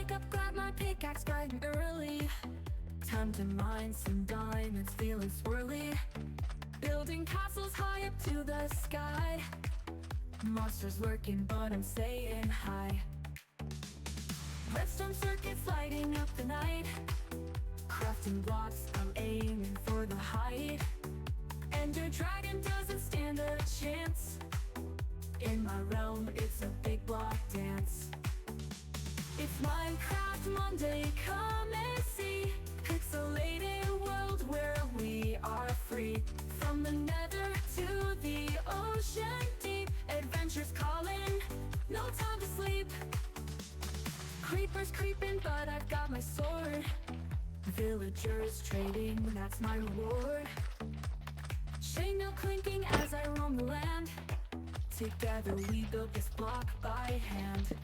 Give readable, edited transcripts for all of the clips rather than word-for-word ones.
wake up, grab my pickaxe bright and early. Time to mine some diamonds, feeling swirly. Building castles high up to the sky. Monsters lurking, but I'm staying high. Redstone circuits lighting up the night. Crafting blocks, I'm aiming for the height. Ender dragon doesn't stand a chance. In my realm, it's a big block dance. It's Minecraft Monday, come and see. Pixelated world where we are free. From the nether to the ocean deep. Adventures calling, no time to sleep. Creepers creeping, but I've got my sword. Villagers trading, that's my reward. Chainmail clinking as I roam the land. Together we built this block by hand.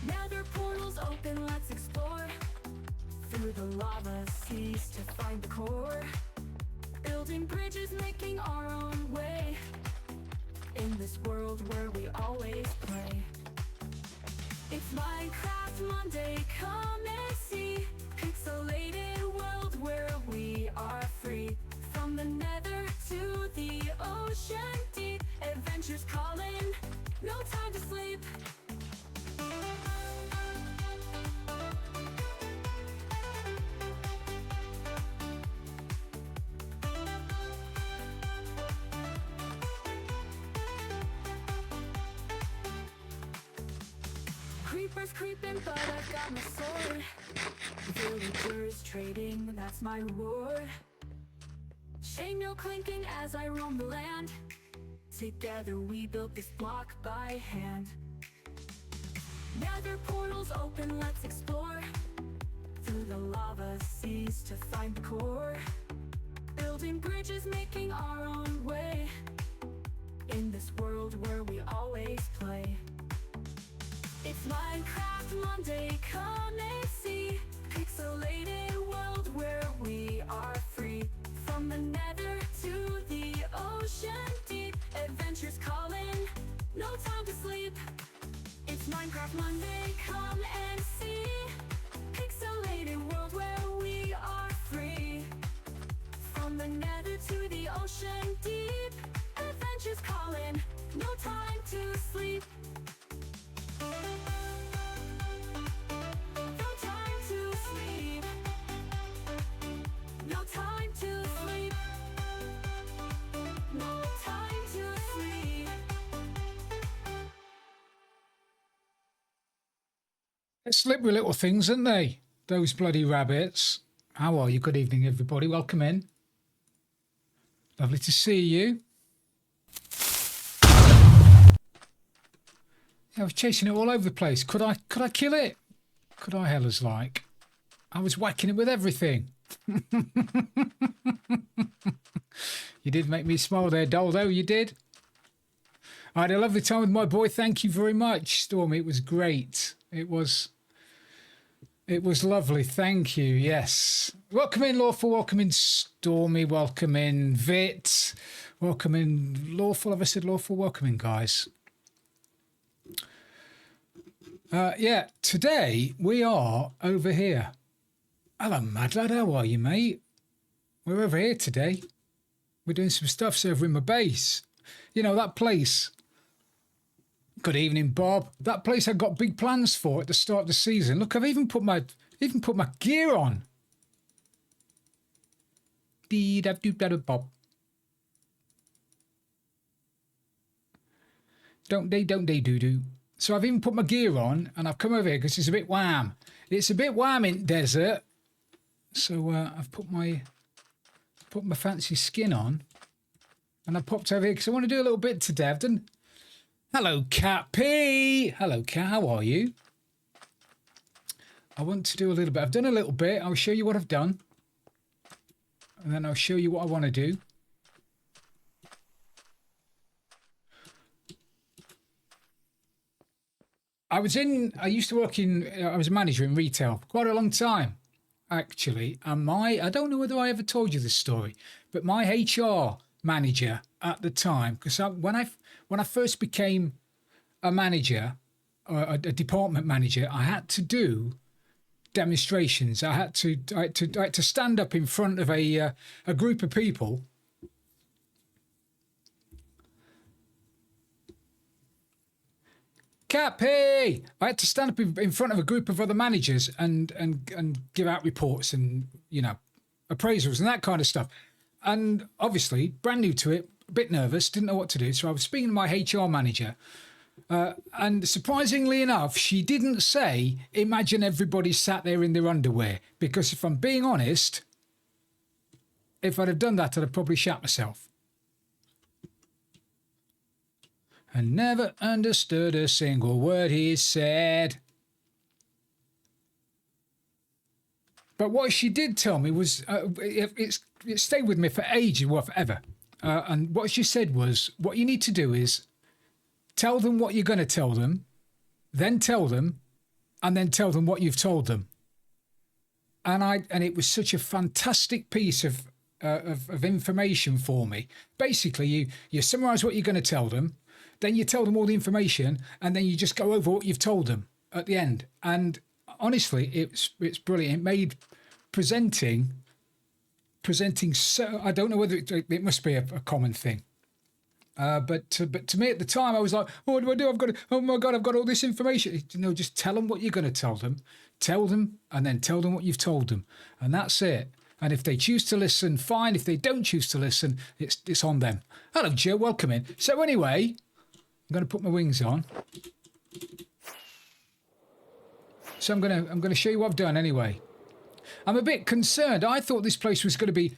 Nether portals open, let's explore. Through the lava seas to find the core. Building bridges, making our own way. In this world where we always play. It's Minecraft Monday, come and see. Pixelated world where we are free. From the nether to the ocean deep. Adventures calling, no time to sleep. Creepers creeping, but I've got my sword. Villagers trading, that's my reward. Chainmail clinking as I roam the land. Together we built this block by hand. Nether portals open, let's explore. Through the lava seas to find the core. Building bridges, making our own way. In this world where we always play. It's Minecraft Monday, come and see. Pixelated world where we are free. From the nether to the ocean deep. Adventures calling, no time to sleep. It's Minecraft Monday, come and see. Pixelated world where we are free. From the nether to the ocean deep. Adventures calling, no time to sleep. No time to sleep. No time to sleep. No time to sleep. They're slippery little things, aren't they? Those bloody rabbits. How are you? Good evening, everybody. Welcome in. Lovely to see you. I was chasing it all over the place. Could I kill it? Could I, hell as like? I was whacking it with everything. You did make me smile there, Doldo. You did. I had a lovely time with my boy. Thank you very much, Stormy. It was great. It was lovely. Thank you. Yes. Welcome in, Lawful. Welcome in, Stormy. Welcome in, Vit. Welcome in, Lawful. Have I said Lawful? Welcome in, guys. Yeah, today we are over here. Hello, mad lad. How are you, mate? We're over here today. We're doing some stuff over in my base. You know, that place. Good evening, Bob. That place I got big plans for at the start of the season. Look, I've even put my gear on. Bob. Don't they do. So I've even put my gear on and I've come over here because it's a bit warm. It's a bit warm in the desert. So I've put my fancy skin on and I popped over here because I want to do a little bit today. I've done... Hello, Cat P. Hello, Cat. How are you? I want to do a little bit. I've done a little bit. I'll show you what I've done. And then I'll show you what I want to do. I used to work I was a manager in retail for quite a long time, actually. And I don't know whether I ever told you this story, but my HR manager at the time, because when I first became a manager a department manager, I had to do demonstrations. I had to stand up in front of a group of people. Cappy! I had to stand up in front of a group of other managers and give out reports and, you know, appraisals and that kind of stuff. And obviously, brand new to it, a bit nervous, didn't know what to do. So I was speaking to my HR manager. And surprisingly enough, she didn't say, imagine everybody sat there in their underwear. Because if I'm being honest, if I'd have done that, I'd have probably shat myself. And never understood a single word he said. But what she did tell me was, it stayed with me for ages, well, forever. And what she said was, what you need to do is tell them what you're going to tell them, then tell them, and then tell them what you've told them. And it was such a fantastic piece of information for me. Basically, you summarise what you're going to tell them, then you tell them all the information, and then you just go over what you've told them at the end. And honestly, it's brilliant. It made presenting so, I don't know whether it must be a common thing. But to me at the time, I was like, oh, what do I do? Oh my God, I've got all this information. You know, just tell them what you're going to tell them. Tell them, and then tell them what you've told them. And that's it. And if they choose to listen, fine. If they don't choose to listen, it's on them. Hello, Joe. Welcome in. So anyway, I'm going to put my wings on. So I'm going to show you what I've done anyway. I'm a bit concerned. I thought this place was going to be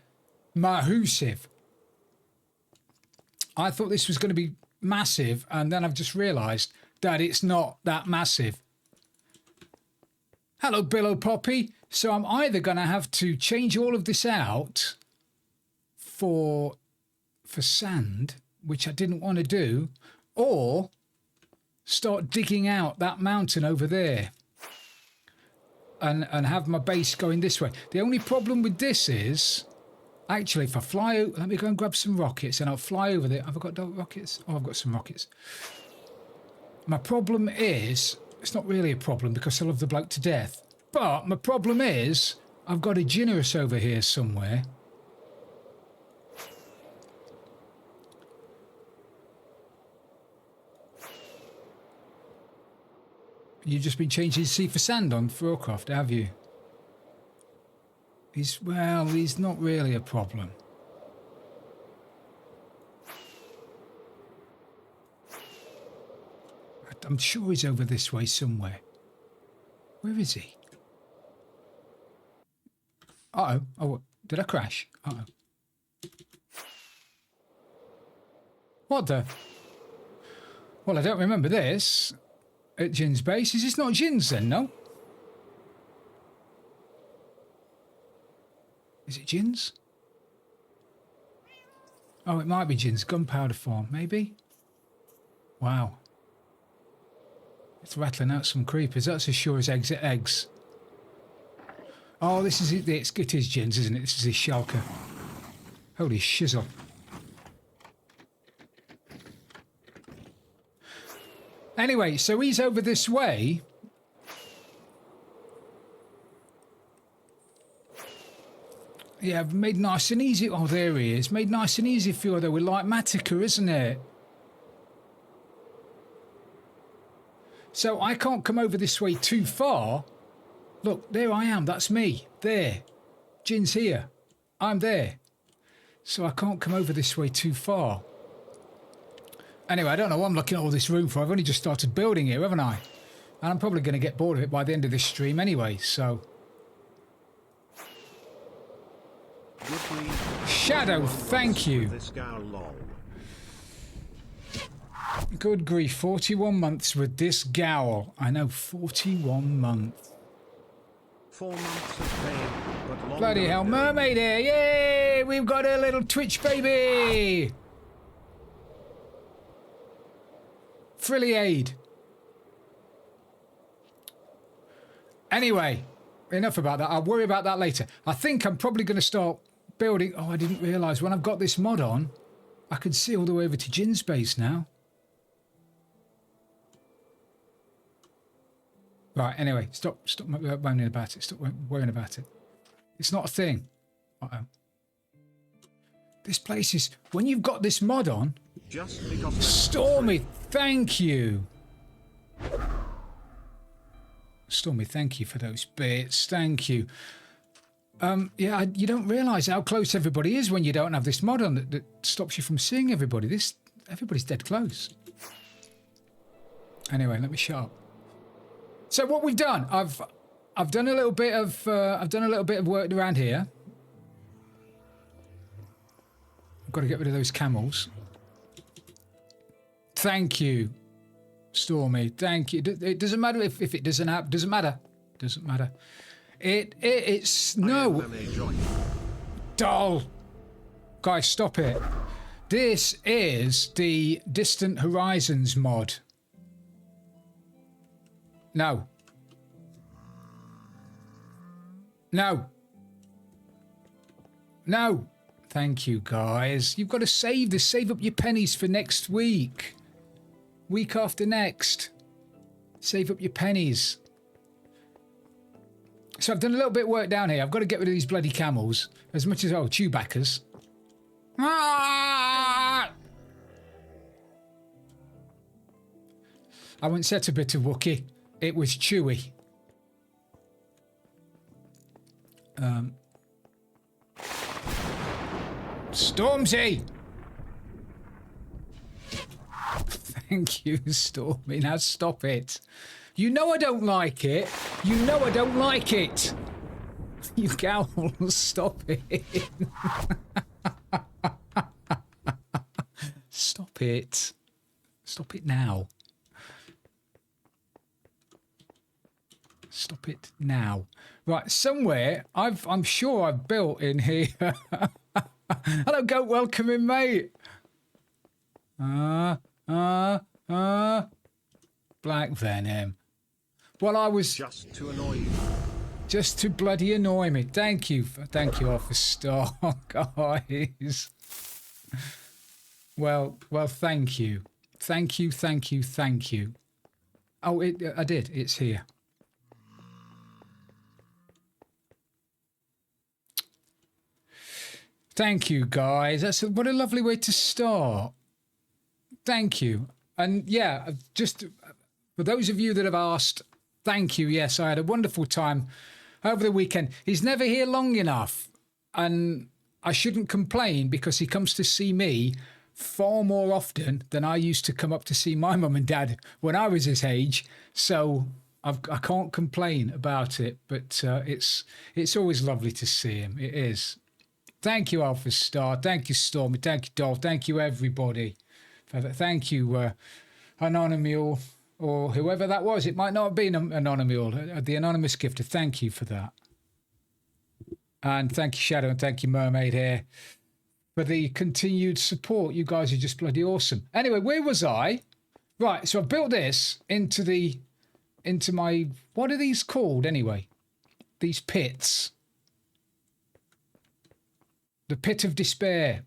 massive. I thought this was going to be massive, and then I've just realised that it's not that massive. Hello, Billow Poppy. So I'm either going to have to change all of this out for sand, which I didn't want to do, or start digging out that mountain over there and have my base going this way. The only problem with this is, actually, if I fly over, let me go and grab some rockets and I'll fly over there. Have I got rockets? Oh, I've got some rockets. My problem is, it's not really a problem because I love the bloke to death. But my problem is, I've got a generous over here somewhere. You've just been changing C for sand on AlphaCraft, have you? He's not really a problem. I'm sure he's over this way somewhere. Where is he? Uh-oh. Oh, did I crash? Uh-oh. What the? Well, I don't remember this. At Jin's base. Is this not Jin's then, no? Is it Jin's? Oh, it might be Jin's gunpowder farm, maybe? Wow. It's rattling out some creepers. That's as sure as eggs are eggs. Oh, this is it. It is Jin's, isn't it? This is his shulker. Holy shizzle. Anyway, so he's over this way. Yeah, made nice and easy. Oh, there he is. Made nice and easy for you, though. We're like Matica, isn't it? So I can't come over this way too far. Look, there I am. That's me. There. Jin's here. I'm there. So I can't come over this way too far. Anyway, I don't know what I'm looking at all this room for. I've only just started building here, haven't I? And I'm probably going to get bored of it by the end of this stream anyway, so... Shadow, thank you. Good grief, 41 months with this gowl. I know, 41 months. 4 months of pain, but longer. Bloody hell, mermaid here! Yay! We've got a little Twitch baby! Frilly aid. Anyway, enough about that. I'll worry about that later. I think I'm probably going to start building... Oh, I didn't realise when I've got this mod on, I can see all the way over to Jin's base now. Right, anyway, stop moaning about it. Stop worrying about it. It's not a thing. Uh-oh. This place is... When you've got this mod on... Just because Stormy, thank you. Stormy, thank you for those bits. Thank you. Yeah, you don't realise how close everybody is when you don't have this mod on that stops you from seeing everybody. Everybody's dead close. Anyway, let me shut up. So what we've done, I've done a little bit of work around here. I've got to get rid of those camels. Thank you, Stormy. Thank you. It doesn't matter if it doesn't happen. Doesn't matter. Doesn't matter. It's no. Dull. Guys, stop it. This is the Distant Horizons mod. No. No. No. Thank you, guys. You've got to save this. Save up your pennies for next week. Week after next. Save up your pennies. So I've done a little bit of work down here. I've got to get rid of these bloody camels. As much as... Oh, Chewbaccas. Ah! I wouldn't set a bit of Wookiee. It was Chewie. Stormzy! Thank you, Stormy. Now stop it. You know I don't like it. You know I don't like it. You gals, stop it. Stop it. Stop it now. Stop it now. Right, somewhere I'm sure I've built in here. Hello, goat. Welcome in, mate. Black Venom. Well, I was just to annoy you. Just to bloody annoy me. Thank you, AlphaStar, guys. Well, thank you. Thank you, thank you, thank you. Oh, I did. It's here. Thank you, guys. What a lovely way to start. Thank you. And yeah, just for those of you that have asked, thank you. Yes, I had a wonderful time over the weekend. He's never here long enough, and I shouldn't complain because he comes to see me far more often than I used to come up to see my mum and dad when I was his age. So I can't complain about it, but it's always lovely to see him. It is. Thank you, AlphaStar. Thank you, Stormy. Thank you, Dolph. Thank you, everybody. Thank you, Anonymous or whoever that was. It might not have been Anonymous, the anonymous gifter. Thank you for that. And thank you, Shadow, and thank you, Mermaid here, for the continued support. You guys are just bloody awesome. Anyway, where was I? Right, so I've built this into my, what are these called anyway? These pits. The Pit of Despair.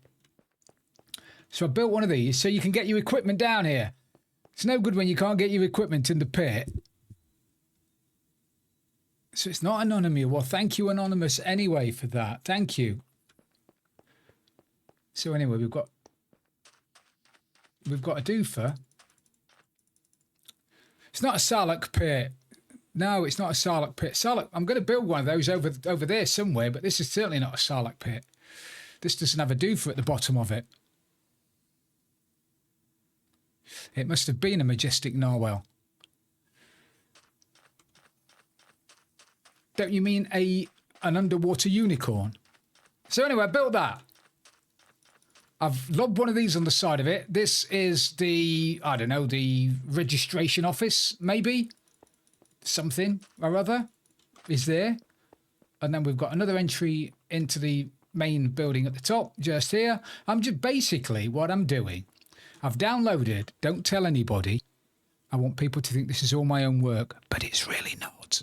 So I built one of these so you can get your equipment down here. It's no good when you can't get your equipment in the pit. So it's not Anonymous. Well, thank you, Anonymous, anyway, for that. Thank you. So anyway, we've got a doofer. It's not a Sarlacc pit. No, it's not a Sarlacc pit. Sarlacc, I'm going to build one of those over there somewhere, but this is certainly not a Sarlacc pit. This doesn't have a doofer at the bottom of it. It must have been a majestic narwhal. Don't you mean an underwater unicorn? So anyway, I built that. I've lobbed one of these on the side of it. This is the, I don't know, the registration office, maybe? Something or other is there. And then we've got another entry into the main building at the top, just here. I'm just basically what I'm doing. I've downloaded, don't tell anybody. I want people to think this is all my own work, but it's really not.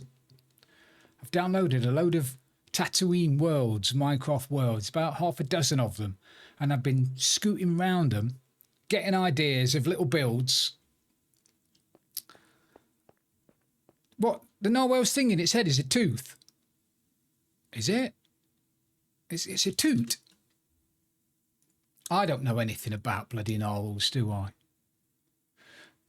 I've downloaded a load of Tatooine worlds, Minecraft worlds, about half a dozen of them. And I've been scooting around them, getting ideas of little builds. What? The narwhal's thing in its head is a tooth. Is it? It's a toot. I don't know anything about bloody narwhals, do I?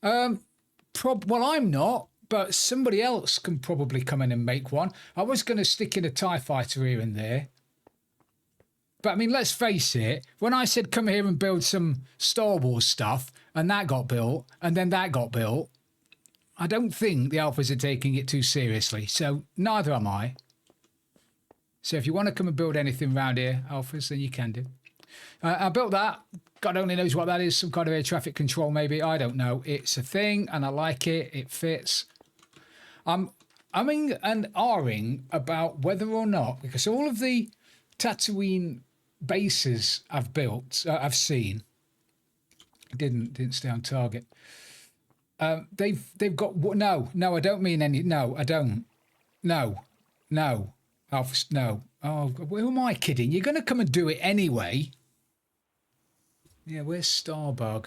Well, I'm not, but somebody else can probably come in and make one. I was going to stick in a TIE fighter here and there. But I mean, let's face it, when I said come here and build some Star Wars stuff, and that got built, and then that got built, I don't think the Alphas are taking it too seriously, so neither am I. So if you want to come and build anything around here, Alphas, then you can do. I built that. God only knows what that is, some kind of air traffic control maybe, I don't know. It's a thing, and I like it, it fits. I'm umming and ahhing about whether or not, because all of the Tatooine bases I've built, I've seen, didn't stay on target. They've got no. I don't mean any. No, I don't. No, Alpha. No. Oh, who am I kidding? You're going to come and do it anyway. Yeah, where's Starbug?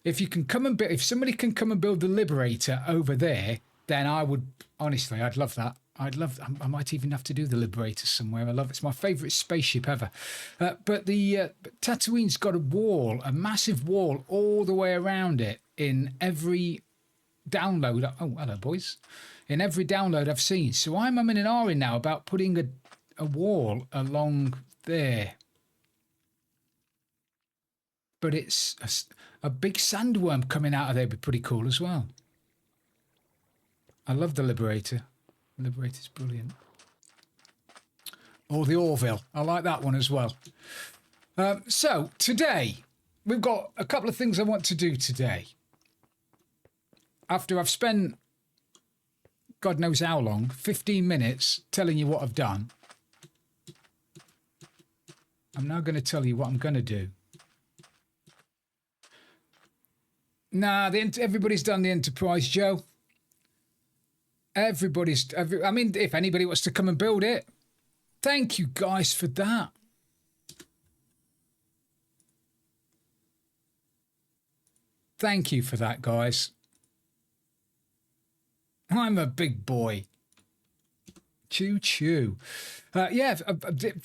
If you can come and if somebody can come and build the Liberator over there, then I would honestly, I'd love that. I'd love. I might even have to do the Liberator somewhere. I love it. It's my favourite spaceship ever. But the Tatooine's got a wall, a massive wall all the way around it in every download. Oh, hello, boys. In every download I've seen. So I'm umming and ahhing now about putting a wall along there. But it's a big sandworm coming out of there would be pretty cool as well. I love the Liberator. Liberator's brilliant. Or the Orville. I like that one as well. So today, we've got a couple of things I want to do today. After I've spent, God knows how long, 15 minutes telling you what I've done, I'm now going to tell you what I'm going to do. Nah, everybody's done the Enterprise, Joe. I mean, if anybody wants to come and build it, thank you guys for that. Thank you for that, guys. I'm a big boy. Choo choo. Yeah,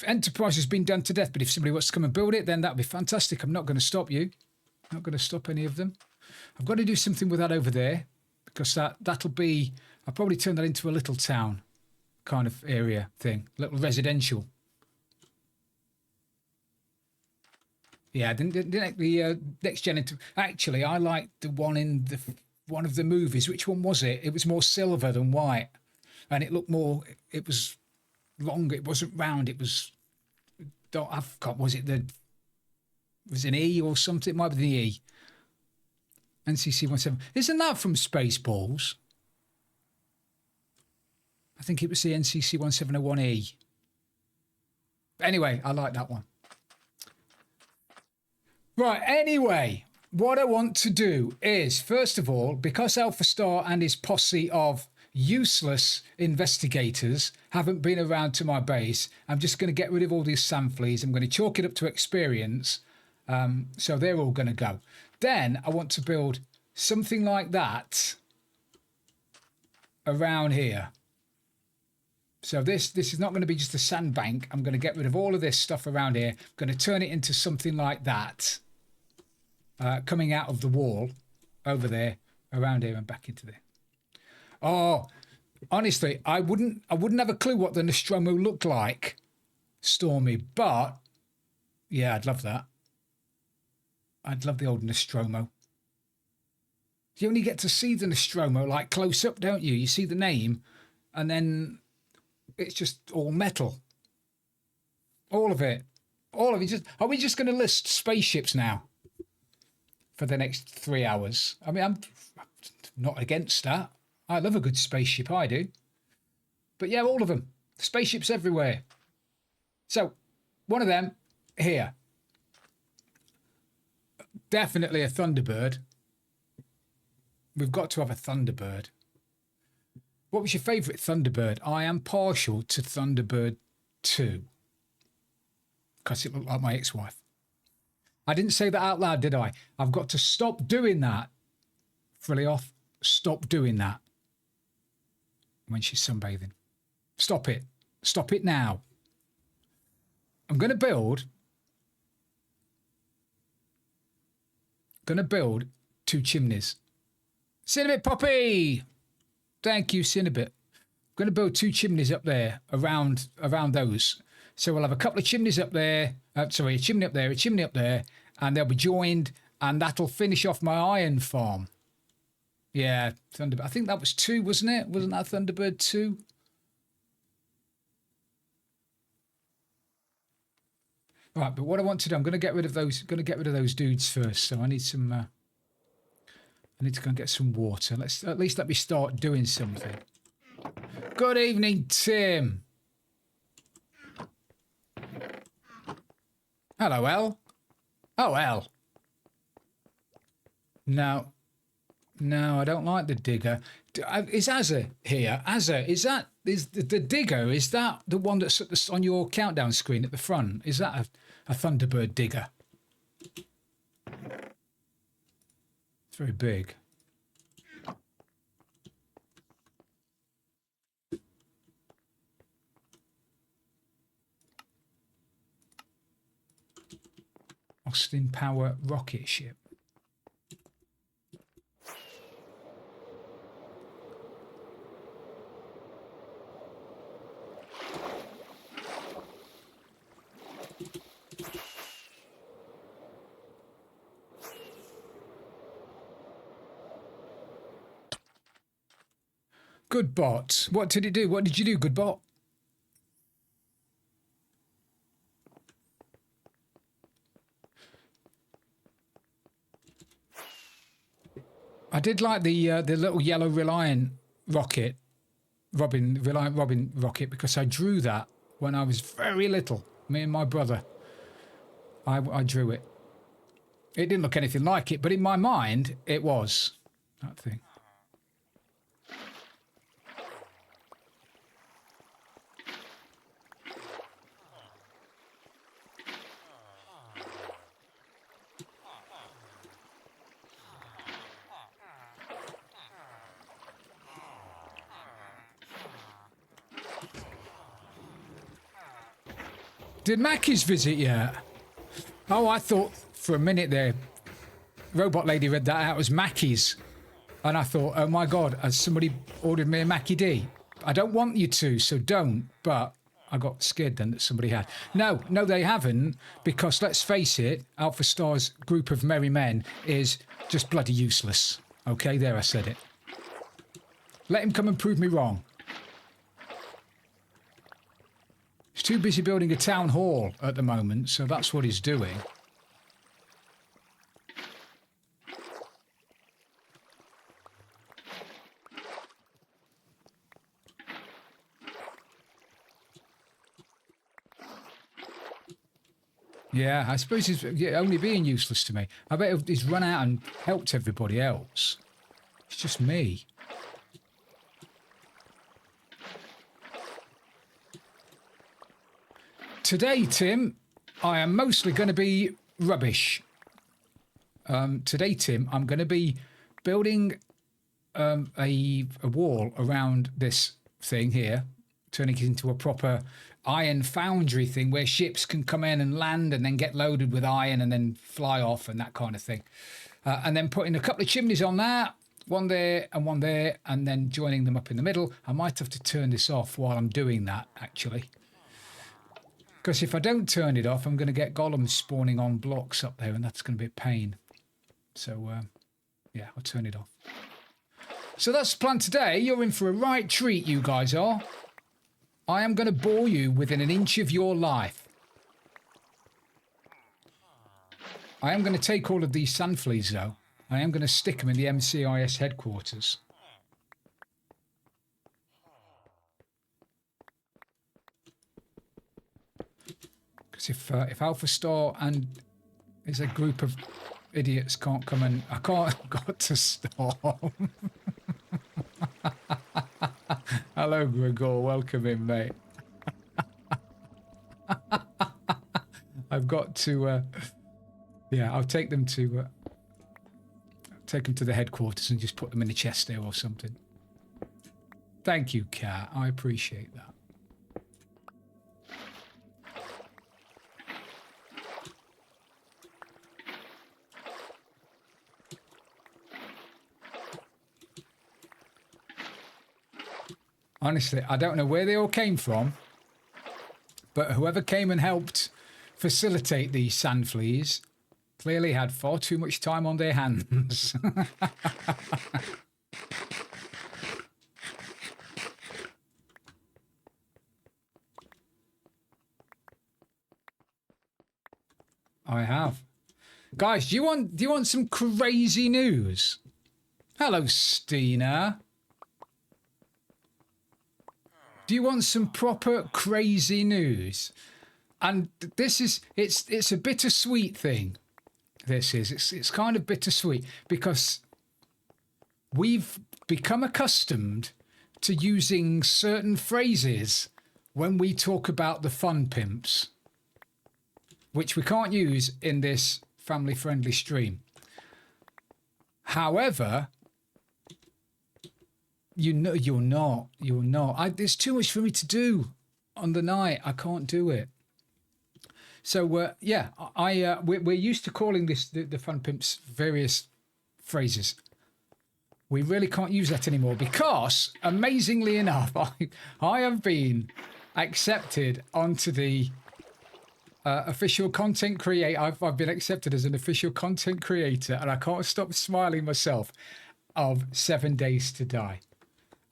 Enterprise has been done to death, but if somebody wants to come and build it, then that'd be fantastic. I'm not going to stop you. Not going to stop any of them. I've got to do something with that over there, because that'll be, I'll probably turn that into a little town kind of area thing, little residential. Yeah, the next gen. Actually, I liked the one in one of the movies. Which one was it? It was more silver than white, and it looked more. It was longer. It wasn't round. It was. I've got. Was it an E or something? It might be the E. NCC-17. Isn't that from Spaceballs? I think it was the NCC-1701E. Anyway, I like that one. Right, anyway, what I want to do is, first of all, because Alpha Star and his posse of useless investigators haven't been around to my base, I'm just going to get rid of all these sand fleas. I'm going to chalk it up to experience. So they're all going to go. Then I want to build something like that around here. So this is not going to be just a sandbank. I'm going to get rid of all of this stuff around here. I'm going to turn it into something like that, coming out of the wall over there, around here and back into there. Oh, honestly, I wouldn't have a clue what the Nostromo looked like, Stormy, but yeah, I'd love that. I'd love the old Nostromo. You only get to see the Nostromo like close up, don't you? You see the name, and then it's just all metal. All of it. All of it. Are we just going to list spaceships now for the next 3 hours? I mean, I'm not against that. I love a good spaceship, I do. But yeah, all of them. Spaceships everywhere. So, one of them here. Definitely a Thunderbird. We've got to have a Thunderbird. What was your favourite Thunderbird? I am partial to Thunderbird 2. Because it looked like my ex-wife. I didn't say that out loud, did I? I've got to stop doing that. Frilly off. Stop doing that. when she's sunbathing. Stop it. Stop it now. I'm going to build 2 chimneys. Cinnabit Poppy! Thank you, Cinnabit. I'm going to build 2 chimneys up there around those. So we'll have a couple of chimneys up there. Sorry, a chimney up there, a chimney up there, and they'll be joined, and that'll finish off my iron farm. Yeah, Thunderbird. I think that was 2, wasn't it? Wasn't that Thunderbird 2? Right, but what I want to do, I'm going to get rid of those. Going to get rid of those dudes first. So I need some. I need to go and get some water. At least let me start doing something. Good evening, Tim. Hello, El. Oh, El. No, I don't like the digger. Is Azza here? Azza, is the digger? Is that the one that's on your countdown screen at the front? Is that a Thunderbird digger? It's very big. Austin Power rocket ship. Good bot. What did it do? What did you do, good bot? I did like the little yellow Reliant rocket, Reliant Robin rocket, because I drew that when I was very little. Me and my brother. I drew it. It didn't look anything like it, but in my mind, it was that thing. Did Mackie's visit yet? Oh, I thought for a minute there, Robot Lady read that out as Mackie's. And I thought, oh my God, has somebody ordered me a Mackie D? I don't want you to, so don't. But I got scared then that somebody had. No, they haven't, because let's face it, Alpha Star's group of merry men is just bloody useless. Okay, there I said it. Let him come and prove me wrong. He's too busy building a town hall at the moment, so that's what he's doing. Yeah, I suppose he's only being useless to me. I bet he's run out and helped everybody else. It's just me. Today, Tim, I am mostly going to be rubbish. Today, Tim, I'm going to be building a wall around this thing here, turning it into a proper iron foundry thing where ships can come in and land and then get loaded with iron and then fly off and that kind of thing. And then putting a couple of chimneys on that, one there, and then joining them up in the middle. I might have to turn this off while I'm doing that, actually. Because if I don't turn it off, I'm going to get golems spawning on blocks up there, and that's going to be a pain. So, yeah, I'll turn it off. So that's the plan today. You're in for a right treat, you guys are. I am going to bore you within an inch of your life. I am going to take all of these sand fleas, though. I am going to stick them in the MCIS headquarters. If Alpha Star and there's a group of idiots can't come and I can't got to stop. Hello, Gregor. Welcome in, mate. I've got to. Yeah, I'll take them to. Take them to the headquarters and just put them in a chest there or something. Thank you, Kat. I appreciate that. Honestly, I don't know where they all came from, but whoever came and helped facilitate these sand fleas clearly had far too much time on their hands. I have. Guys, do you want some crazy news? Hello, Stina. Do you want some proper crazy news? And this is it's a bittersweet thing. This is it's kind of bittersweet because we've become accustomed to using certain phrases when we talk about the fun pimps, which we can't use in this family-friendly stream. However, you're not. There's too much for me to do on the night. I can't do it. So yeah, we're used to calling this the fun pimps various phrases. We really can't use that anymore because, amazingly enough, I have been accepted onto the official content creator. I've been accepted as an official content creator, and I can't stop smiling myself. Of 7 Days to Die.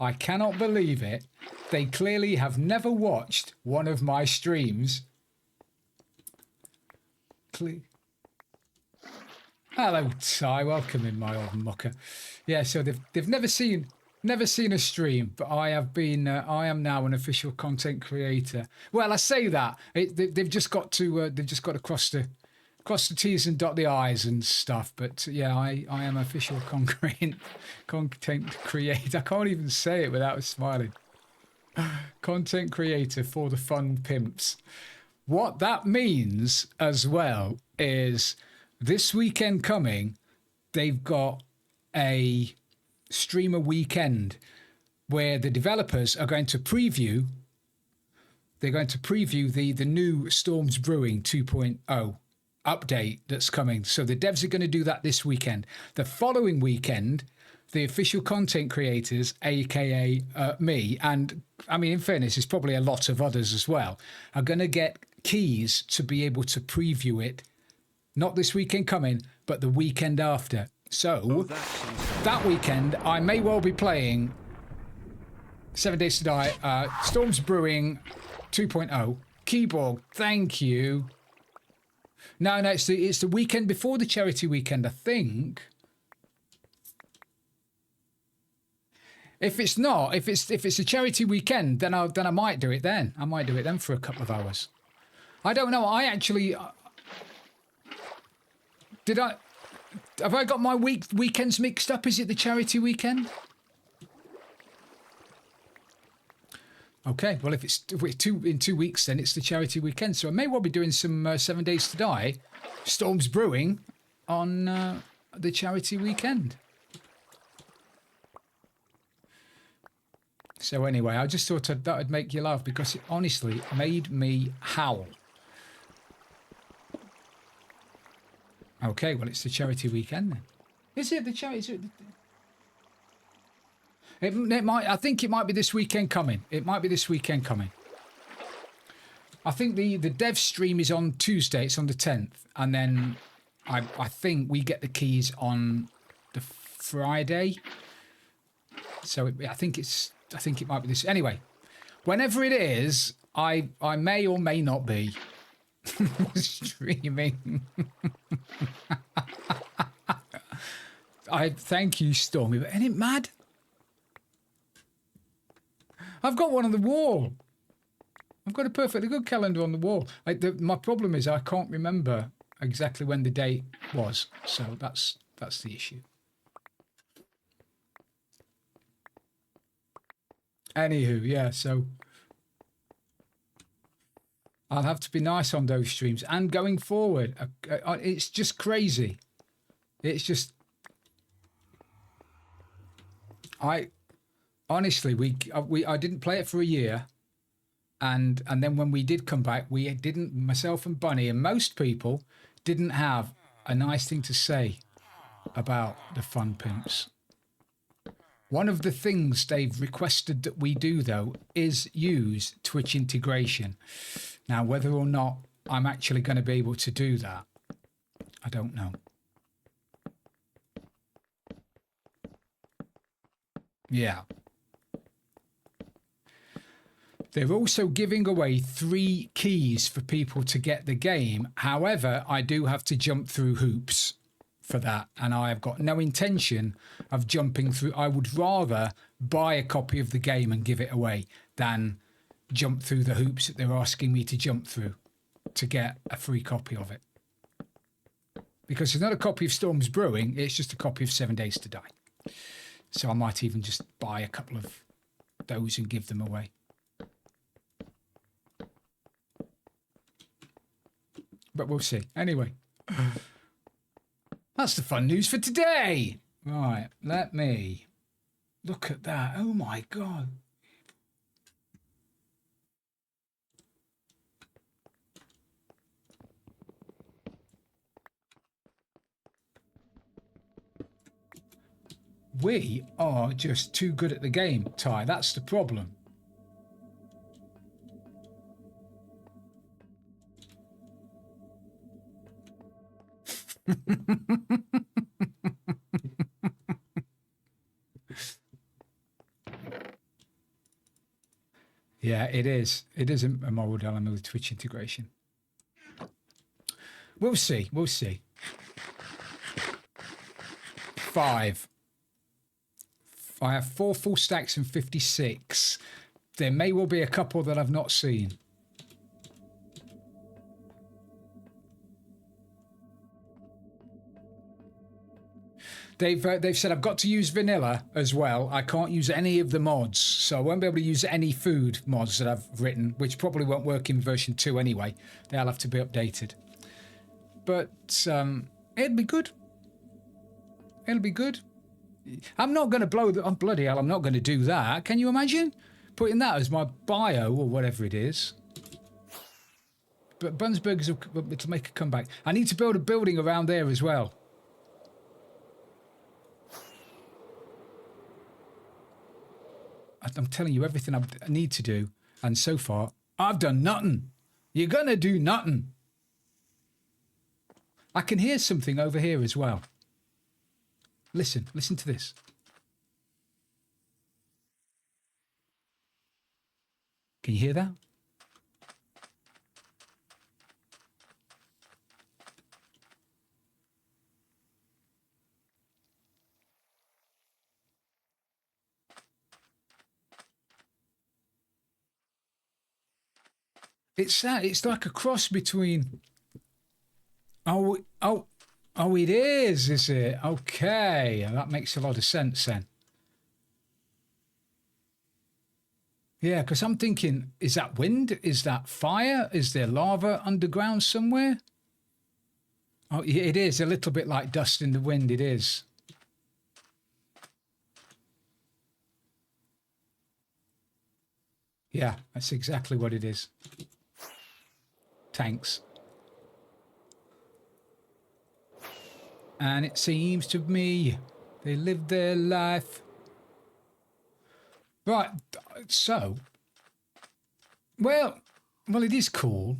I cannot believe it. They clearly have never watched one of my streams. Hello, Ty. Welcome in, my old mucker. Yeah, so they've never seen a stream, but I am now an official content creator. Well, I say that they've just got to cross the T's and dot the I's and stuff. But yeah, I am official content creator. I can't even say it without smiling. Content creator for the fun pimps. What that means as well is this weekend coming, they've got a streamer weekend where the developers are going to preview. They're going to preview the new Storms Brewing 2.0 update that's coming. So the devs are going to do that this weekend. The following weekend, the official content creators, aka me, and I mean, in fairness, there's probably a lot of others as well, are going to get keys to be able to preview it. Not this weekend coming, but the weekend after. So that weekend, I may well be playing 7 Days to Die, Storms Brewing 2.0. Keyboard, thank you. No, it's the weekend before the charity weekend, I think. If it's not, if it's a charity weekend, then I might do it then. I might do it then for a couple of hours. I don't know. I actually have I got my weekends mixed up? Is it the charity weekend? Okay, well, if it's in 2 weeks, then it's the charity weekend. So I may well be doing some 7 Days to Die, Storms Brewing, on the charity weekend. So anyway, I just thought that would make you laugh because it honestly made me howl. Okay, well, it's the charity weekend then. Is it the charity? It might. I think it might be this weekend coming. It might be this weekend coming. I think the dev stream is on Tuesday. It's on the 10th, and then I think we get the keys on the Friday. So I think it might be this. Anyway, whenever it is, I may or may not be streaming. I thank you, Stormy. But ain't it mad? I've got one on the wall. I've got a perfectly good calendar on the wall. My problem is I can't remember exactly when the date was, so that's the issue. Anywho, yeah, so I'll have to be nice on those streams. And going forward, it's just crazy. It's just... honestly, I didn't play it for a year. And then when we did come back, we didn't, myself and Bunny and most people didn't have a nice thing to say about the Fun Pimps. One of the things they've requested that we do, though, is use Twitch integration. Now, whether or not I'm actually going to be able to do that, I don't know. Yeah. They're also giving away 3 keys for people to get the game. However, I do have to jump through hoops for that, and I have got no intention of jumping through. I would rather buy a copy of the game and give it away than jump through the hoops that they're asking me to jump through to get a free copy of it. Because it's not a copy of Storms Brewing, it's just a copy of 7 Days to Die. So I might even just buy a couple of those and give them away. But we'll see. Anyway, that's the fun news for today. Right, let me look at that. Oh my God. We are just too good at the game, Ty. That's the problem. Yeah, it is. It is a moral dilemma with Twitch integration. We'll see. We'll see. 5. I have 4 full stacks and 56. There may well be a couple that I've not seen. They've said I've got to use vanilla as well. I can't use any of the mods, so I won't be able to use any food mods that I've written, which probably won't work in version 2 anyway. They'll have to be updated. But it'll be good. It'll be good. I'm not going to blow the... Oh, bloody hell, I'm not going to do that. Can you imagine putting that as my bio or whatever it is? But Bunsburgers will make a comeback. I need to build a building around there as well. I'm telling you everything I need to do, and so far I've done nothing. You're gonna do nothing. I can hear something over here as well. Listen to this. Can you hear that? It's that. It's like a cross between. Oh, it is it? Okay, that makes a lot of sense then. Yeah, because I'm thinking, is that wind? Is that fire? Is there lava underground somewhere? Oh, it is a little bit like dust in the wind. It is. Yeah, that's exactly what it is. Tanks. And it seems to me they live their life. Right, so, well, it is cool.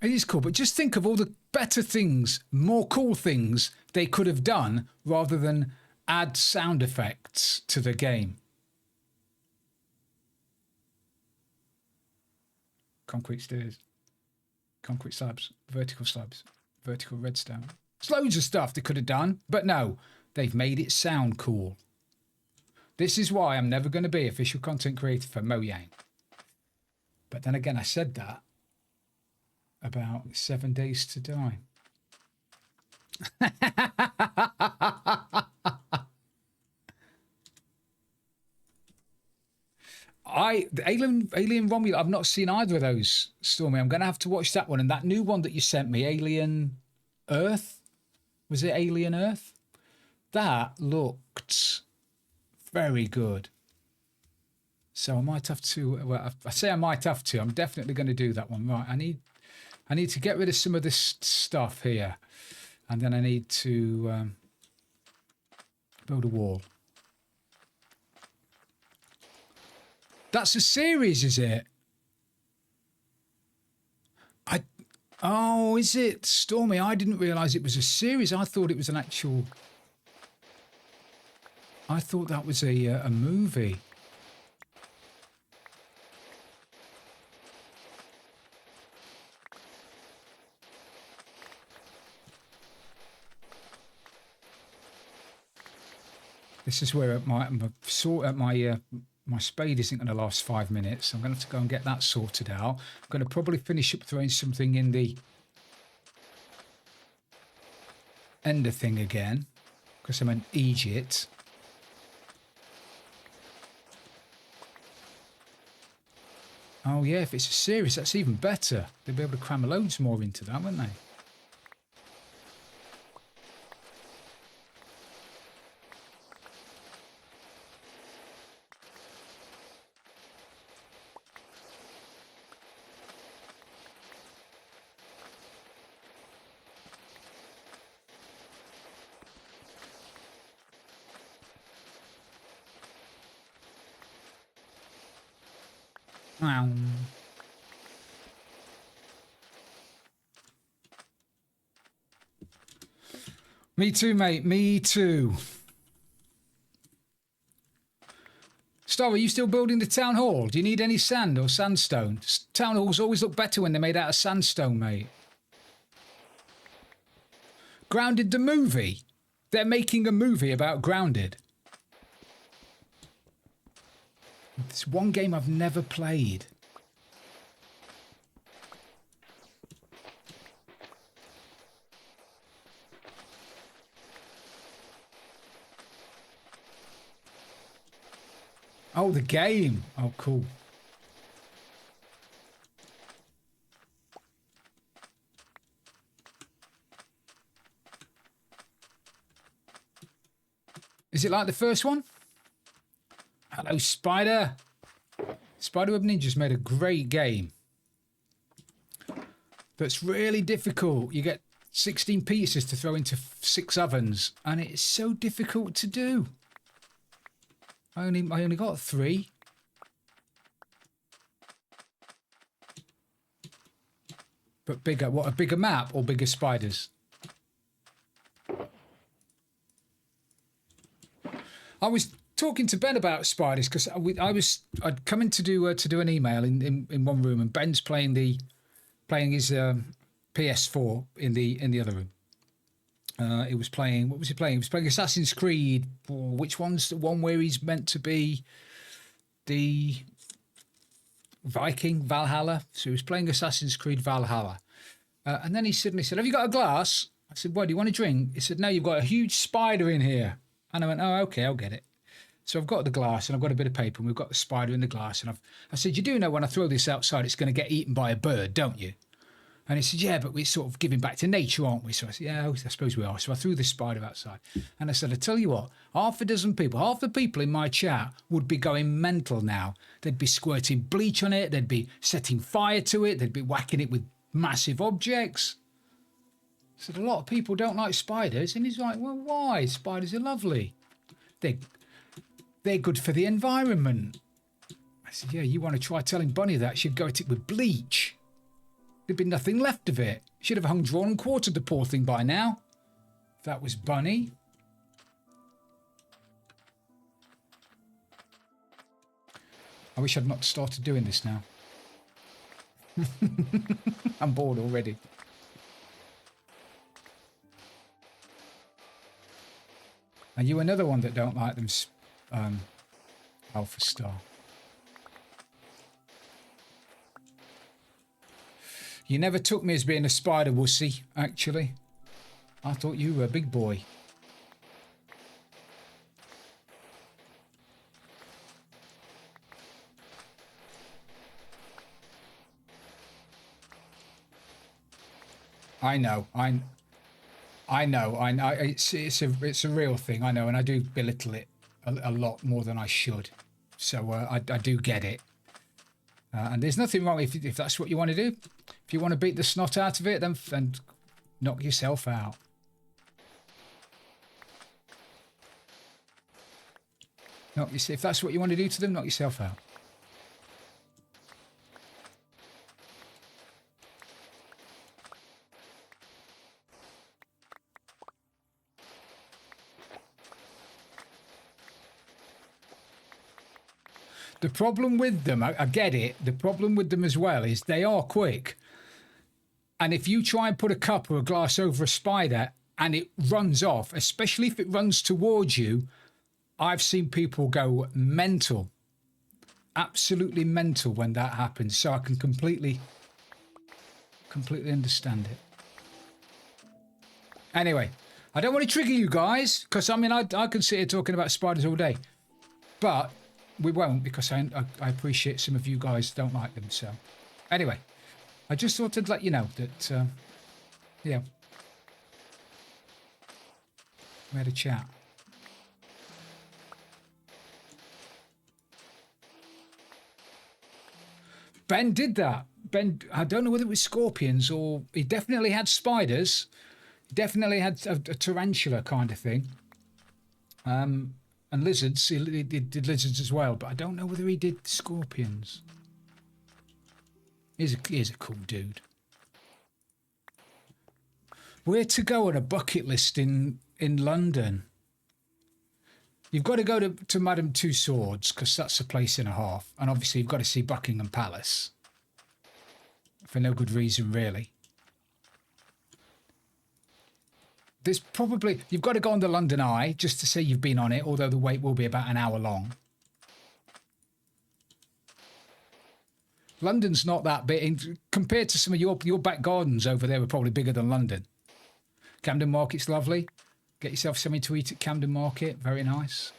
It is cool, but just think of all the better things, more cool things they could have done rather than add sound effects to the game. Concrete stairs, concrete slabs, vertical redstone. There's loads of stuff they could have done, but no, they've made it sound cool. This is why I'm never going to be official content creator for Mojang. But then again, I said that about 7 Days to Die. The Alien Romulus, I've not seen either of those, Stormy. I'm going to have to watch that one. And that new one that you sent me, Alien Earth. Was it Alien Earth? That looked very good. So I might have to, well, I say I might have to, I'm definitely going to do that one. Right, I need to get rid of some of this stuff here. And then I need to build a wall. That's a series, is it? Oh, is it? Stormy, I didn't realise it was a series. I thought it was an actual... I thought that was a movie. This is where my spade isn't going to last 5 minutes. I'm going to have to go and get that sorted out. I'm going to probably finish up throwing something in the ender thing again, because I'm an Egypt. Oh yeah, if it's a series, that's even better. They'll be able to cram loads more into that, won't they? Wow. Me too, mate. Me too. Star, are you still building the town hall? Do you need any sand or sandstone? Town halls always look better when they're made out of sandstone, mate. Grounded the movie. They're making a movie about Grounded. It's one game I've never played. Oh, the game. Oh, cool. Is it like the first one? Hello, Spider. Spiderweb Ninja's made a great game. That's really difficult. You get 16 pieces to throw into 6 ovens, and it's so difficult to do. I only got 3. But bigger, what, a bigger map or bigger spiders? I was talking to Ben about spiders because I'd come in to do an email in one room, and Ben's playing his PS4 in the other room. He was playing, what was he playing? He was playing Assassin's Creed. Which one's the one where he's meant to be the Viking, Valhalla? So he was playing Assassin's Creed Valhalla. And then he suddenly said, "Have you got a glass?" I said, "What, do you want a drink?" He said, "No, you've got a huge spider in here." And I went, "Oh, okay, I'll get it." So I've got the glass and I've got a bit of paper and we've got the spider in the glass. And I said, "You do know when I throw this outside, it's going to get eaten by a bird, don't you?" And he said, "Yeah, but we're sort of giving back to nature, aren't we?" So I said, "Yeah, I suppose we are." So I threw the spider outside. And I said, "I tell you what, half the people in my chat would be going mental now. They'd be squirting bleach on it. They'd be setting fire to it. They'd be whacking it with massive objects." I said, "A lot of people don't like spiders." And he's like, "Well, why? Spiders are lovely. They're good for the environment." I said, "Yeah, you want to try telling Bunny that? She'd go at it with bleach. There'd be nothing left of it. She'd have hung, drawn and quartered the poor thing by now. If that was Bunny." I wish I'd not started doing this now. I'm bored already. Are you another one that don't like them, Alpha Star? You never took me as being a spider wussy, actually. I thought you were a big boy. I know. It's a real thing. I know, and I do belittle it a lot more than I should. So I do get it. And there's nothing wrong if that's what you want to do. If you want to beat the snot out of it, then knock yourself out. If that's what you want to do to them, knock yourself out. The problem with them, I get it, the problem with them as well is they are quick. And if you try and put a cup or a glass over a spider and it runs off, especially if it runs towards you, I've seen people go mental. Absolutely mental when that happens. So I can completely understand it. Anyway, I don't want to trigger you guys, because I mean, I can sit here talking about spiders all day. But we won't, because I appreciate some of you guys don't like them. So anyway, I just thought I'd let you know that, yeah, we had a chat. Ben did that. Ben, I don't know whether it was scorpions or he definitely had spiders. He definitely had a tarantula kind of thing. And lizards, he did lizards as well, but I don't know whether he did scorpions. He's a cool dude. Where to go on a bucket list in London? You've got to go to Madame Tussauds, because that's a place and a half. And obviously you've got to see Buckingham Palace. For no good reason, really. There's probably... You've got to go on the London Eye, just to say you've been on it, although the wait will be about an hour long. London's not that big. Compared to some of your back gardens over there are probably bigger than London. Camden Market's lovely. Get yourself something to eat at Camden Market. Very nice.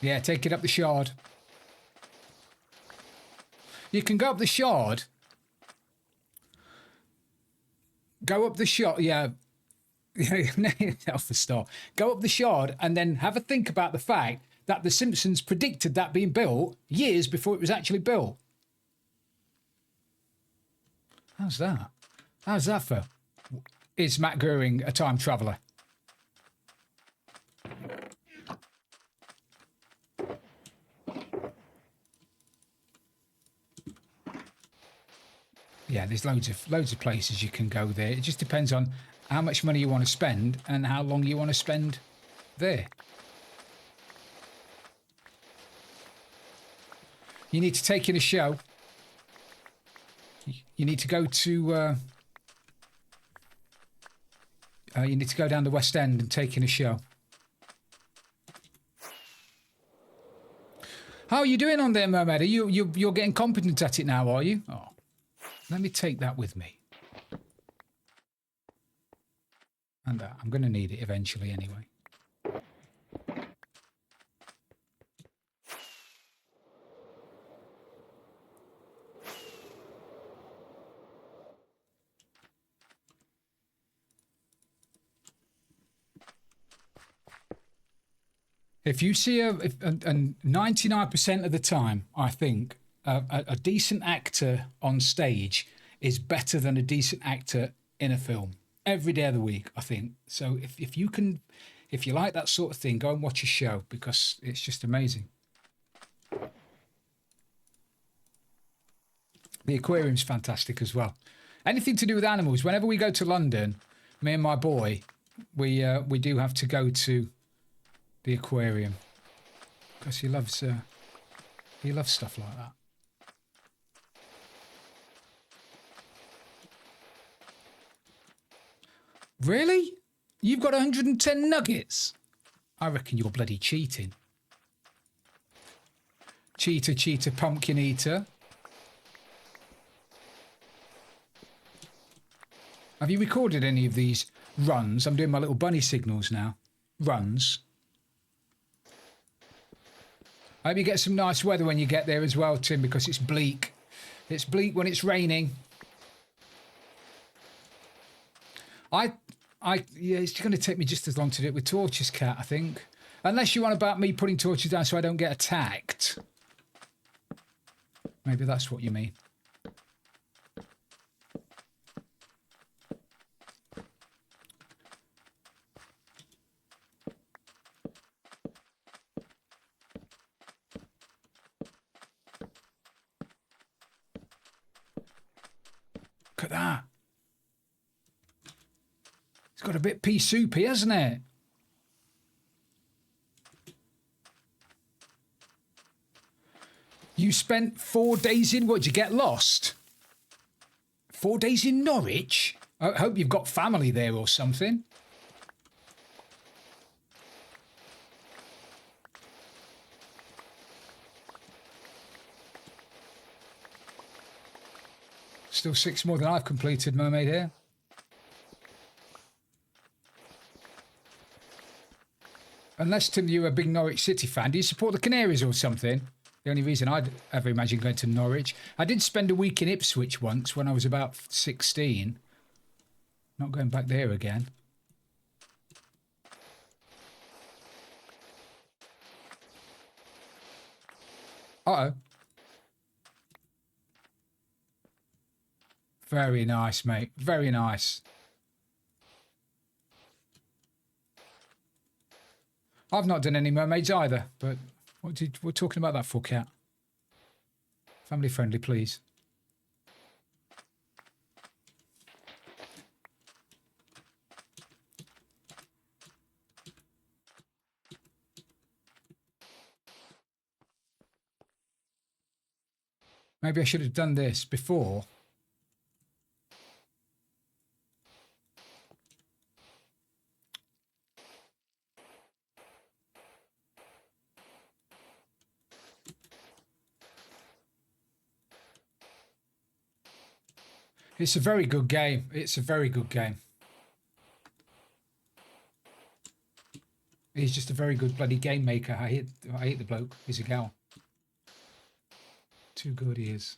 Yeah, take it up the Shard. You can go up the Shard. Go up the Shard, yeah. Off the start. Go up the Shard and then have a think about the fact that The Simpsons predicted that being built years before it was actually built. How's that? How's that for? Is Matt Goering a time traveller? Yeah, there's loads of places you can go there. It just depends on how much money you want to spend and how long you want to spend there. You need to take in a show. You need to go to... you need to go down the West End and take in a show. How are you doing on there, Mermaid? You're getting competent at it now, are you? Oh, let me take that with me. And I'm going to need it eventually anyway. If you see and 99% of the time, I think a decent actor on stage is better than a decent actor in a film. Every day of the week, I think. So if you like that sort of thing, go and watch a show because it's just amazing. The aquarium's fantastic as well. Anything to do with animals. Whenever we go to London, me and my boy, we do have to go to the aquarium because he loves stuff like that. Really? You've got 110 nuggets? I reckon you're bloody cheating. Cheater, pumpkin eater. Have you recorded any of these runs? I'm doing my little bunny signals now. Runs. I hope you get some nice weather when you get there as well, Tim, because it's bleak. It's bleak when it's raining. Yeah, it's going to take me just as long to do it with torches, Cat, I think. Unless you want about me putting torches down so I don't get attacked. Maybe that's what you mean. Look at that. It's got a bit pea soupy, hasn't it? You spent 4 days in, what, did you get lost? 4 days in Norwich? I hope you've got family there or something. Still 6 more than I've completed, Mermaid here. Unless, Tim, you're a big Norwich City fan, do you support the Canaries or something? The only reason I'd ever imagine going to Norwich. I did spend a week in Ipswich once when I was about 16. Not going back there again. Uh-oh. Very nice, mate. Very nice. I've not done any mermaids either, but we're talking about that for, Cat. Family friendly, please. Maybe I should have done this before. It's a very good game. It's a very good game. He's just a very good bloody game maker. I hate the bloke. He's a gal. Too good he is.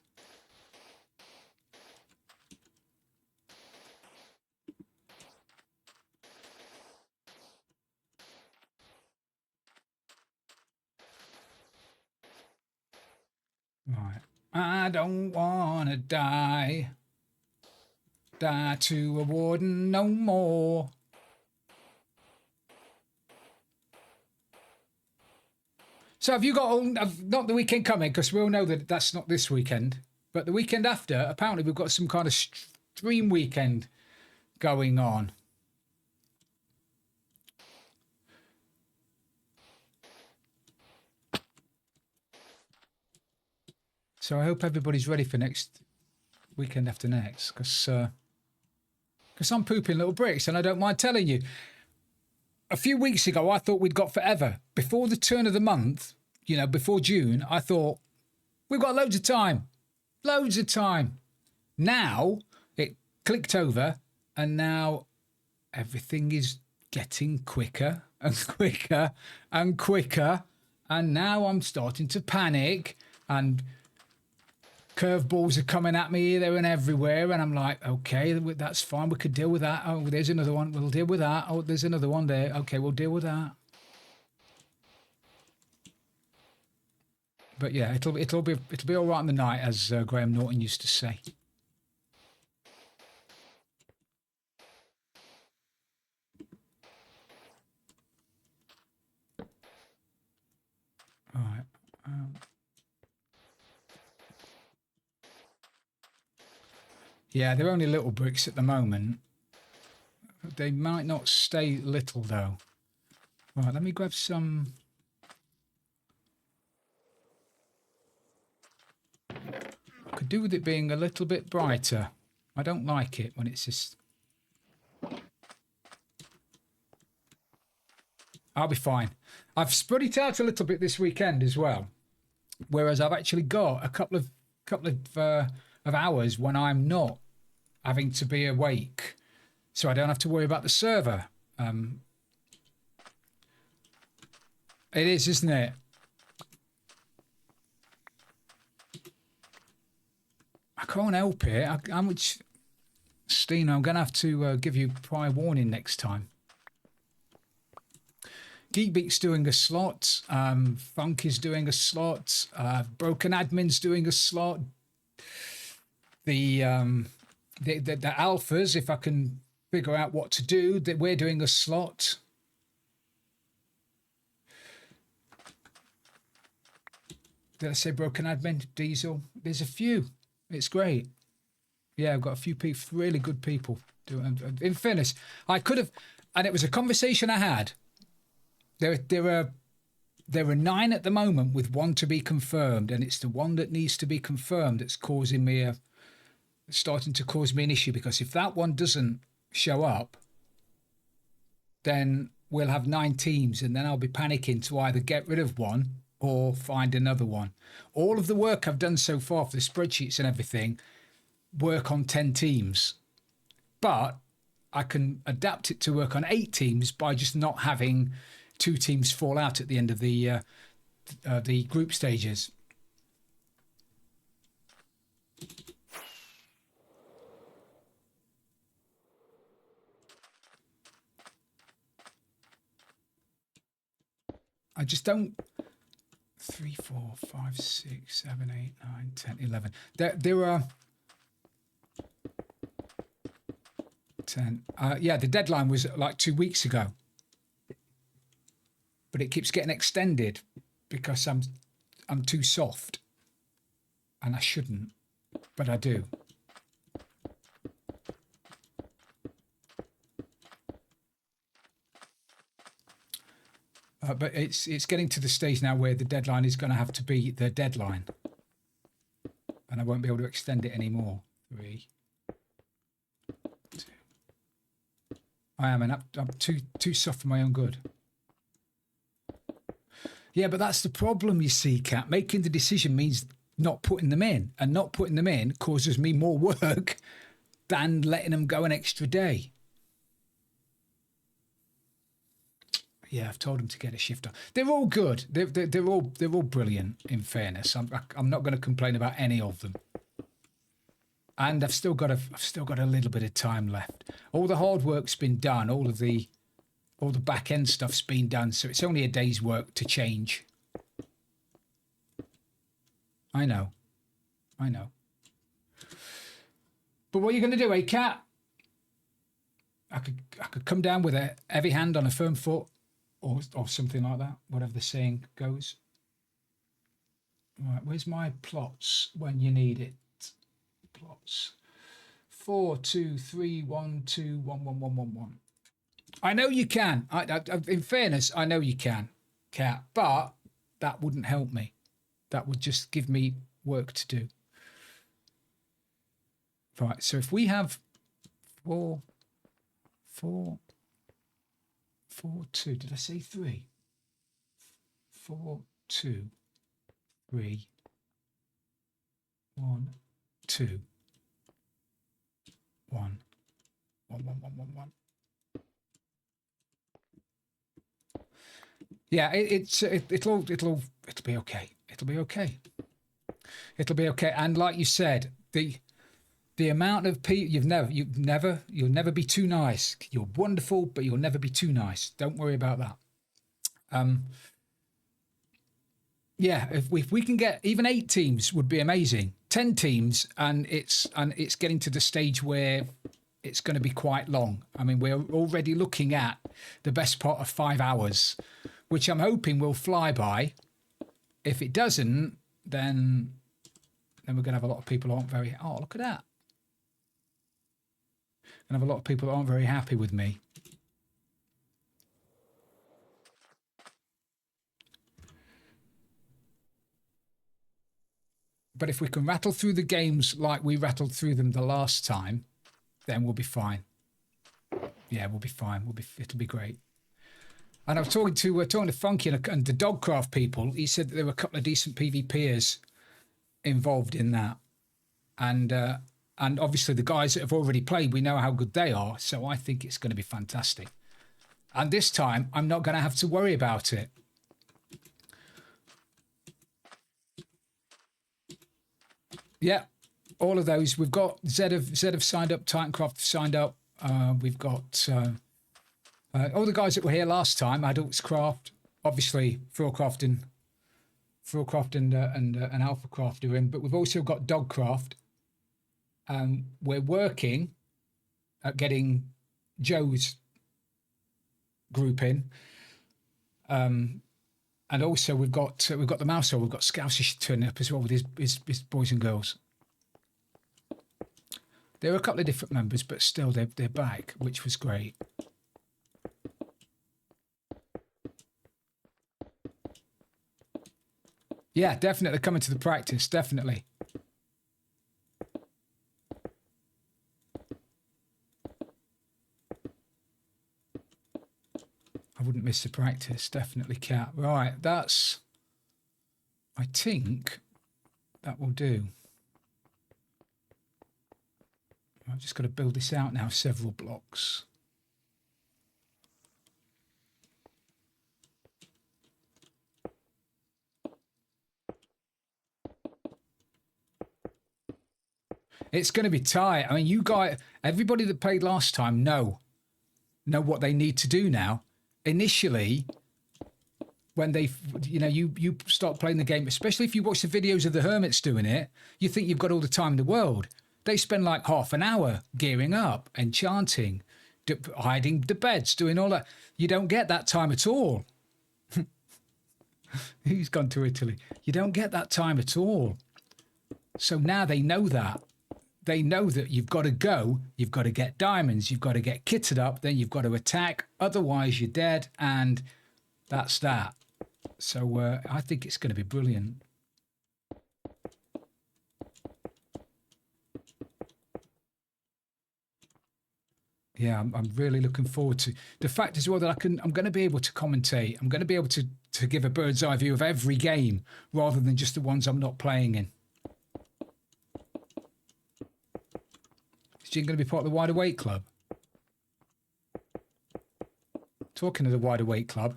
Right. I don't wanna die. Die to a warden no more. So have you got all, not the weekend coming, because we all know that that's not this weekend, but the weekend after, apparently we've got some kind of stream weekend going on. So I hope everybody's ready for next weekend after next, because I'm pooping little bricks, and I don't mind telling you. A few weeks ago, I thought we'd got forever. Before the turn of the month, you know, before June, I thought, we've got loads of time. Loads of time. Now, it clicked over, and now everything is getting quicker and quicker and quicker. And now I'm starting to panic, and curveballs are coming at me here, there and everywhere, and I'm like, okay, that's fine, we could deal with that. Oh, there's another one, we'll deal with that. Oh, there's another one there. Okay, we'll deal with that. But yeah, it'll be all right in the night, as Graham Norton used to say. All right. Yeah, they're only little bricks at the moment. They might not stay little, though. Right, let me grab some. I could do with it being a little bit brighter. I don't like it when it's just... I'll be fine. I've spread it out a little bit this weekend as well, whereas I've actually got a couple of hours when I'm not having to be awake, so I don't have to worry about the server. It is, isn't it? I can't help it. How much Steen, I'm going to have to give you prior warning next time. Geekbeak's doing a slot. Funk is doing a slot. Broken Admin's doing a slot. The alphas, if I can figure out what to do, that we're doing a slot. Did I say Broken Admin? Diesel? There's a few. It's great. Yeah, I've got a few people, really good people. In fairness, I could have, and it was a conversation I had. There are 9 at the moment with 1 to be confirmed, and it's the one that needs to be confirmed that's causing me starting to cause me an issue, because if that one doesn't show up, then we'll have 9 teams, and then I'll be panicking to either get rid of one or find another one. All of the work I've done so far for the spreadsheets and everything work on 10 teams, but I can adapt it to work on 8 teams by just not having 2 teams fall out at the end of the group stages. I just don't. 3, 4, 5, 6, 7, 8, 9, 10, 11. There are 10. Yeah, the deadline was like 2 weeks ago, but it keeps getting extended because I'm too soft, and I shouldn't, but I do. But it's getting to the stage now where the deadline is going to have to be the deadline, and I won't be able to extend it anymore. 3, 2. I am, and I'm too soft for my own good. Yeah, but that's the problem, you see, Kat. Making the decision means not putting them in, and not putting them in causes me more work than letting them go an extra day. Yeah, I've told them to get a shifter. They're all good. They're all brilliant. In fairness, I'm not going to complain about any of them. And I've still got a little bit of time left. All the hard work's been done. All the back end stuff's been done. So it's only a day's work to change. I know. But what are you going to do, Kat? I could come down with a heavy hand on a firm foot. Or something like that, whatever the saying goes. Right, where's my plots when you need it? Plots. 4, 2, 3, 1, 2, 1, 1, 1, 1, 1. I know you can. In fairness, I know you can, Kat, but that wouldn't help me. That would just give me work to do. Right, so if we have 4, 2. Did I say 3? 4, 2, 3, 1, 2, 1, 1, 1, 1, 1, 1. Yeah, it'll be okay. It'll be okay. It'll be okay. And like you said, the amount of people you'll never be too nice. You're wonderful, but you'll never be too nice. Don't worry about that. Yeah, if we can get even 8 teams would be amazing. 10 teams, and it's getting to the stage where it's going to be quite long. I mean, we're already looking at the best part of 5 hours, which I'm hoping will fly by. If it doesn't, then we're going to have a lot of people who aren't very. Oh, look at that. And have a lot of people that aren't very happy with me. But if we can rattle through the games like we rattled through them the last time, then we'll be fine. Yeah, we'll be fine. It'll be great. And I was talking to Funky and the Dogcraft people. He said that there were a couple of decent PvPers involved in that, and obviously the guys that have already played, we know how good they are. So I think it's going to be fantastic. And this time, I'm not going to have to worry about it. Yeah, all of those. We've got Zed have signed up, Titancraft have signed up. We've got all the guys that were here last time, Adults Craft, obviously Frillcraft and AlphaCraft are in, but we've also got Dogcraft. We're working at getting Joe's group in. And also we've got the mouse hole. We've got Scouseish turning up as well with his boys and girls. There were a couple of different members, but still they're back, which was great. Yeah, definitely coming to the practice, definitely. I wouldn't miss the practice, definitely, Cat. Right, I think that will do. I've just got to build this out now, several blocks. It's going to be tight. I mean, you guys, everybody that played last time know what they need to do now. Initially, when you start playing the game, especially if you watch the videos of the hermits doing it, you think you've got all the time in the world. They spend like half an hour gearing up, enchanting, hiding the beds, doing all that. You don't get that time at all. He's gone to Italy. You don't get that time at all. So now they know that. They know that you've got to go, you've got to get diamonds, you've got to get kitted up, then you've got to attack, otherwise you're dead, and that's that. So I think it's going to be brilliant. Yeah, I'm really looking forward to the fact as well that I'm going to be able to commentate. I'm going to be able to give a bird's eye view of every game rather than just the ones I'm not playing in. Is Jin going to be part of the Wide Awake Club? Talking of the Wide Awake Club.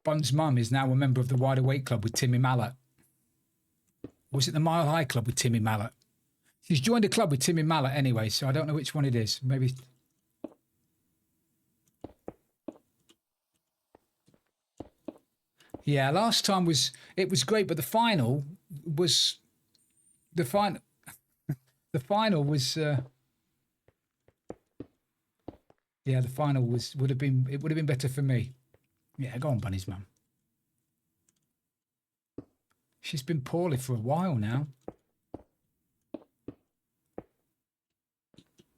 Bun's mum is now a member of the Wide Awake Club with Timmy Mallet. Was it the Mile High Club with Timmy Mallet? She's joined a club with Timmy Mallet anyway, so I don't know which one it is. Maybe... Yeah, last time was great, but the final was the final was yeah, the final would have been better for me. Yeah, go on, Bunny's mum. She's been poorly for a while now.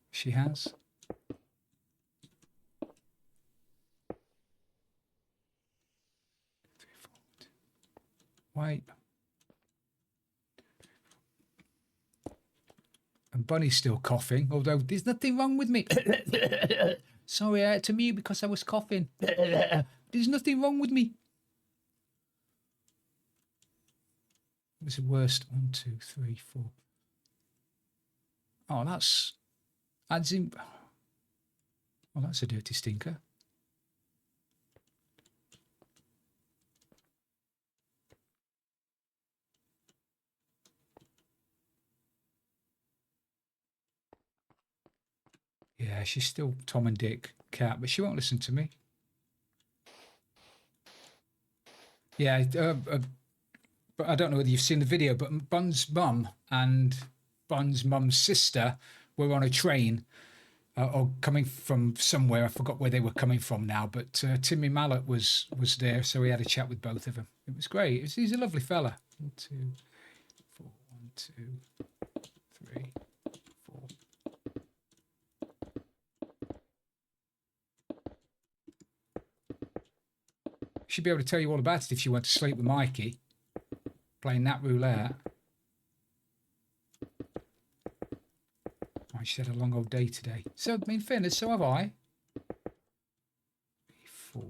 She has. Wait. And Bunny's still coughing, although there's nothing wrong with me. Sorry, I had to mute because I was coughing. There's nothing wrong with me. What's the worst? 1, 2, 3, 4. Oh, that's in. Well, that's a dirty stinker. Yeah, she's still Tom and Dick cat, but she won't listen to me. Yeah, but I don't know whether you've seen the video, but Bun's mum and Bun's mum's sister were on a train or coming from somewhere. I forgot where they were coming from now, but Timmy Mallet was there, so we had a chat with both of them. It was great. He's a lovely fella. 1, 2, 4, 1, 2, 3, 4. She'd be able to tell you all about it if she went to sleep with Mikey, playing that roulette. She had a long old day today. So, in fairness, so have I. 4.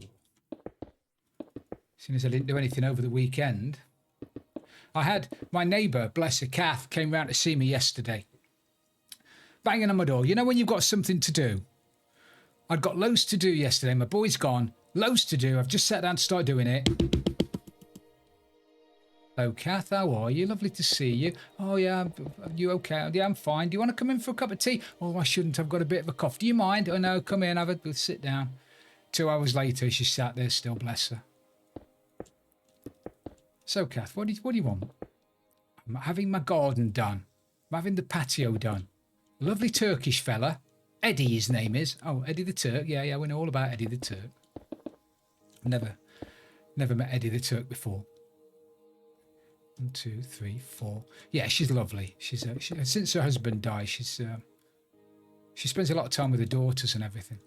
Seeing as I didn't do anything over the weekend. I had my neighbour, bless her, Kath, came round to see me yesterday. Banging on my door. You know when you've got something to do? I'd got loads to do yesterday. My boy's gone. Loads to do. I've just sat down to start doing it. Hello, Kath. How are you? Lovely to see you. Oh, yeah. Are you okay? Yeah, I'm fine. Do you want to come in for a cup of tea? Oh, I shouldn't. I've got a bit of a cough. Do you mind? Oh, no. Come in. We'll sit down. 2 hours later, she sat there still, bless her. So, Kath, what do you want? I'm having my garden done. I'm having the patio done. Lovely Turkish fella. Eddie, his name is. Oh, Eddie the Turk. Yeah, we know all about Eddie the Turk. Never met Eddie the Turk before. 1, 2, 3, 4. Yeah, she's lovely. She's since her husband died, she spends a lot of time with her daughters and everything.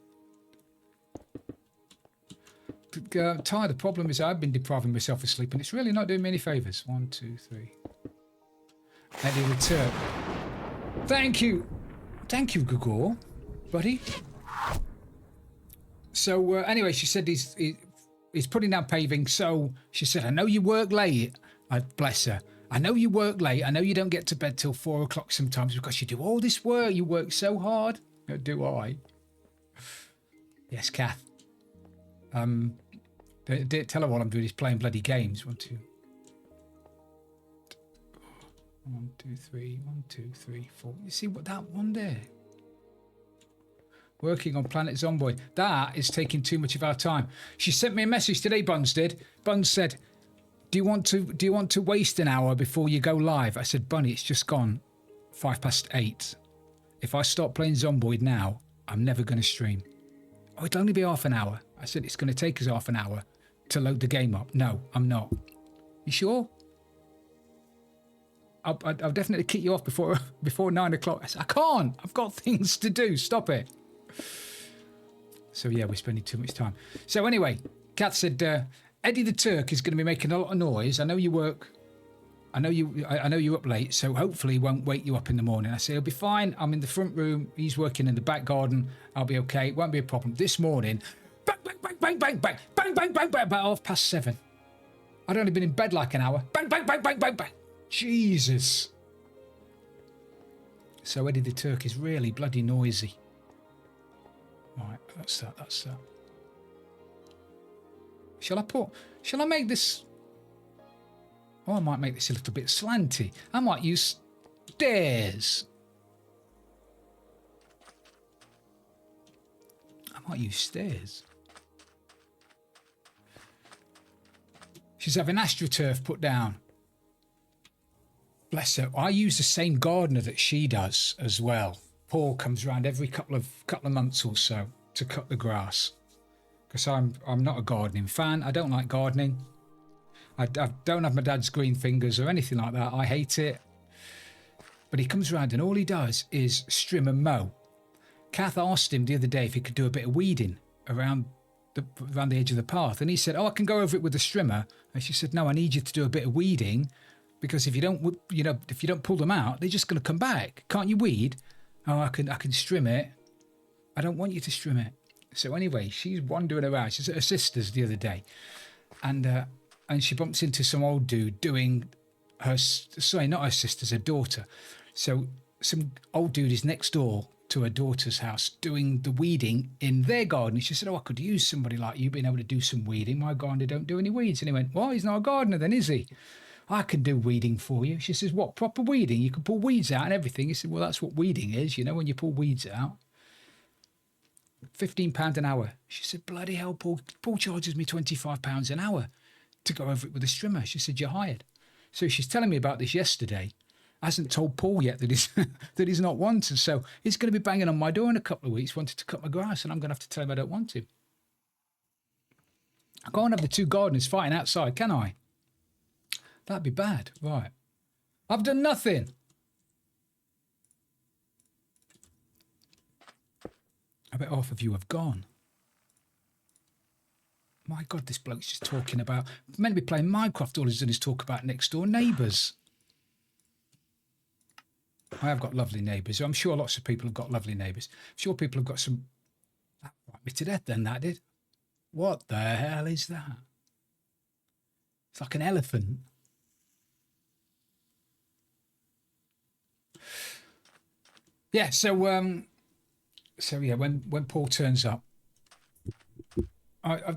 Ty, the problem is I've been depriving myself of sleep, and it's really not doing me any favours. 1, 2, 3. Eddie the Turk. Thank you, Gregor, buddy. So anyway, she said he's putting down paving. So she said, I know you work late. Bless her. I know you work late. I know you don't get to bed till 4 o'clock sometimes because you do all this work. You work so hard. Do I? Yes, Kath. Tell her what I'm doing is playing bloody games. 1, 2. 1, 2, 3. 1, 2, 3, 4. You see what that one there? Working on Planet Zomboid. That is taking too much of our time. She sent me a message today, Buns did. Buns said, do you want to waste an hour before you go live? I said, Bunny, it's just gone 8:05. If I stop playing Zomboid now, I'm never going to stream. Oh, it'll only be half an hour. I said, it's going to take us half an hour to load the game up. No, I'm not. You sure? I'll definitely kick you off before 9 o'clock. I said, I can't. I've got things to do. Stop it. So yeah, we're spending too much time. So anyway, Kat said, Eddie the Turk is going to be making a lot of noise. I know you work. I know you're up late, so hopefully he won't wake you up in the morning. I say, he'll be fine. I'm in the front room. He's working in the back garden. I'll be okay. It won't be a problem. This morning, bang, bang, bang, bang, bang, bang, bang, bang, bang, bang, about 7:30. I'd only been in bed like an hour. Bang, bang, bang, bang, bang, bang. Jesus. So Eddie the Turk is really bloody noisy. Right, that's that. Shall I make this? Oh, I might make this a little bit slanty. I might use stairs. She's having AstroTurf put down. Bless her. I use the same gardener that she does as well. Paul comes around every couple of months or so to cut the grass. Because I'm not a gardening fan. I don't like gardening. I don't have my dad's green fingers or anything like that. I hate it. But he comes around and all he does is trim and mow. Kath asked him the other day if he could do a bit of weeding around the edge of the path. And he said, oh, I can go over it with a strimmer. And she said, no, I need you to do a bit of weeding. Because if you don't pull them out, they're just going to come back. Can't you weed? Oh, I can trim it. I don't want you to trim it. So anyway, she's wandering around. She's at her sister's the other day. And she bumps into some old dude doing not her sister's, her daughter. So some old dude is next door to her daughter's house doing the weeding in their garden. She said, oh, I could use somebody like you being able to do some weeding. My gardener don't do any weeds. And he went, well, he's not a gardener then, is he? I can do weeding for you. She says, what, proper weeding? You can pull weeds out and everything. He said, well, that's what weeding is, when you pull weeds out. £15 an hour. She said, bloody hell, Paul charges me £25 an hour to go over it with a strimmer. She said, you're hired. So she's telling me about this yesterday. Hasn't told Paul yet that he's not wanted. So he's going to be banging on my door in a couple of weeks, wanting to cut my grass, and I'm going to have to tell him I don't want to. I can't have the two gardeners fighting outside, can I? That'd be bad. Right. I've done nothing. I bet half of you have gone. My God, this bloke's just talking about... meant to be playing Minecraft. All he's done is talk about next door neighbours. I have got lovely neighbours. I'm sure lots of people have got lovely neighbours. I'm sure people have got some... That frightened me to death then, that did. What the hell is that? It's like an elephant. Yeah, so yeah, when Paul turns up,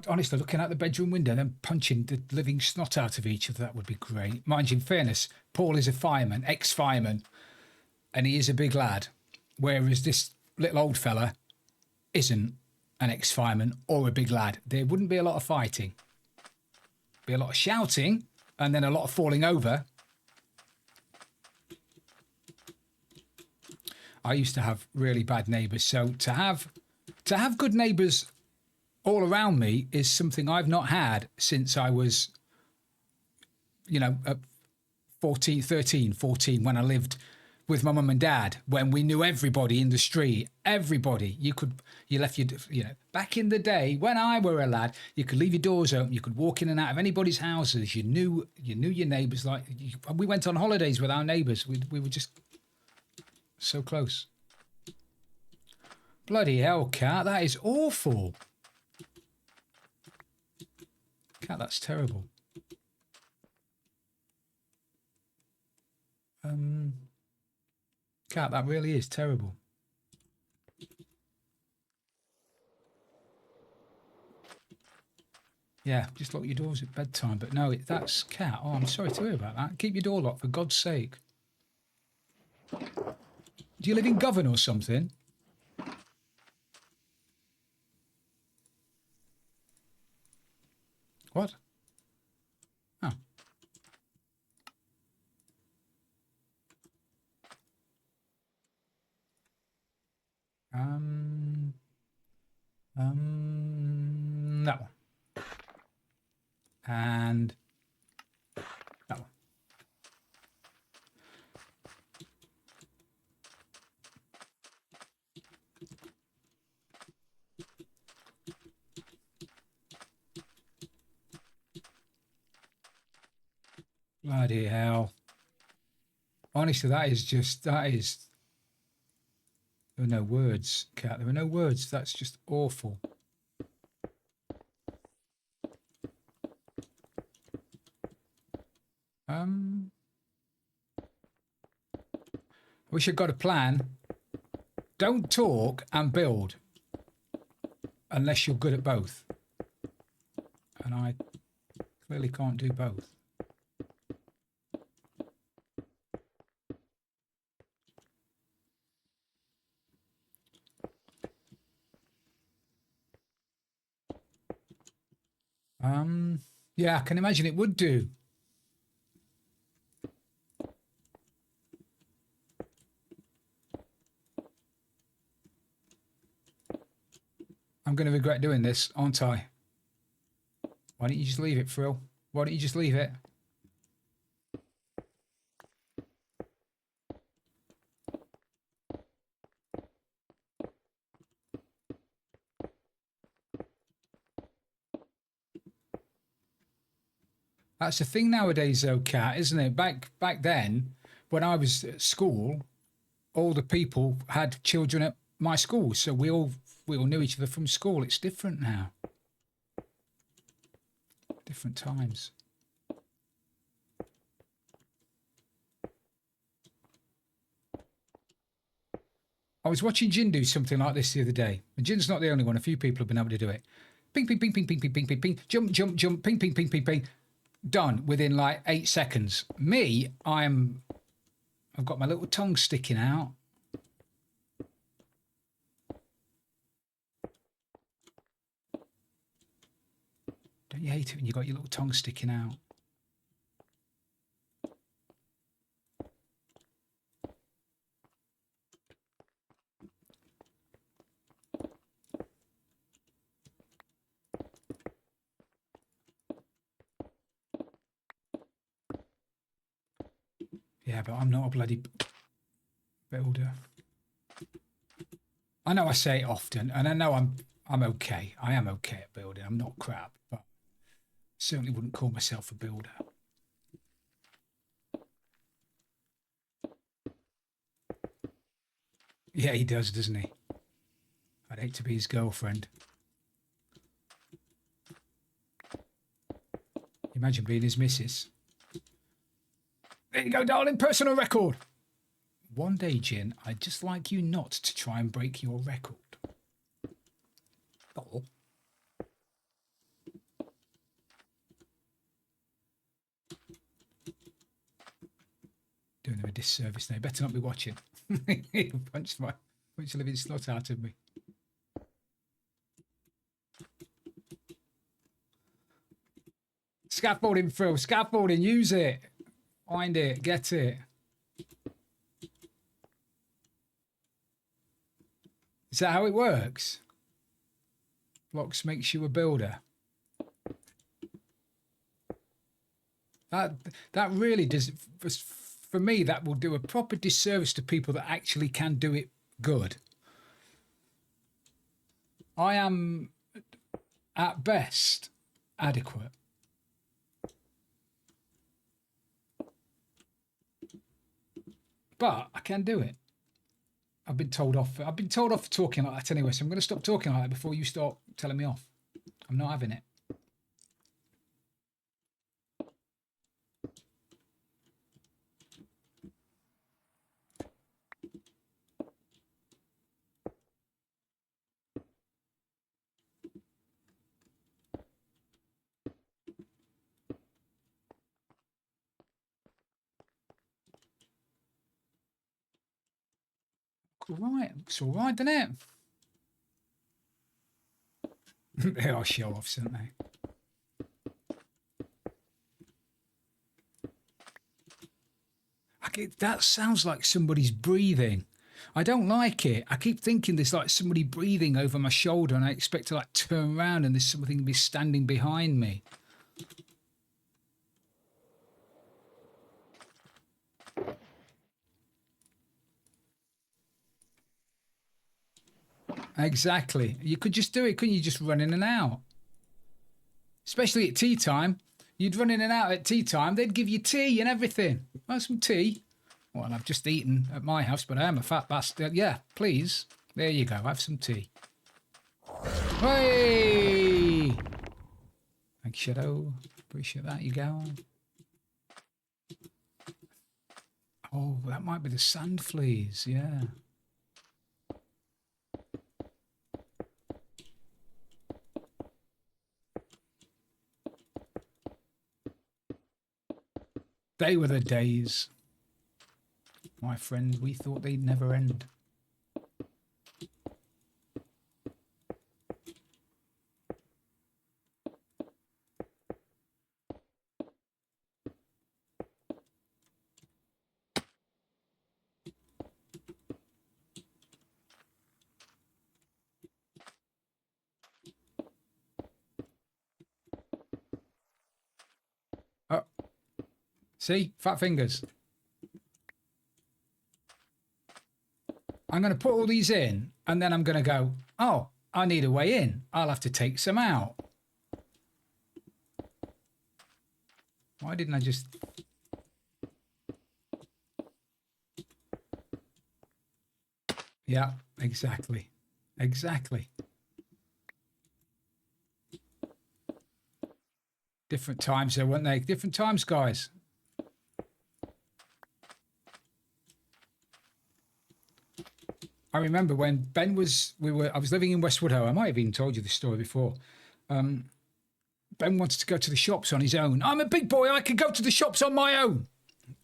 honestly, looking out the bedroom window and then punching the living snot out of each other, that would be great. Mind you, in fairness, Paul is a fireman, ex-fireman, and he is a big lad, whereas this little old fella isn't an ex-fireman or a big lad. There wouldn't be a lot of fighting. Be a lot of shouting and then a lot of falling over. I used to have really bad neighbours, so to have good neighbours all around me is something I've not had since I was, 13, 14, when I lived with my mum and dad, when we knew everybody in the street. Everybody. You left your, back in the day when I were a lad, you could leave your doors open, you could walk in and out of anybody's houses. You knew your neighbours. We went on holidays with our neighbours. We were just so close. Bloody hell, Cat, that is awful. Cat, that's terrible. Cat, that really is terrible. Yeah, just lock your doors at bedtime. But no, that's Cat. Oh, I'm sorry to hear about that. Keep your door locked, for God's sake. Do you live in Govan or something? What? Oh. That one. And that one. Bloody hell. Honestly, that is... There are no words, Cat. There are no words. That's just awful. I wish I'd got a plan. Don't talk and build unless you're good at both. And I clearly can't do both. Yeah, I can imagine it would do. I'm going to regret doing this, aren't I? Why don't you just leave it, Frill? Why don't you just leave it? That's the thing nowadays, though, Cat, isn't it? Back then, when I was at school, all the people had children at my school, so we all knew each other from school. It's different now. Different times. I was watching Jin do something like this the other day, and Jin's not the only one. A few people have been able to do it. Ping, ping, ping, ping, ping, ping, ping, ping, ping. Jump, jump, jump. Ping, ping, ping, ping, ping. Done within like 8 seconds. Me, I've got my little tongue sticking out. Don't you hate it when you got your little tongue sticking out? Yeah, but I'm not a bloody builder. I know I say it often, and I know I'm okay. I am okay at building. I'm not crap, but certainly wouldn't call myself a builder. Yeah, he does, doesn't he? I'd hate to be his girlfriend. Imagine being his missus. There you go, darling. Personal record. One day, Jin, I'd just like you not to try and break your record. Oh. Doing them a disservice now. Better not be watching. Punch the living snot out of me. Scaffolding, Phil. Scaffolding. Use it. Find it. Get it. Is that how it works? Blocks makes you a builder. That really does, for me, that will do a proper disservice to people that actually can do it good. I am, at best, adequate. But I can do it. I've been told off for talking like that anyway, so I'm going to stop talking like that before you start telling me off. I'm not having it. Right, looks all right, doesn't it? They are show offs, aren't they? That sounds like somebody's breathing. I don't like it. I keep thinking there's like somebody breathing over my shoulder, and I expect to like turn around and there's something be standing behind me. Exactly. You could just do it, couldn't you? Just run in and out. Especially at tea time. You'd run in and out at tea time. They'd give you tea and everything. Want some tea? Well, I've just eaten at my house, but I am a fat bastard. Yeah, please. There you go. Have some tea. Hey! Thanks, Shadow. Appreciate that. You go. Oh, that might be the sand fleas. Yeah. They were the days, my friend. We thought they'd never end. Oh, see? Fat fingers. I'm going to put all these in, and then I'm going to go, oh, I need a way in. I'll have to take some out. Why didn't I just... Yeah, exactly. Exactly. Different times there, weren't they? Different times, guys. I remember when Ben was, I was living in Westwood Ho. I might have even told you this story before. Ben wanted to go to the shops on his own. I'm a big boy. I can go to the shops on my own.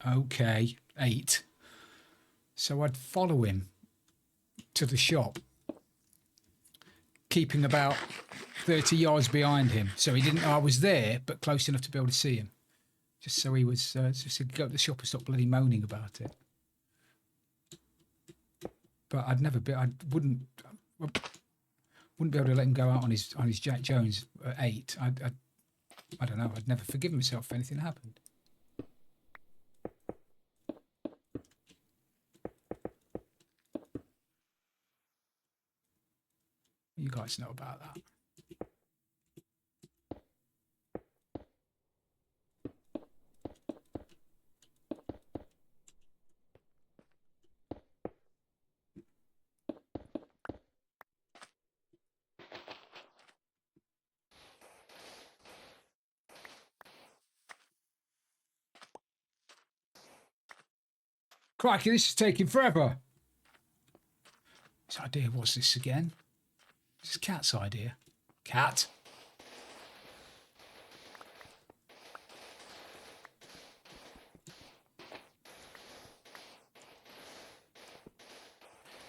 Okay, 8. So I'd follow him to the shop, keeping about 30 yards behind him. So he didn't know I was there, but close enough to be able to see him. Just so he was, just to go to the shop and stop bloody moaning about it. But I'd never be, I wouldn't be able to let him go out on his Jack Jones at 8. I don't know. I'd never forgive myself if anything happened. You guys know about that. Crikey, this is taking forever. Whose idea was this again? This is Cat's idea. Cat.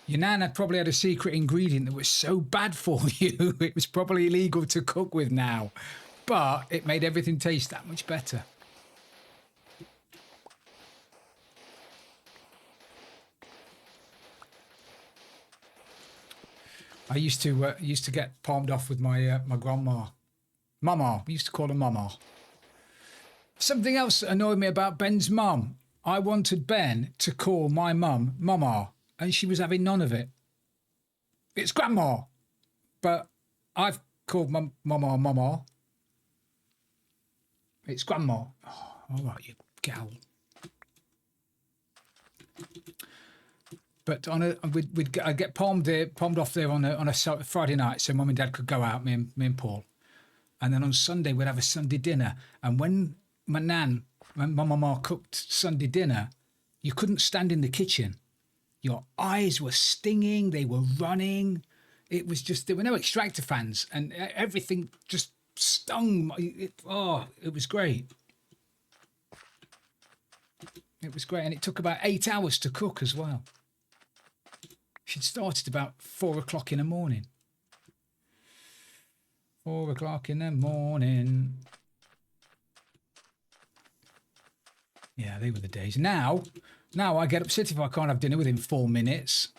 Your nan had probably had a secret ingredient that was so bad for you, it was probably illegal to cook with now. But it made everything taste that much better. I used to get palmed off with my my grandma. Mama. We used to call her Mama. Something else that annoyed me about Ben's mum. I wanted Ben to call my mum Mama, and she was having none of it. It's Grandma. But I've called Mama Mama. It's Grandma. Oh, all right, you gal. But I'd get palmed off there on a Friday night, so Mum and Dad could go out, me and Paul, and then on Sunday we'd have a Sunday dinner. And when my mama cooked Sunday dinner, you couldn't stand in the kitchen. Your eyes were stinging, they were running. It was just, there were no extractor fans, and everything just stung. It was great. It was great, and it took about 8 hours to cook as well. She'd started about 4 o'clock in the morning. 4 o'clock in the morning. Yeah, they were the days. Now I get upset if I can't have dinner within 4 minutes.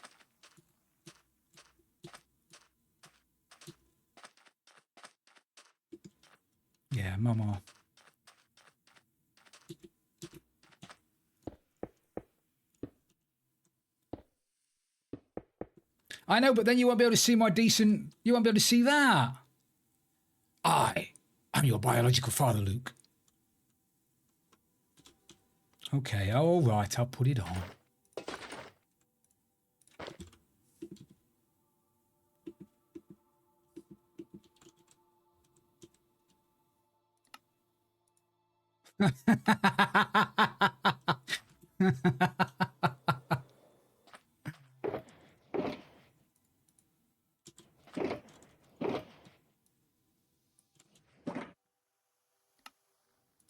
Yeah, Mama. I know, but then you won't be able to see my decent... You won't be able to see that. I'm your biological father, Luke. Okay, all right, I'll put it on.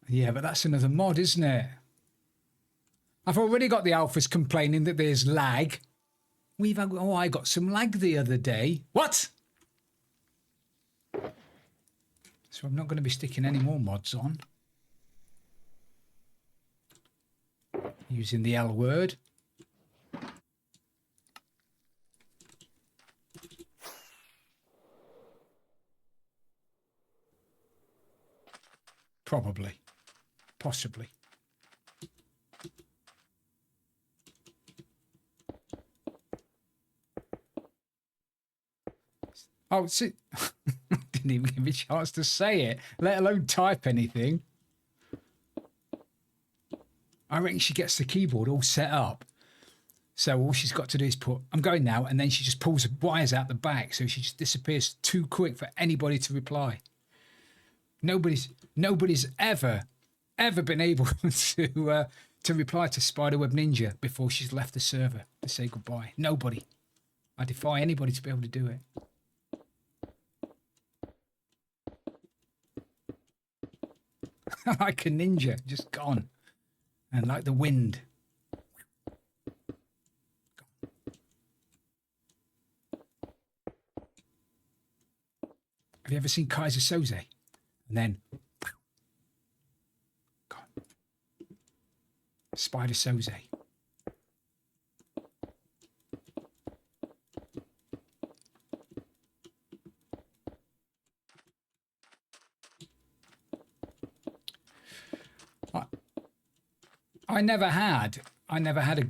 Yeah, but that's another mod, isn't it? I've already got the alphas complaining that there's lag. I got some lag the other day. What? So I'm not going to be sticking any more mods on. Using the L word. Probably. Possibly. Oh, see, didn't even give me a chance to say it, let alone type anything. I reckon she gets the keyboard all set up. So all she's got to do is put, I'm going now, and then she just pulls the wires out the back, so she just disappears too quick for anybody to reply. Nobody's ever been able to reply to Spiderweb Ninja before she's left the server to say goodbye. Nobody. I defy anybody to be able to do it. Like a ninja, just gone. And like the wind. Have you ever seen Kaiser Soze? And then gone. Spider Soze. I never had a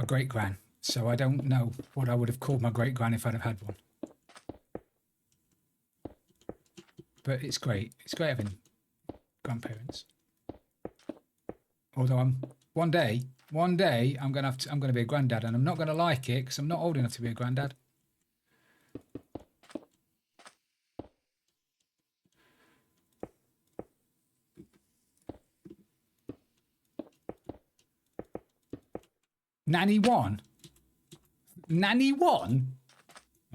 great gran, so I don't know what I would have called my great gran if I'd have had one. But it's great. It's great having grandparents. Although one day I'm gonna be a granddad, and I'm not gonna like it because I'm not old enough to be a granddad. Nanny one? Nanny one?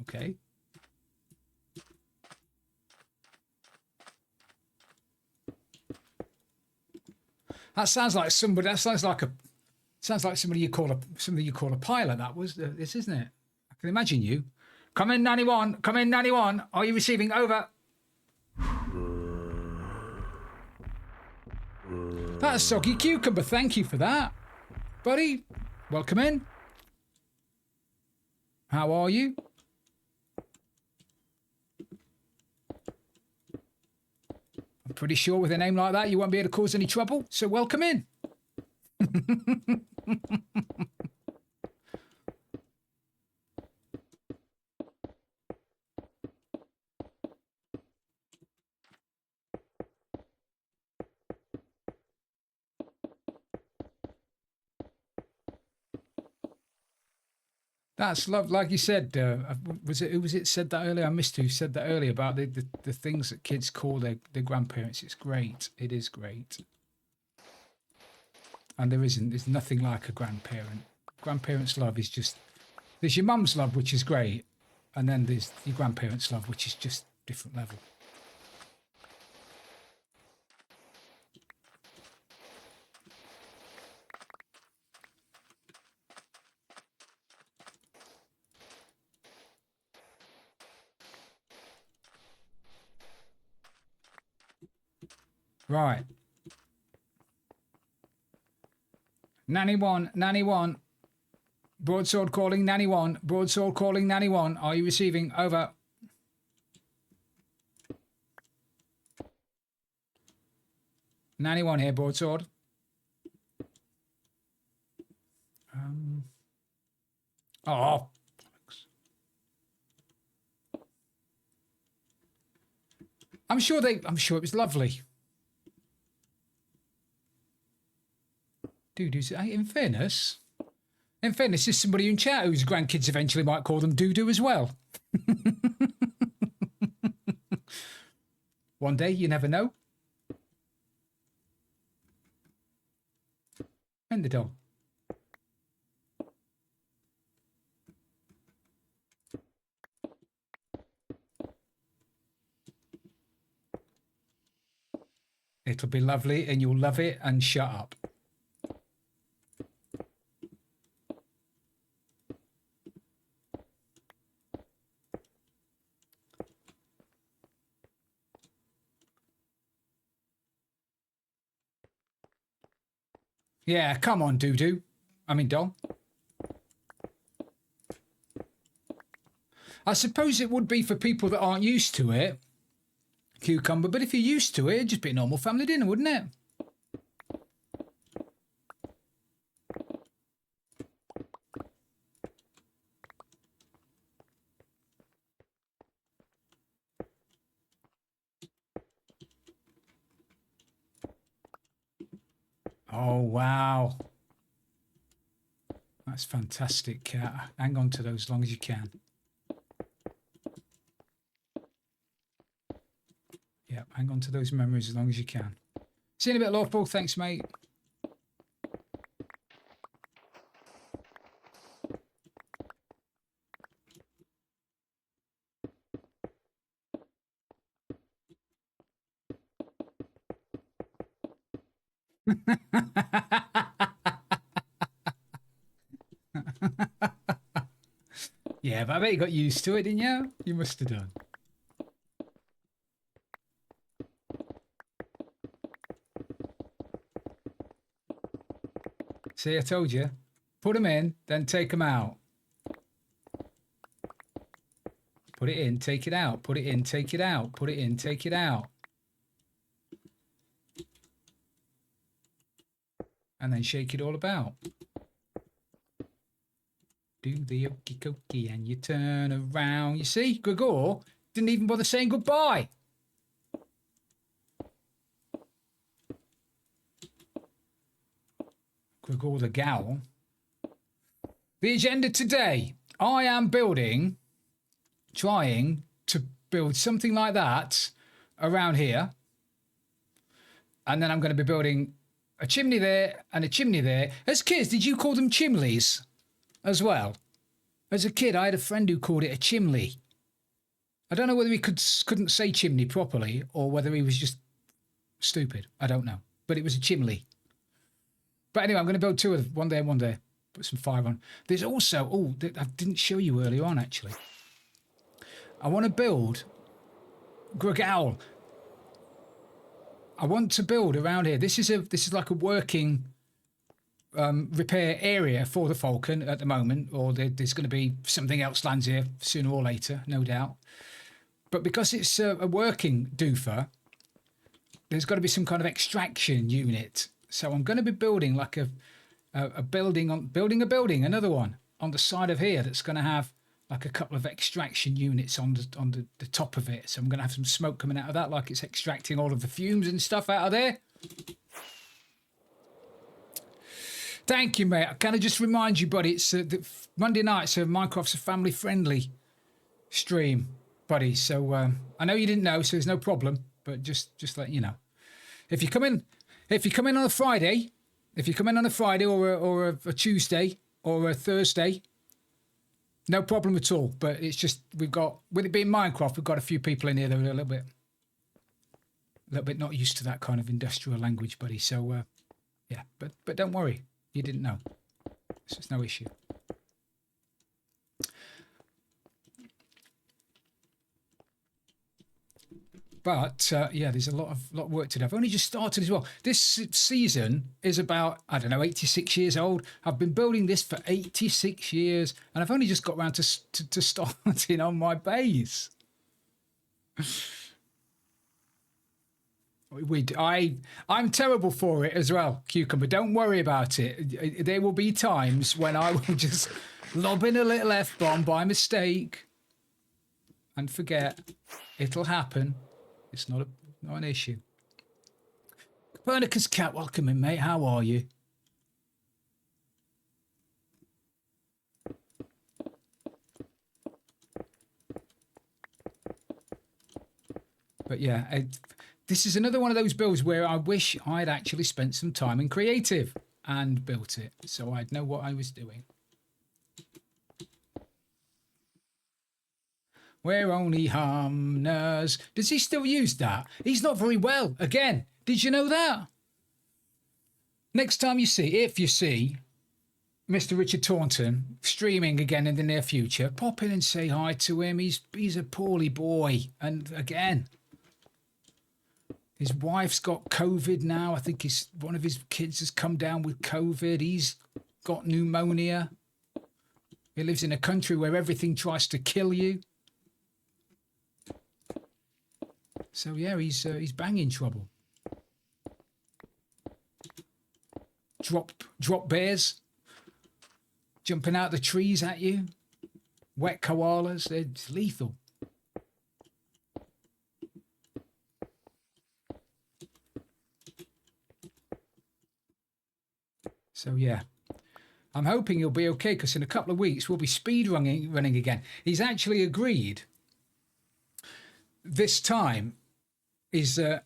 Okay. That sounds like somebody. That sounds like somebody you call a pilot. That was this, isn't it? can imagine you. Come in, Nanny One. Come in, Nanny One. Are you receiving? Over. That's Soggy Cucumber. Thank you for that, buddy. Welcome in. How are you? I'm pretty sure with a name like that, you won't be able to cause any trouble. So welcome in. That's love, like you said. Was it who was it said that earlier? I missed who said that earlier about the things that kids call their grandparents. It's great. It is great. And there's nothing like a grandparent. Grandparents' love is just, there's your mum's love, which is great, and then there's your grandparents' love, which is just different level. Right. Nanny One. Broadsword calling, Nanny One. Broadsword calling, Nanny One. Are you receiving? Over. Nanny One here, Broadsword. Oh. I'm sure it was lovely. Doo-doos. In fairness, there's somebody in chat whose grandkids eventually might call them doo-doo as well. One day, you never know. And the dog. It'll be lovely and you'll love it, and shut up. Yeah, come on, Doo-doo. I mean, Dom. I suppose it would be for people that aren't used to it, Cucumber, but if you're used to it, it'd just be a normal family dinner, wouldn't it? Oh, wow. That's fantastic. Hang on to those as long as you can. Yeah, hang on to those memories as long as you can. See you in a bit, Lawful. Thanks, mate. Yeah, but I bet you got used to it, didn't you? You must have done. See, I told you. Put them in, then take them out. Put it in, take it out. Put it in, take it out. Put it in, take it out. And then shake it all about. Do the okie dokie and you turn around. You see, Gregor didn't even bother saying goodbye. Gregor the Gowl. The agenda today. I am trying to build something like that around here. And then I'm going to be building a chimney there and a chimney there. As kids, did you call them chimleys as well? As a kid, I had a friend who called it a chimney. I don't know whether he couldn't say chimney properly or whether he was just stupid. I don't know. But it was a chimney. But anyway, I'm going to build two of them, one there and one there. put some fire on. There's also, oh, I didn't show you earlier on, actually. I want to build, Gregal, I want to build around here. This is like a working repair area for the Falcon at the moment, or there's going to be something else lands here sooner or later, no doubt. But because it's a working doofer, there's got to be some kind of extraction unit. So I'm going to be building like a building, another one on the side of here that's going to have like a couple of extraction units on the top of it. So I'm going to have some smoke coming out of that, like it's extracting all of the fumes and stuff out of there. Thank you, mate. Can I just remind you, buddy, it's Monday night, so Minecraft's a family-friendly stream, buddy. So I know you didn't know, so there's no problem. But just let you know, if you come in on a Friday, or a Tuesday or a Thursday, no problem at all. But it's just with it being Minecraft, we've got a few people in here that are a little bit not used to that kind of industrial language, buddy. So yeah, but don't worry. You didn't know. It's no issue. But yeah, there's a lot of work to do. I've only just started as well. This season is about, I don't know, 86 years old. I've been building this for 86 years, and I've only just got around to starting on my base. I'm terrible for it as well, Cucumber. Don't worry about it. There will be times when I will just lob in a little F-bomb by mistake and forget. It'll happen. It's not an issue. Copernicus Cat, welcome in, mate. How are you? But yeah, this is another one of those builds where I wish I'd actually spent some time in creative and built it, so I'd know what I was doing. We're only humners. Does he still use that? He's not very well. Again, did you know that? Next time if you see Mr. Richard Taunton streaming again in the near future, pop in and say hi to him. He's a poorly boy. And again, his wife's got COVID now. I think one of his kids has come down with COVID. He's got pneumonia. He lives in a country where everything tries to kill you. So yeah, he's banging trouble. Drop bears jumping out the trees at you. Wet koalas, it's lethal. So yeah, I'm hoping he'll be okay, because in a couple of weeks we'll be speed running again. He's actually agreed this time is sing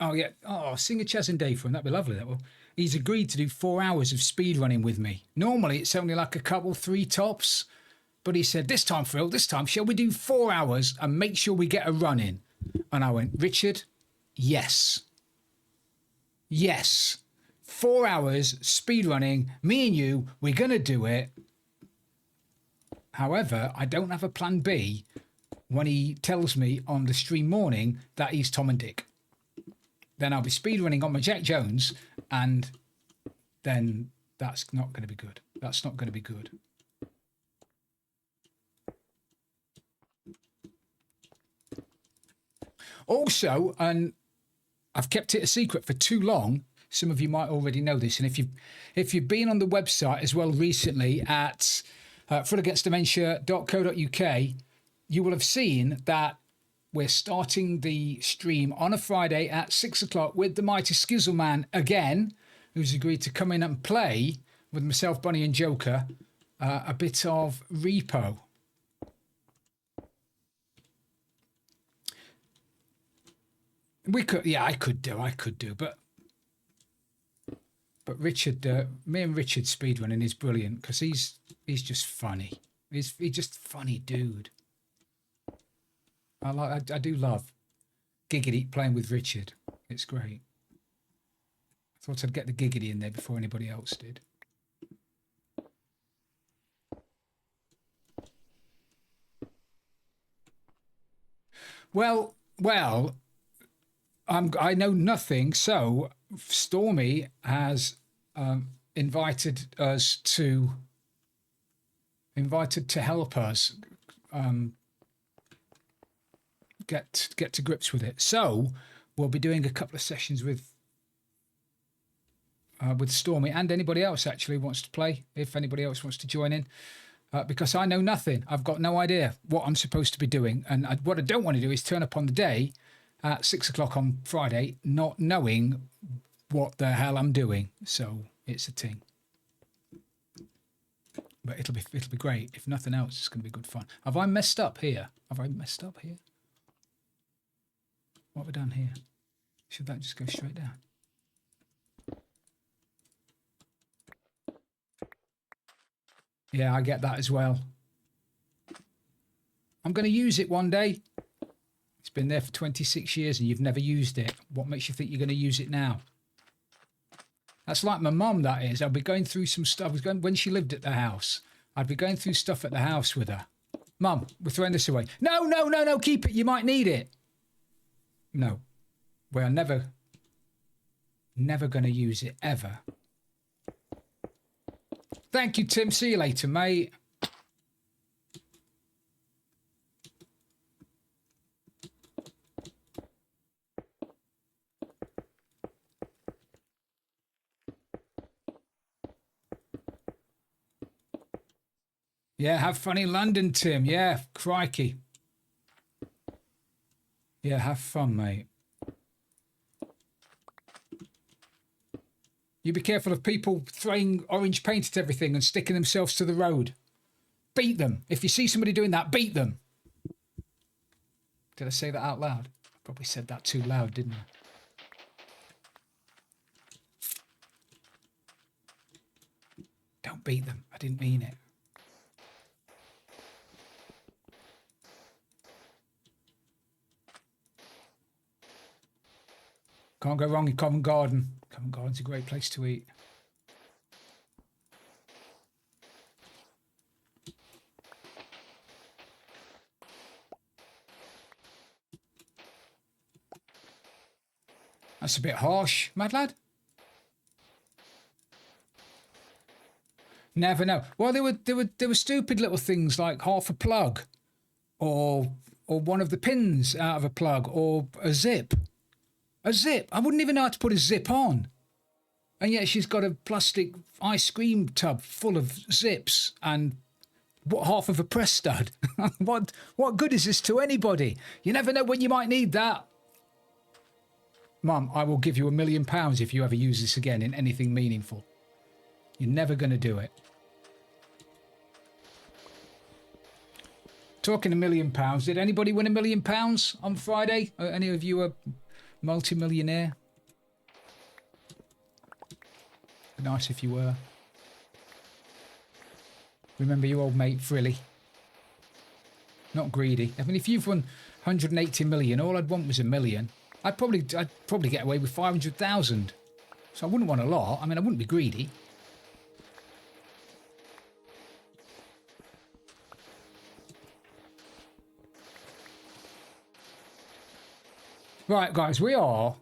a Chaz and Dave for him. That'd be lovely. That will. He's agreed to do 4 hours of speed running with me. Normally it's only like a couple, 3 tops, but he said this time, Phil, shall we do 4 hours and make sure we get a run in? And I went, Richard, yes. 4 hours speed running, me and you, we're gonna do it. However, I don't have a plan B when he tells me on the stream morning that he's Tom and Dick. Then I'll be speedrunning on my Jack Jones, and then that's not going to be good. That's not going to be good. Also, and I've kept it a secret for too long, some of you might already know this, and if you've been on the website as well recently at frontagainstdementia.co.uk, you will have seen that we're starting the stream on a Friday at 6 o'clock with the mighty Skizzleman again, who's agreed to come in and play with myself, Bunny and Joker, a bit of Repo. I could do, but Richard, me and Richard speedrunning is brilliant because he's just funny. He's just funny dude. I do love Giggity playing with Richard. It's great. I thought I'd get the Giggity in there before anybody else did. Well, I know nothing. So Stormy has invited to help us get to grips with it. So we'll be doing a couple of sessions with Stormy and anybody else actually wants to play. If anybody else wants to join in. Because I know nothing. I've got no idea what I'm supposed to be doing. And what I don't want to do is turn up on the day at 6 o'clock on Friday, not knowing what the hell I'm doing. So it's a thing. But it'll be great. If nothing else, it's going to be good fun. Have I messed up here? What have we done here? Should that just go straight down? Yeah, I get that as well. I'm going to use it one day. It's been there for 26 years and you've never used it. What makes you think you're going to use it now? That's like my mum, that is. I'll be going through some stuff. When she lived at the house, I'd be going through stuff at the house with her. Mum, we're throwing this away. No, keep it. You might need it. No, we're never going to use it, ever. Thank you, Tim. See you later, mate. Yeah, have fun in London, Tim. Yeah, crikey. Yeah, have fun, mate. You be careful of people throwing orange paint at everything and sticking themselves to the road. Beat them. If you see somebody doing that, beat them. Did I say that out loud? I probably said that too loud, didn't I? Don't beat them. I didn't mean it. Can't go wrong in Covent Garden. Covent Garden's a great place to eat. That's a bit harsh, mad lad. Never know. Well, there were stupid little things like half a plug, or one of the pins out of a plug, or a zip. A zip. I wouldn't even know how to put a zip on. And yet she's got a plastic ice cream tub full of zips and half of a press stud. What good is this to anybody? You never know when you might need that. Mum, I will give you £1 million if you ever use this again in anything meaningful. You're never going to do it. Talking £1 million, did anybody win £1 million on Friday? Any of you are multi-millionaire? Nice if you were. Remember your old mate Frilly. Not greedy. I mean, if you've won 180 million, all I'd want was £1 million. I'd probably get away with 500,000. So I wouldn't want a lot. I mean, I wouldn't be greedy. Right, guys, we are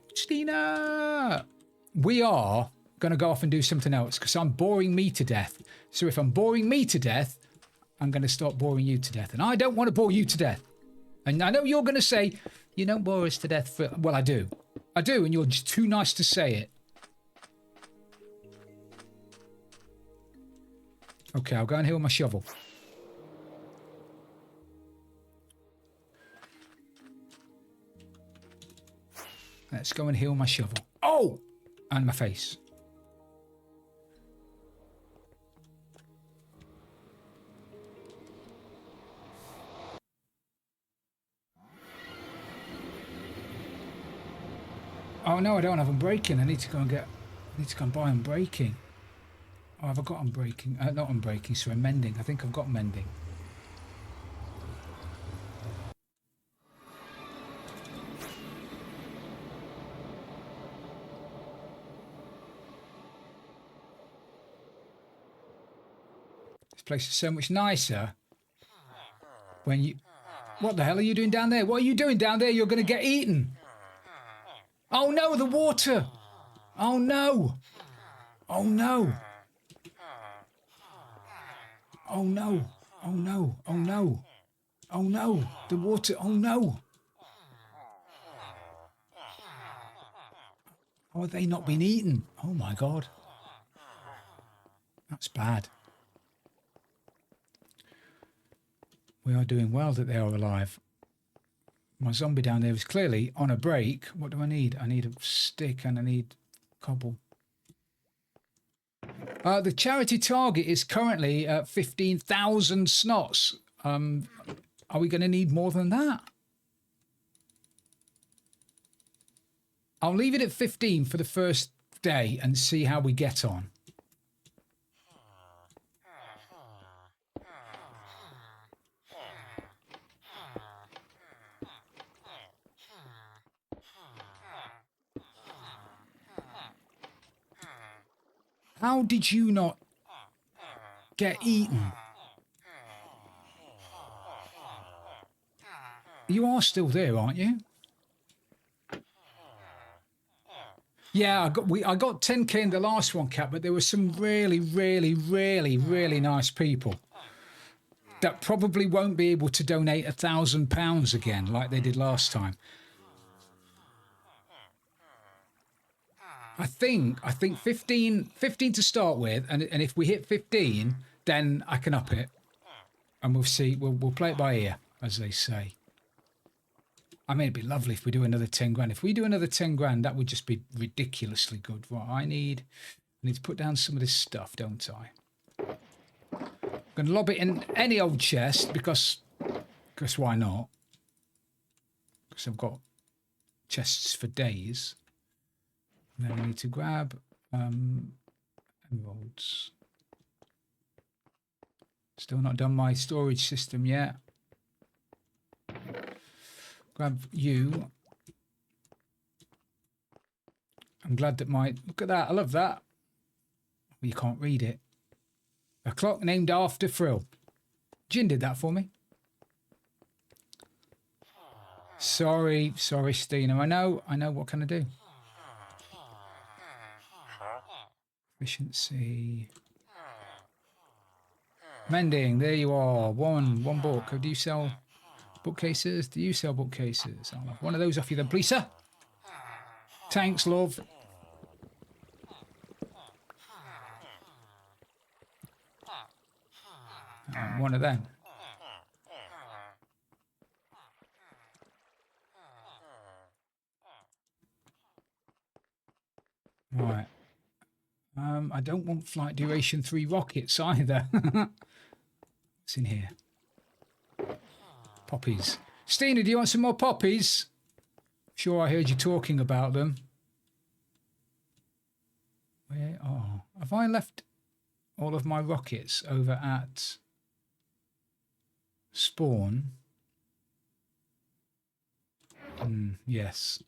going to go off and do something else because I'm boring me to death. So if I'm boring me to death, I'm going to start boring you to death. And I don't want to bore you to death. And I know you're going to say, you don't bore us to death. Well, I do. I do, and you're just too nice to say it. Okay, I'll go and heal my shovel. Let's go and heal my shovel. Oh! And my face. Oh no, I don't have unbreaking. I need to go and buy unbreaking. Oh, have I got unbreaking? Not unbreaking, sorry, mending. I think I've got mending. This place is so much nicer when you... What the hell are you doing down there? What are you doing down there? You're going to get eaten. Oh no, the water. Oh no. Oh no. Oh no. Oh no. Oh no. Oh no. The water. Oh no. How have they not been eaten? Oh my God. That's bad. We are doing well that they are alive. My zombie down there is clearly on a break. What do I need? I need a stick and I need cobble. The charity target is currently 15,000 snots. Are we going to need more than that? I'll leave it at 15 for the first day and see how we get on. How did you not get eaten? You are still there, aren't you? Yeah, I got 10k in the last one, Cat, but there were some really, really, really, really nice people that probably won't be able to donate £1,000 again like they did last time. I think 15 to start with, and if we hit 15, then I can up it, and we'll see. We'll play it by ear, as they say. I mean, it'd be lovely if we do another 10 grand. If we do another 10 grand, that would just be ridiculously good. Right, I need to put down some of this stuff, don't I? I'm going to lob it in any old chest because why not? Because I've got chests for days. And then I need to grab emeralds. Still not done my storage system yet. Grab you. I'm glad that look at that, I love that. You can't read it. A clock named after Frill. Jin did that for me. Sorry, Stina. I know, what can I do? Efficiency. Mending, there you are. One book. Do you sell bookcases? Do you sell bookcases? I'll have one of those off you then, please, sir. Thanks, love. One of them. Right. I don't want flight duration 3 rockets either. What's in here? Poppies. Stina, do you want some more poppies? Sure, I heard you talking about them. Where are... Have I left all of my rockets over at spawn? Yes.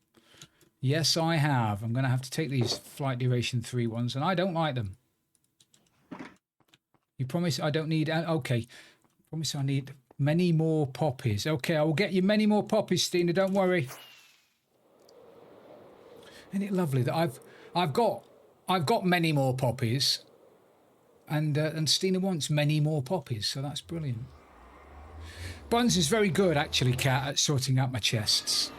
Yes, I have. I'm going to have to take these flight duration 3 ones, and I don't like them. You promise I don't need... Okay. Promise I need many more poppies. Okay, I will get you many more poppies, Stina. Don't worry. Isn't it lovely that I've got many more poppies, and Stina wants many more poppies, so that's brilliant. Buns is very good, actually, Kat, at sorting out my chests.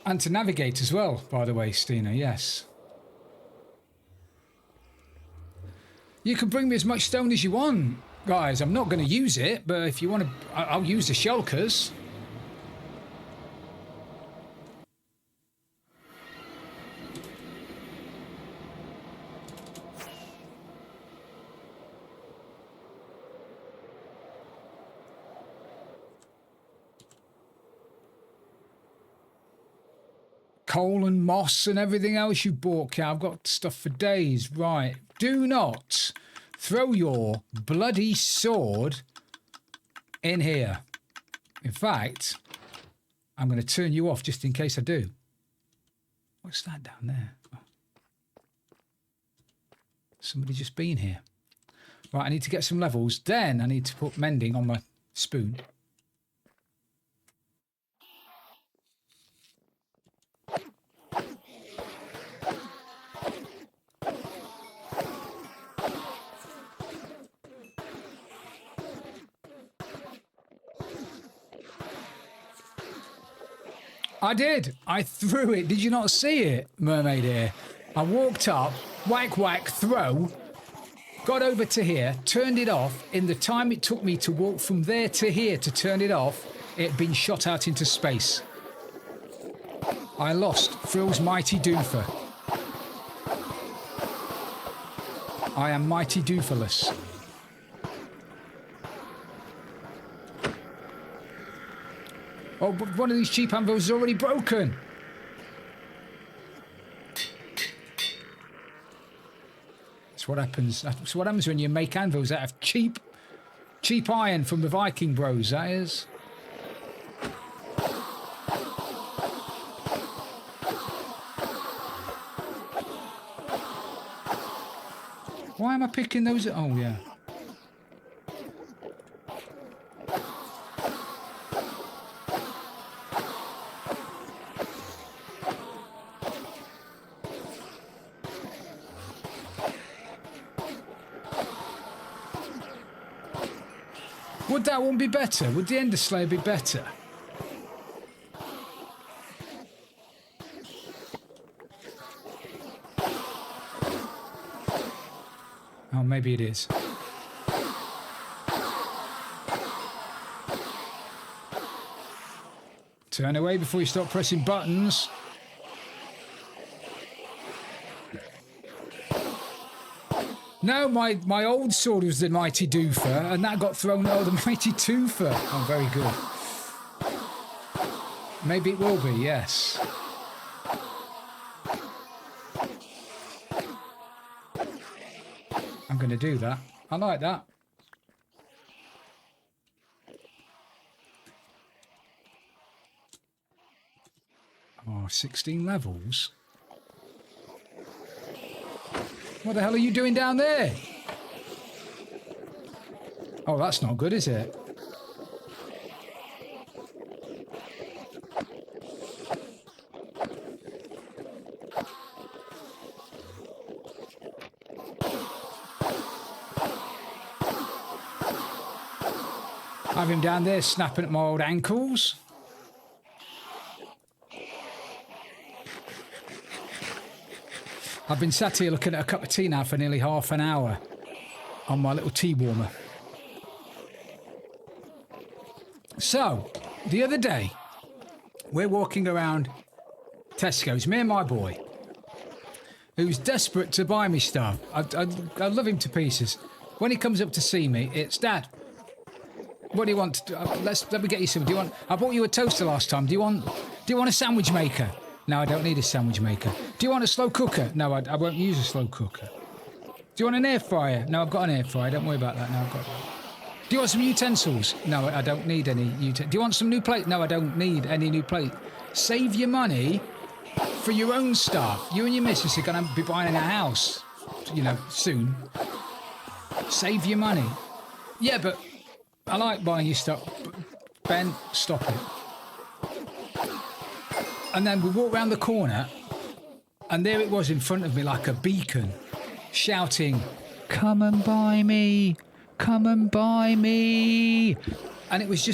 And to navigate as well, by the way, Stina, yes. You can bring me as much stone as you want, guys. I'm not going to use it, but if you want to, I'll use the shulkers. coal and moss and everything else you bought, Cal. I've got stuff for days. Right. Do not throw your bloody sword in here. In fact, I'm going to turn you off just in case I do. What's that down there? Oh. Somebody just been here. Right, I need to get some levels. Then I need to put mending on my spoon. I did. I threw it. Did you not see it, Mermaid Ear? I walked up, whack, whack, throw, got over to here, turned it off. In the time it took me to walk from there to here to turn it off, it had been shot out into space. I lost Phil's mighty doofer. I am mighty dooferless. Oh, but one of these cheap anvils is already broken. That's what happens. That's what happens when you make anvils out of cheap iron from the Viking bros, that is. Why am I picking those? Oh, yeah. Would that one be better? Would the Ender Slayer be better? Oh, maybe it is. Turn away before you start pressing buttons. No, my old sword was the Mighty Doofer, and that got thrown. Oh, the Mighty Twofer. Oh, very good. Maybe it will be, yes. I'm going to do that. I like that. Oh, 16 levels. What the hell are you doing down there? Oh, that's not good, is it? I have him down there snapping at my old ankles. I've been sat here looking at a cup of tea now for nearly half an hour on my little tea warmer. So, the other day, we're walking around Tesco's, me and my boy, who's desperate to buy me stuff. I love him to pieces. When he comes up to see me, it's, Dad, what do you want? Let me get you some. Do you want? I bought you a toaster last time. Do you want a sandwich maker? No, I don't need a sandwich maker. Do you want a slow cooker? No, I won't use a slow cooker. Do you want an air fryer? No, I've got an air fryer. Don't worry about that. No, I've got that. Do you want some utensils? No, I don't need any utensils. Do you want some new plate? No, I don't need any new plate. Save your money for your own stuff. You and your missus are going to be buying a house, soon. Save your money. Yeah, but I like buying you stuff. Ben, stop it. And then we walked round the corner, and there it was in front of me like a beacon, shouting, "Come and buy me! Come and buy me!" And it was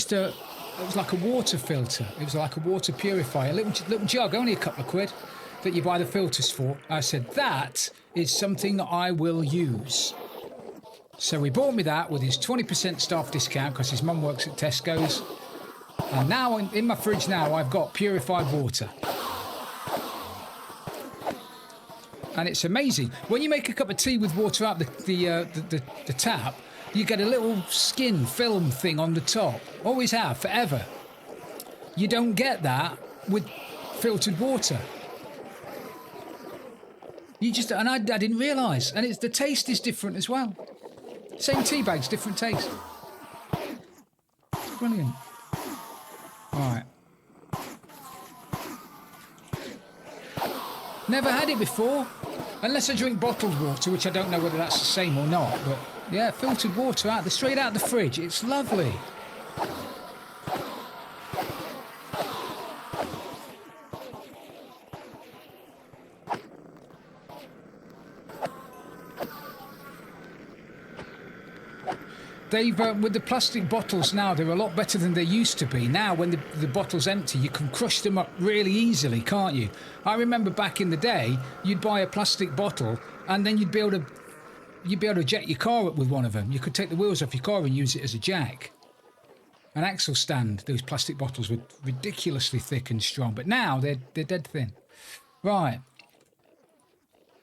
like a water filter. It was like a water purifier, a little jug, only a couple of quid, that you buy the filters for. I said, that is something that I will use. So he bought me that with his 20% staff discount because his mum works at Tesco's. And now in my fridge now I've got purified water. And it's amazing. When you make a cup of tea with water out the tap, you get a little skin film thing on the top. Always have, forever. You don't get that with filtered water. You just, and I didn't realise. And the taste is different as well. Same tea bags, different taste. Brilliant. Right. Never had it before. Unless I drink bottled water, which I don't know whether that's the same or not. But yeah, filtered water straight out the fridge. It's lovely. They've, with the plastic bottles now, they're a lot better than they used to be. Now, when the bottle's empty, you can crush them up really easily, can't you? I remember back in the day, you'd buy a plastic bottle and then you'd be able to jack your car up with one of them. You could take the wheels off your car and use it as a jack. An axle stand, those plastic bottles were ridiculously thick and strong, but now they're dead thin. Right.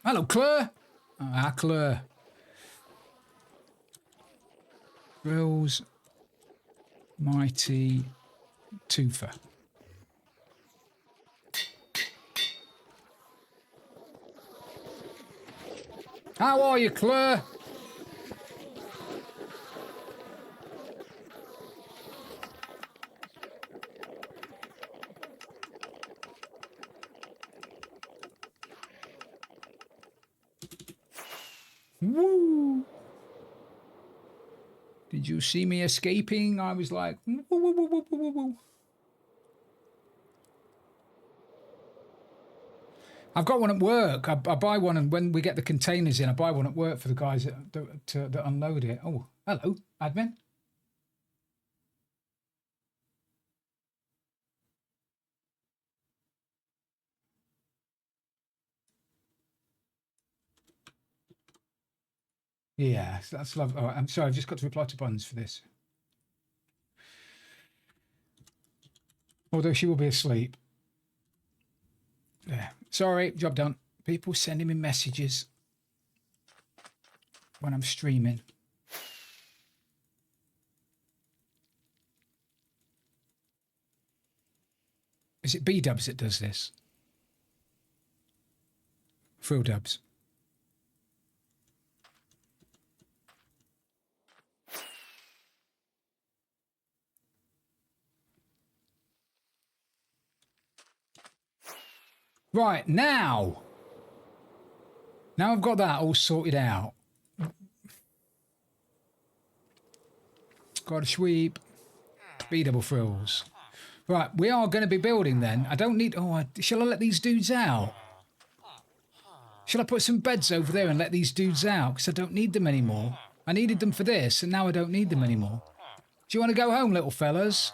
Hello, Claire. Ah, Claire. Grills, Mighty Twofer. How are you, Claire? Woo! Did you see me escaping? I was like, woo, woo, woo, woo, woo, woo. I've got one at work. I buy one, and when we get the containers in, I buy one at work for the guys that unload it. Oh, hello, admin. Yeah, that's lovely. Oh, I'm sorry, I've just got to reply to Buns for this. Although she will be asleep. Yeah, sorry, job done. People sending me messages when I'm streaming. Is it B-dubs that does this? Frill dubs. Right, now I've got that all sorted out. Got to sweep. B-double frills. Right, we are going to be building then. I don't need... Oh, shall I let these dudes out? Shall I put some beds over there and let these dudes out? Because I don't need them anymore. I needed them for this, and now I don't need them anymore. Do you want to go home, little fellas?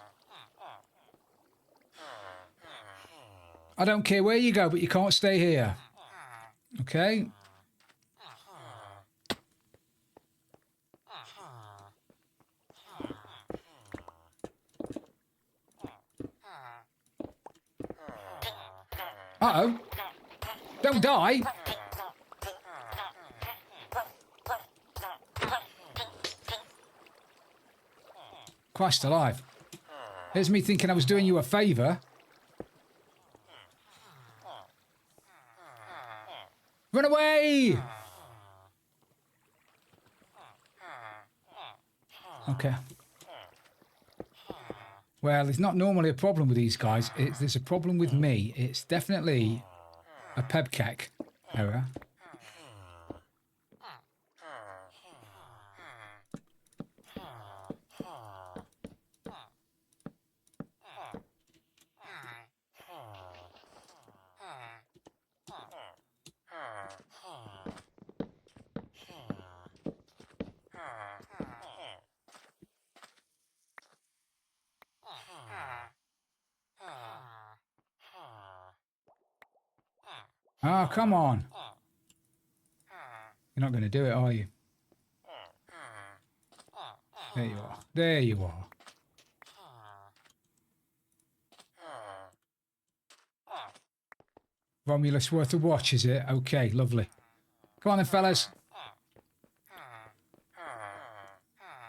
I don't care where you go, but you can't stay here. Okay? Uh-oh. Don't die. Christ alive. Here's me thinking I was doing you a favour. Run away! Okay. Well, it's not normally a problem with these guys. There's a problem with me. It's definitely a pebcac error. Oh, come on. You're not going to do it, are you? There you are. There you are. Romulus worth a watch, is it? Okay, lovely. Come on then, fellas.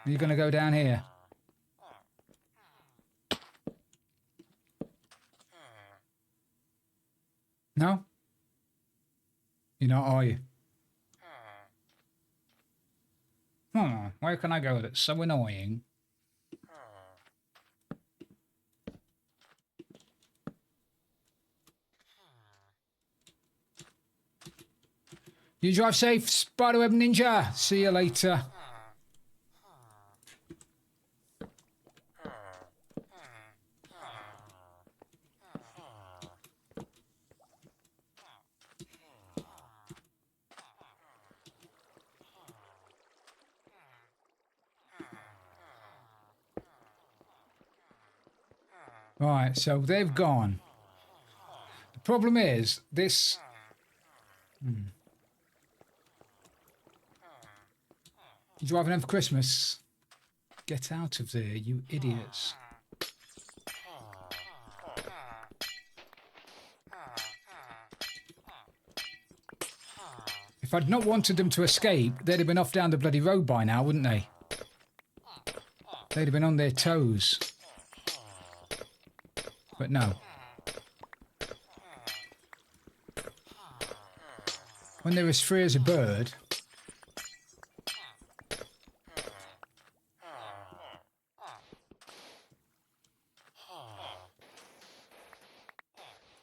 You're going to go down here. No? You're not, are you? Where can I go that's so annoying? You drive safe, Spiderweb Ninja. See you later. Right, so they've gone. The problem is, this... You driving home for Christmas? Get out of there, you idiots. If I'd not wanted them to escape, they'd have been off down the bloody road by now, wouldn't they? They'd have been on their toes. But no. When they're as free as a bird...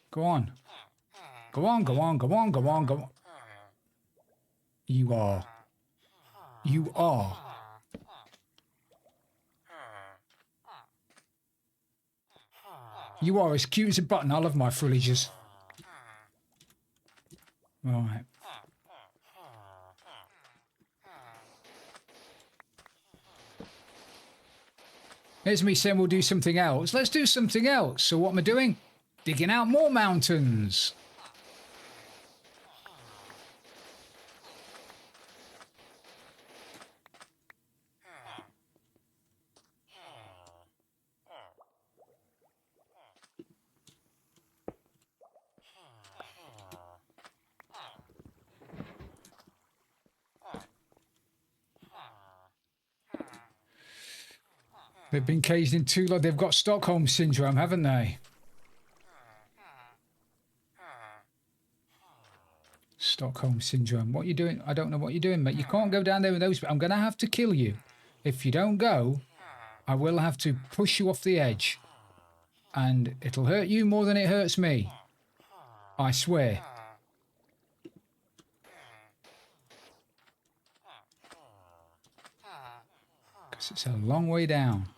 Go on. Go on, go on, go on, go on, go on. You are. You are. You are as cute as a button. I love my frilliges. Right. Here's me saying we'll do something else. Let's do something else. So what am I doing? Digging out more mountains. They've been caged in too long. They've got Stockholm syndrome, haven't they? Stockholm syndrome. What are you doing? I don't know what you're doing, mate. You can't go down there with those. I'm going to have to kill you. If you don't go, I will have to push you off the edge. And it'll hurt you more than it hurts me. I swear. Because it's a long way down.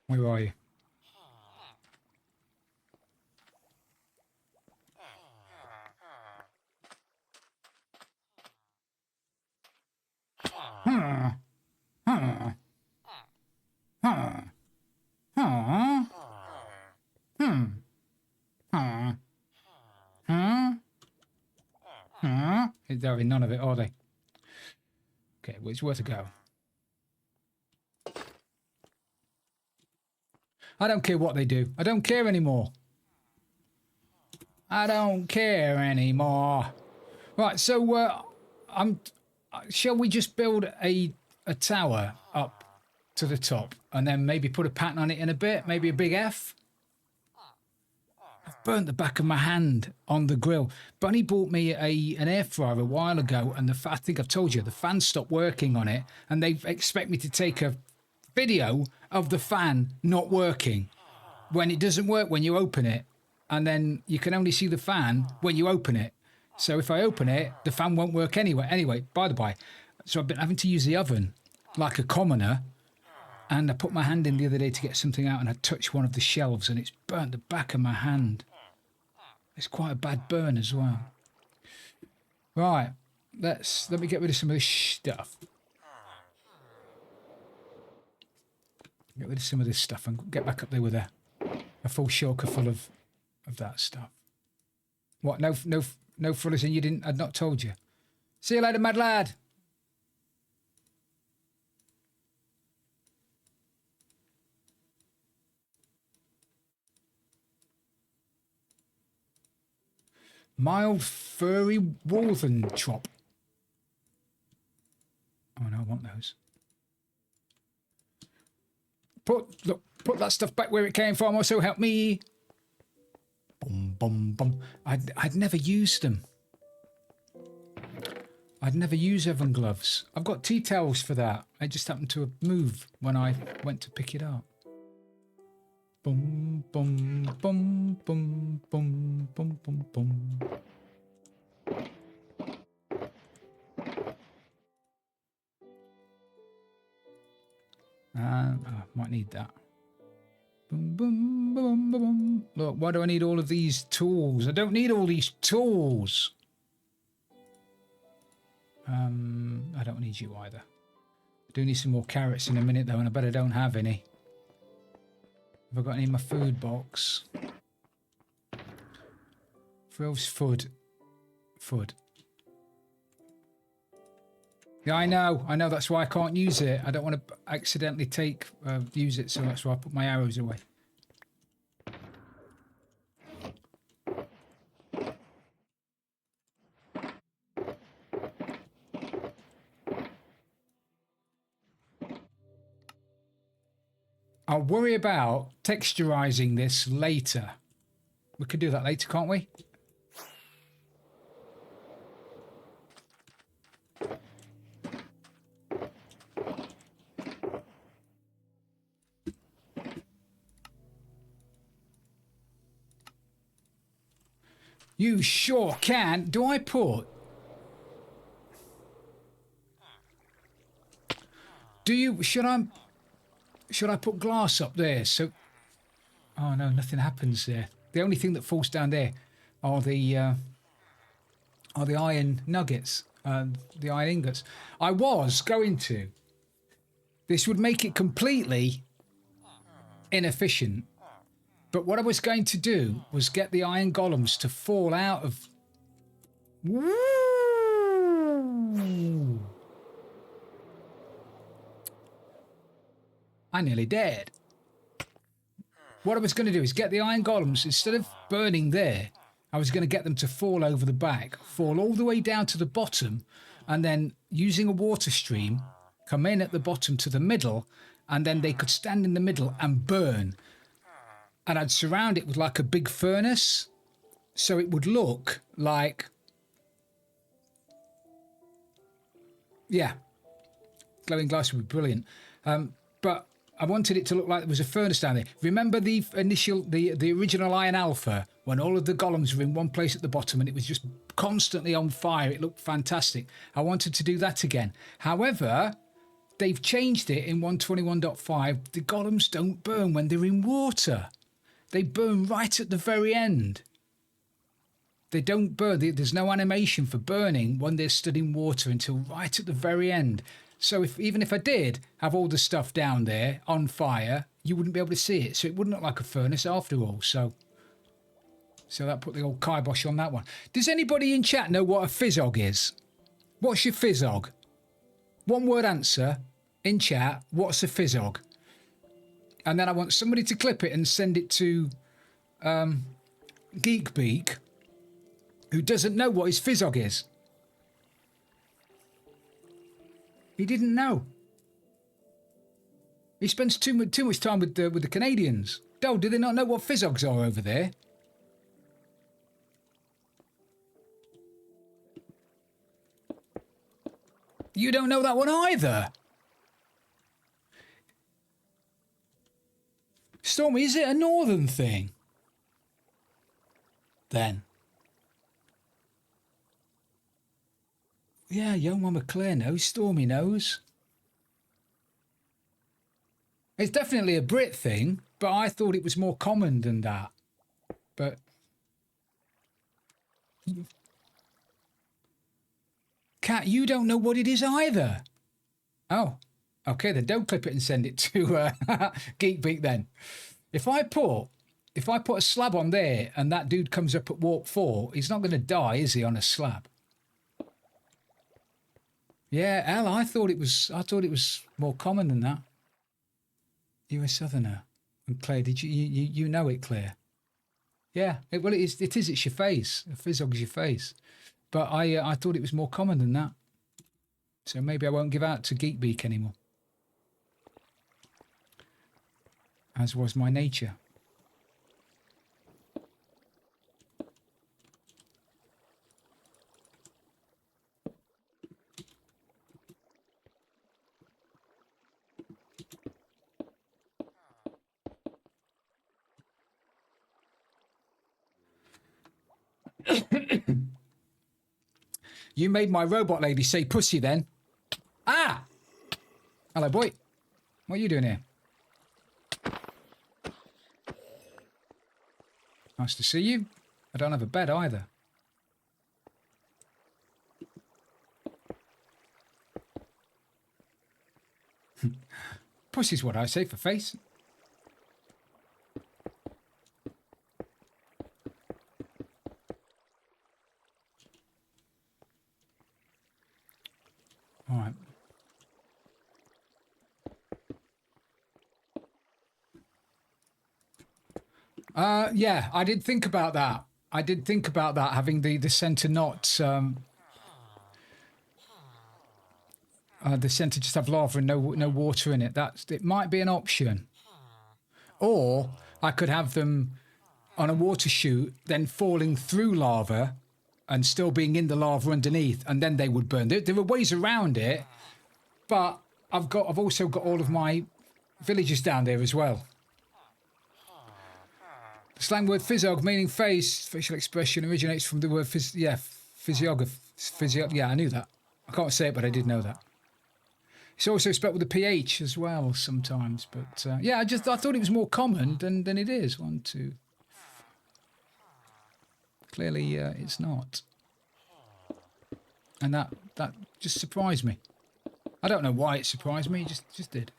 Where are you? They're having none of it, are they? Okay, well, it's worth a go. I don't care what they do. I don't care anymore. I don't care anymore. Right, so shall we just build a tower up to the top and then maybe put a pattern on it in a bit? Maybe a big F? I've burnt the back of my hand on the grill. Bunny bought me an air fryer a while ago, and I think I've told you, the fan stopped working on it, and they expect me to take a video of the fan not working when it doesn't work when you open it, and then you can only see the fan when you open it. So if I open it, the fan won't work anyway. By the by, so I've been having to use the oven like a commoner, and I put my hand in the other day to get something out, and I touched one of the shelves and it's burnt the back of my hand. It's quite a bad burn as well. Right, let me get rid of some of this stuff. Get rid of some of this stuff and get back up there with a full shulker full of that stuff. What? No frillies, and you didn't? I'd not told you. See you later, mad lad. Mild furry Walthentrop. Oh no, I want those. Put that stuff back where it came from. Also help me. Bum bum bum. I'd never used them. I'd never use oven gloves. I've got tea towels for that. I just happened to move when I went to pick it up. Bum bum bum bum bum bum bum bum. I might need that. Boom, boom, boom, boom, boom. Look, why do I need all of these tools? I don't need all these tools. I don't need you either. I do need some more carrots in a minute though, and I bet I don't have any. Have I got any in my food box? Frills food. Food. Yeah, I know, that's why I can't use it. I don't want to accidentally use it, so that's why I put my arrows away. I'll worry about texturizing this later. We could do that later, can't we? You sure can. Do I put... Do you... Should I put glass up there? So... Oh no, nothing happens there. The only thing that falls down there are the iron nuggets, the iron ingots. I was going to. This would make it completely inefficient. But what I was going to do was get the iron golems to fall out of... Woo! I nearly did. What I was going to do is get the iron golems, instead of burning there, I was going to get them to fall over the back, fall all the way down to the bottom, and then using a water stream, come in at the bottom to the middle, and then they could stand in the middle and burn. And I'd surround it with like a big furnace, so it would look like... Yeah, glowing glass would be brilliant. But I wanted it to look like there was a furnace down there. Remember the original Iron Alpha, when all of the golems were in one place at the bottom and it was just constantly on fire? It looked fantastic. I wanted to do that again. However, they've changed it in 121.5. The golems don't burn when they're in water. They burn right at the very end. They don't burn. There's no animation for burning when they're stood in water until right at the very end. So even if I did have all the stuff down there on fire, you wouldn't be able to see it. So it wouldn't look like a furnace after all. So that put the old kibosh on that one. Does anybody in chat know what a fizzog is? What's your fizzog? One word answer in chat. What's a fizzog? And then I want somebody to clip it and send it to Geekbeak, who doesn't know what his fizzog is. He didn't know. He spends too much time with the Canadians. Do they not know what fizzogs are over there? You don't know that one either. Stormy, is it a northern thing? Then. Yeah, young Mama Claire knows. Stormy knows. It's definitely a Brit thing, but I thought it was more common than that. But... Kat, you don't know what it is either. Oh, okay, then don't clip it and send it to Geekbeak then. If I put a slab on there and that dude comes up at warp 4, he's not going to die, is he, on a slab? Yeah, Al, I thought it was more common than that. You're a southerner. And Claire, did you know it, Claire? Yeah, well, it is. It is. It's your face. A Fizzog's your face. But I thought it was more common than that. So maybe I won't give out to Geekbeak anymore. As was my nature. You made my robot lady say pussy then. Ah! Hello, boy. What are you doing here? Nice to see you. I don't have a bed either. Pussy's what I say for face. All right. Yeah, I did think about that. I did think about that, having the centre not... the centre just have lava and no water in it. It might be an option. Or I could have them on a water chute, then falling through lava and still being in the lava underneath, and then they would burn. There are ways around it, but I've also got all of my villagers down there as well. The slang word Fizzog, meaning face, facial expression, originates from the word physiography. Yeah, I knew that. I can't say it, but I did know that. It's also spelled with a PH as well sometimes, but yeah, I thought it was more common than it is. 1, 2. Clearly, it's not, and that just surprised me. I don't know why it surprised me. It just did.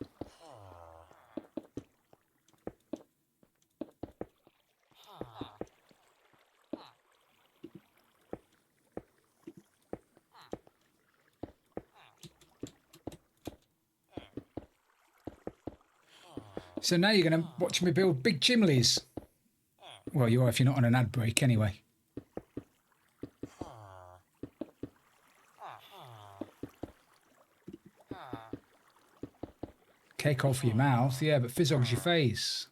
So now you're going to watch me build big chimneys. Well, you are if you're not on an ad break anyway. Cake all for your mouth, yeah, but Fizzog's your face.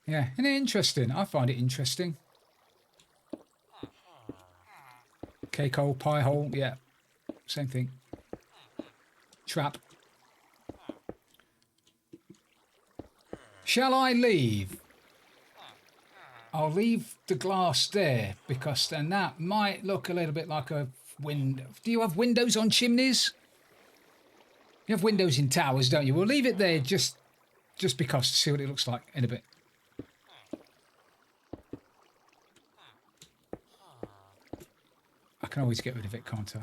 Yeah, isn't it interesting? I find it interesting. Cake hole, pie hole, yeah, same thing. Trap. Shall I leave? I'll leave the glass there, because then that might look a little bit like a window. Do you have windows on chimneys? You have windows in towers, don't you? We'll leave it there just because, to see what it looks like in a bit. I can always get rid of it, can't I?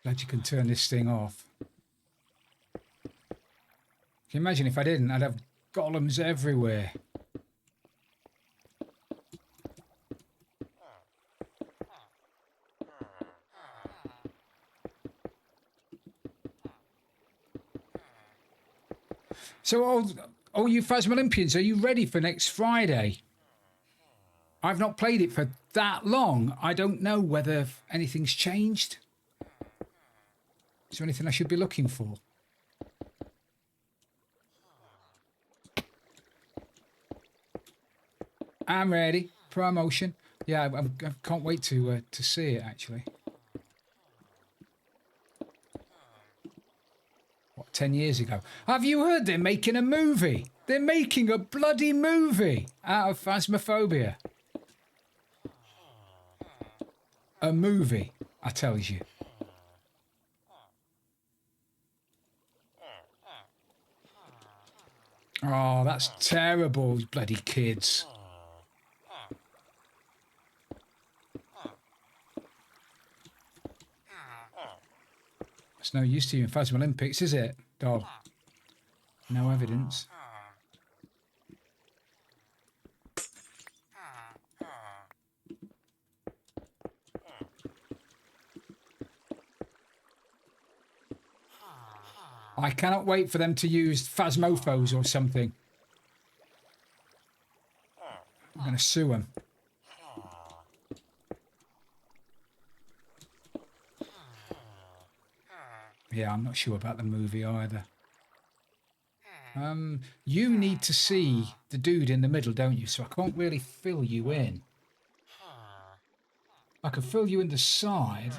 Glad you can turn this thing off. Can you imagine if I didn't? I'd have golems everywhere. So all you Phasmolympians, are you ready for next Friday? I've not played it for that long. I don't know whether anything's changed. Is there anything I should be looking for? I'm ready. Promotion. Yeah, I can't wait to see it, actually. What, 10 years ago? Have you heard they're making a movie? They're making a bloody movie out of Phasmophobia. A movie, I tell you. Oh, that's terrible, bloody kids. It's no use to you in Phasma Olympics, is it, doll? No evidence. I cannot wait for them to use Phasmophos or something. I'm going to sue them. Yeah, I'm not sure about the movie either. You need to see the dude in the middle, don't you? So I can't really fill you in. I can fill you in the side.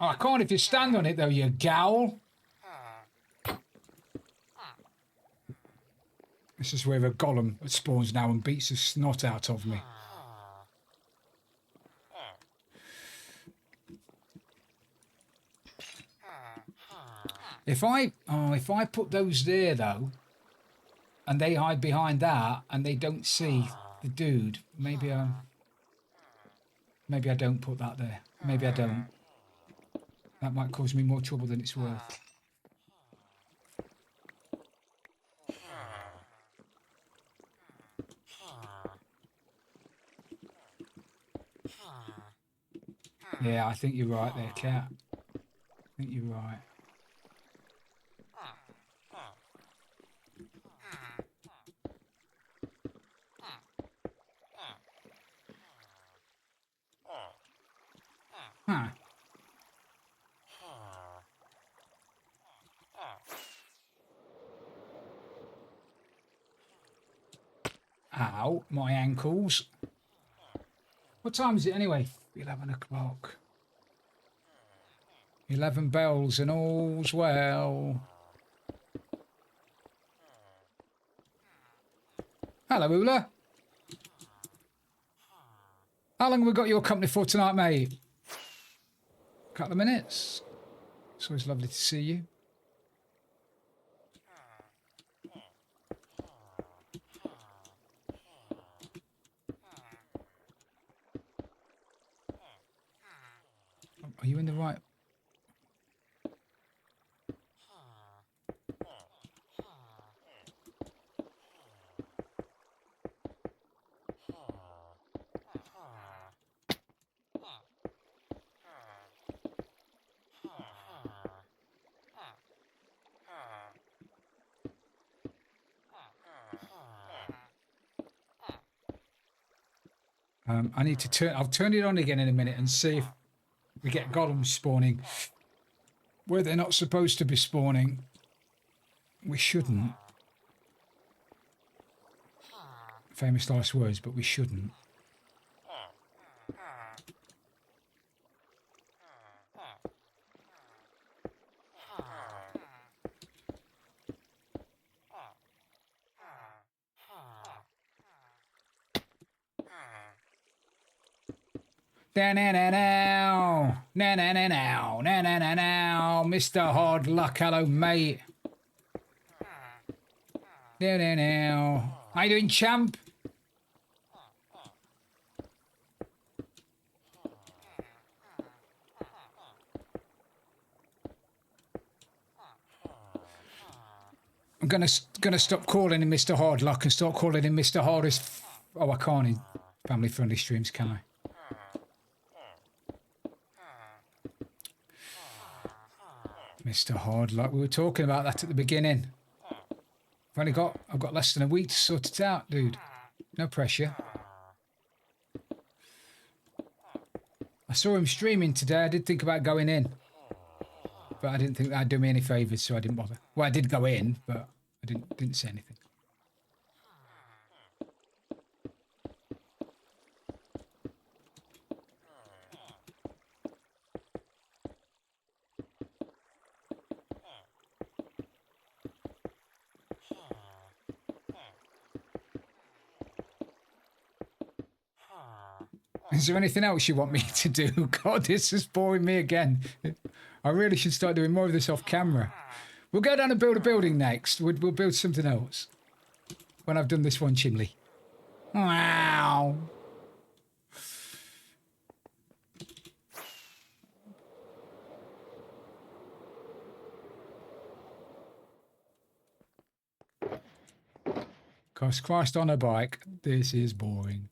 Oh, I can't if you stand on it, though, you gowl. This is where the golem spawns now and beats the snot out of me. If I put those there, though, and they hide behind that, and they don't see the dude, maybe I don't put that there. Maybe I don't. That might cause me more trouble than it's worth. Yeah, I think you're right there, Cat. I think you're right. Huh. Ow, my ankles. What time is it anyway? 11 o'clock. 11 bells and all's well. Hello, Ula. How long have we got your company for tonight, mate? A couple of minutes. It's always lovely to see you. Are you in the right? I need to turn. I'll turn it on again in a minute and see if we get golems spawning where they're not supposed to be spawning. We shouldn't. Famous last words, but we shouldn't. Na-na-na-now, na-na-na-now, na-na-na-now, Mr. Hard Luck, hello, mate. Na-na-now. How you doing, champ? I'm gonna stop calling him Mr. Hard Luck and start calling him Mr. Hardest. Oh, I can't in family-friendly streams, can I? Mr. Hard Luck. We were talking about that at the beginning. I've got less than a week to sort it out, dude. No pressure. I saw him streaming today. I did think about going in, but I didn't think that'd do me any favours, so I didn't bother. Well, I did go in, but I didn't say anything. Is there anything else you want me to do? God, this is boring me again. I really should start doing more of this off camera. We'll go down and build a building next. We'll build something else when I've done this one chimney. Wow. Cause Christ on a bike, this is boring.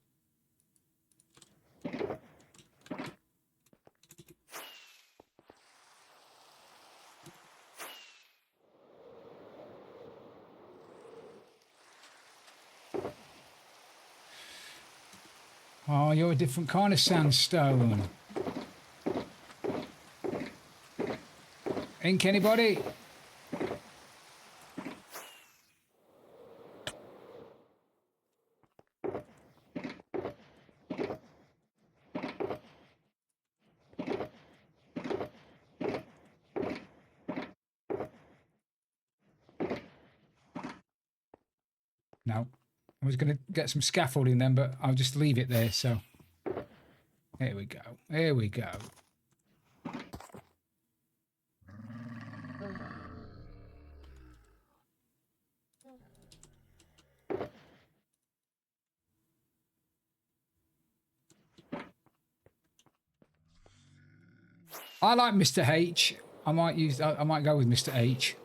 Oh, you're a different kind of sandstone. Ink anybody? No. I was going to get some scaffolding then, but I'll just leave it there, so. Here we go. Here we go. I like Mr. H. I might go with Mr. H.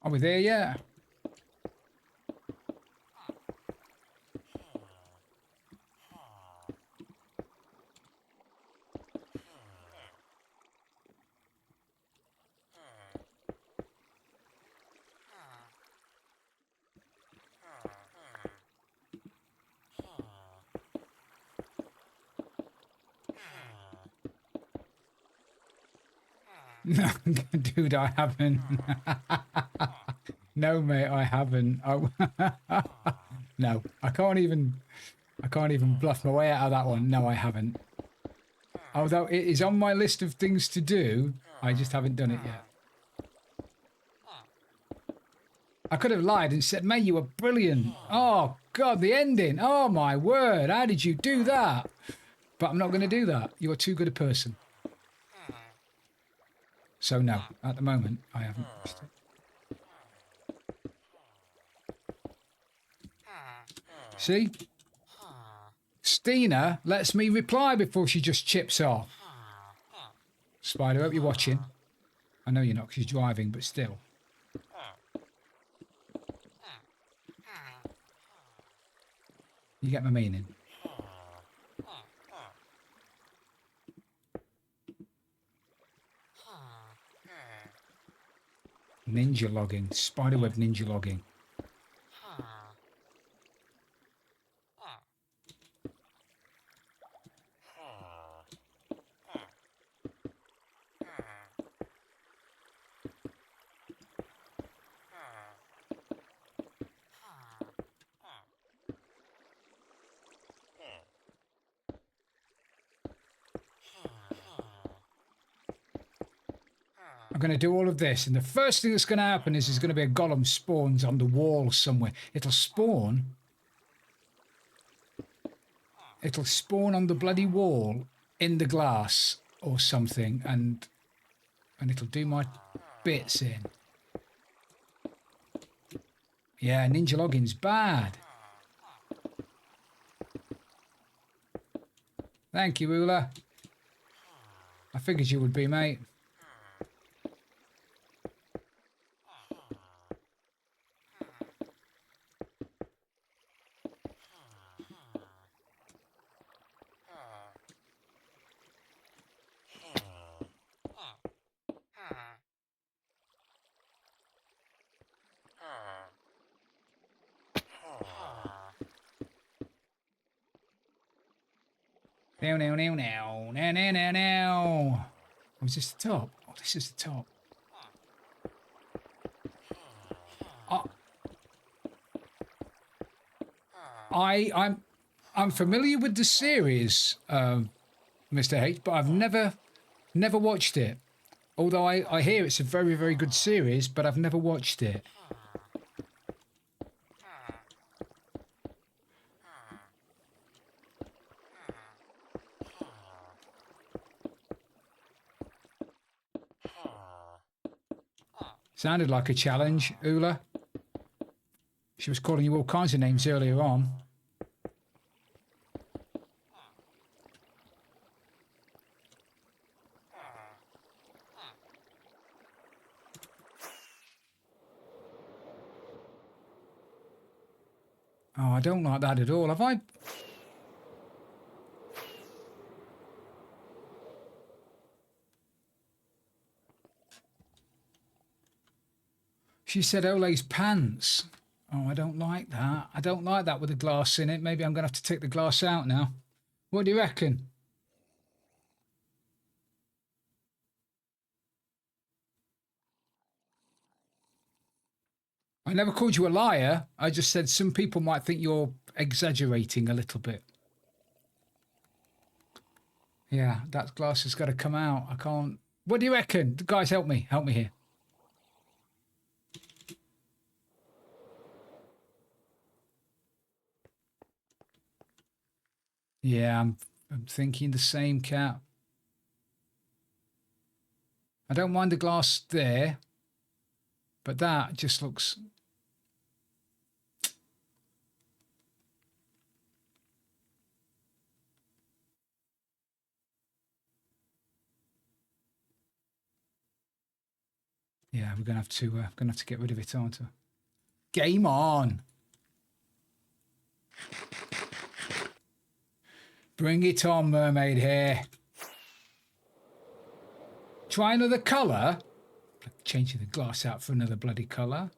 Are we there yet? No, dude, I haven't. No, mate, I haven't. No, I can't even bluff my way out of that one. No, I haven't. Although it is on my list of things to do, I just haven't done it yet. I could have lied and said, mate, you were brilliant. Oh, God, the ending. Oh, my word. How did you do that? But I'm not going to do that. You are too good a person. So, no, at the moment, I haven't. See? Stina lets me reply before she just chips off. Spider, hope you're watching. I know you're not because you're driving, but still. You get my meaning. Ninja logging. Spiderweb ninja logging. I'm going to do all of this, and the first thing that's going to happen is there's going to be a golem spawns on the wall somewhere. It'll spawn on the bloody wall in the glass or something, and it'll do my bits in. Yeah, ninja logging's bad. Thank you, Ula. I figured you would be, mate. Now. now, now, now, now. Oh, is this the top? Oh, this is the top. I'm familiar with the series, Mr. H, but I've never watched it. Although I hear it's a very, very good series, but I've never watched it. Sounded like a challenge, Ula. She was calling you all kinds of names earlier on. Oh, I don't like that at all. Have I? She said Ole's pants. Oh, I don't like that. I don't like that with the glass in it. Maybe I'm going to have to take the glass out now. What do you reckon? I never called you a liar. I just said some people might think you're exaggerating a little bit. Yeah, that glass has got to come out. I can't. What do you reckon? Guys, help me. Help me here. Yeah, I'm thinking the same, Cat. I don't mind the glass there, but that just looks... Yeah, we're gonna have to get rid of it, aren't we? Game on! Bring it on, mermaid hair. Try another colour. Changing the glass out for another bloody colour.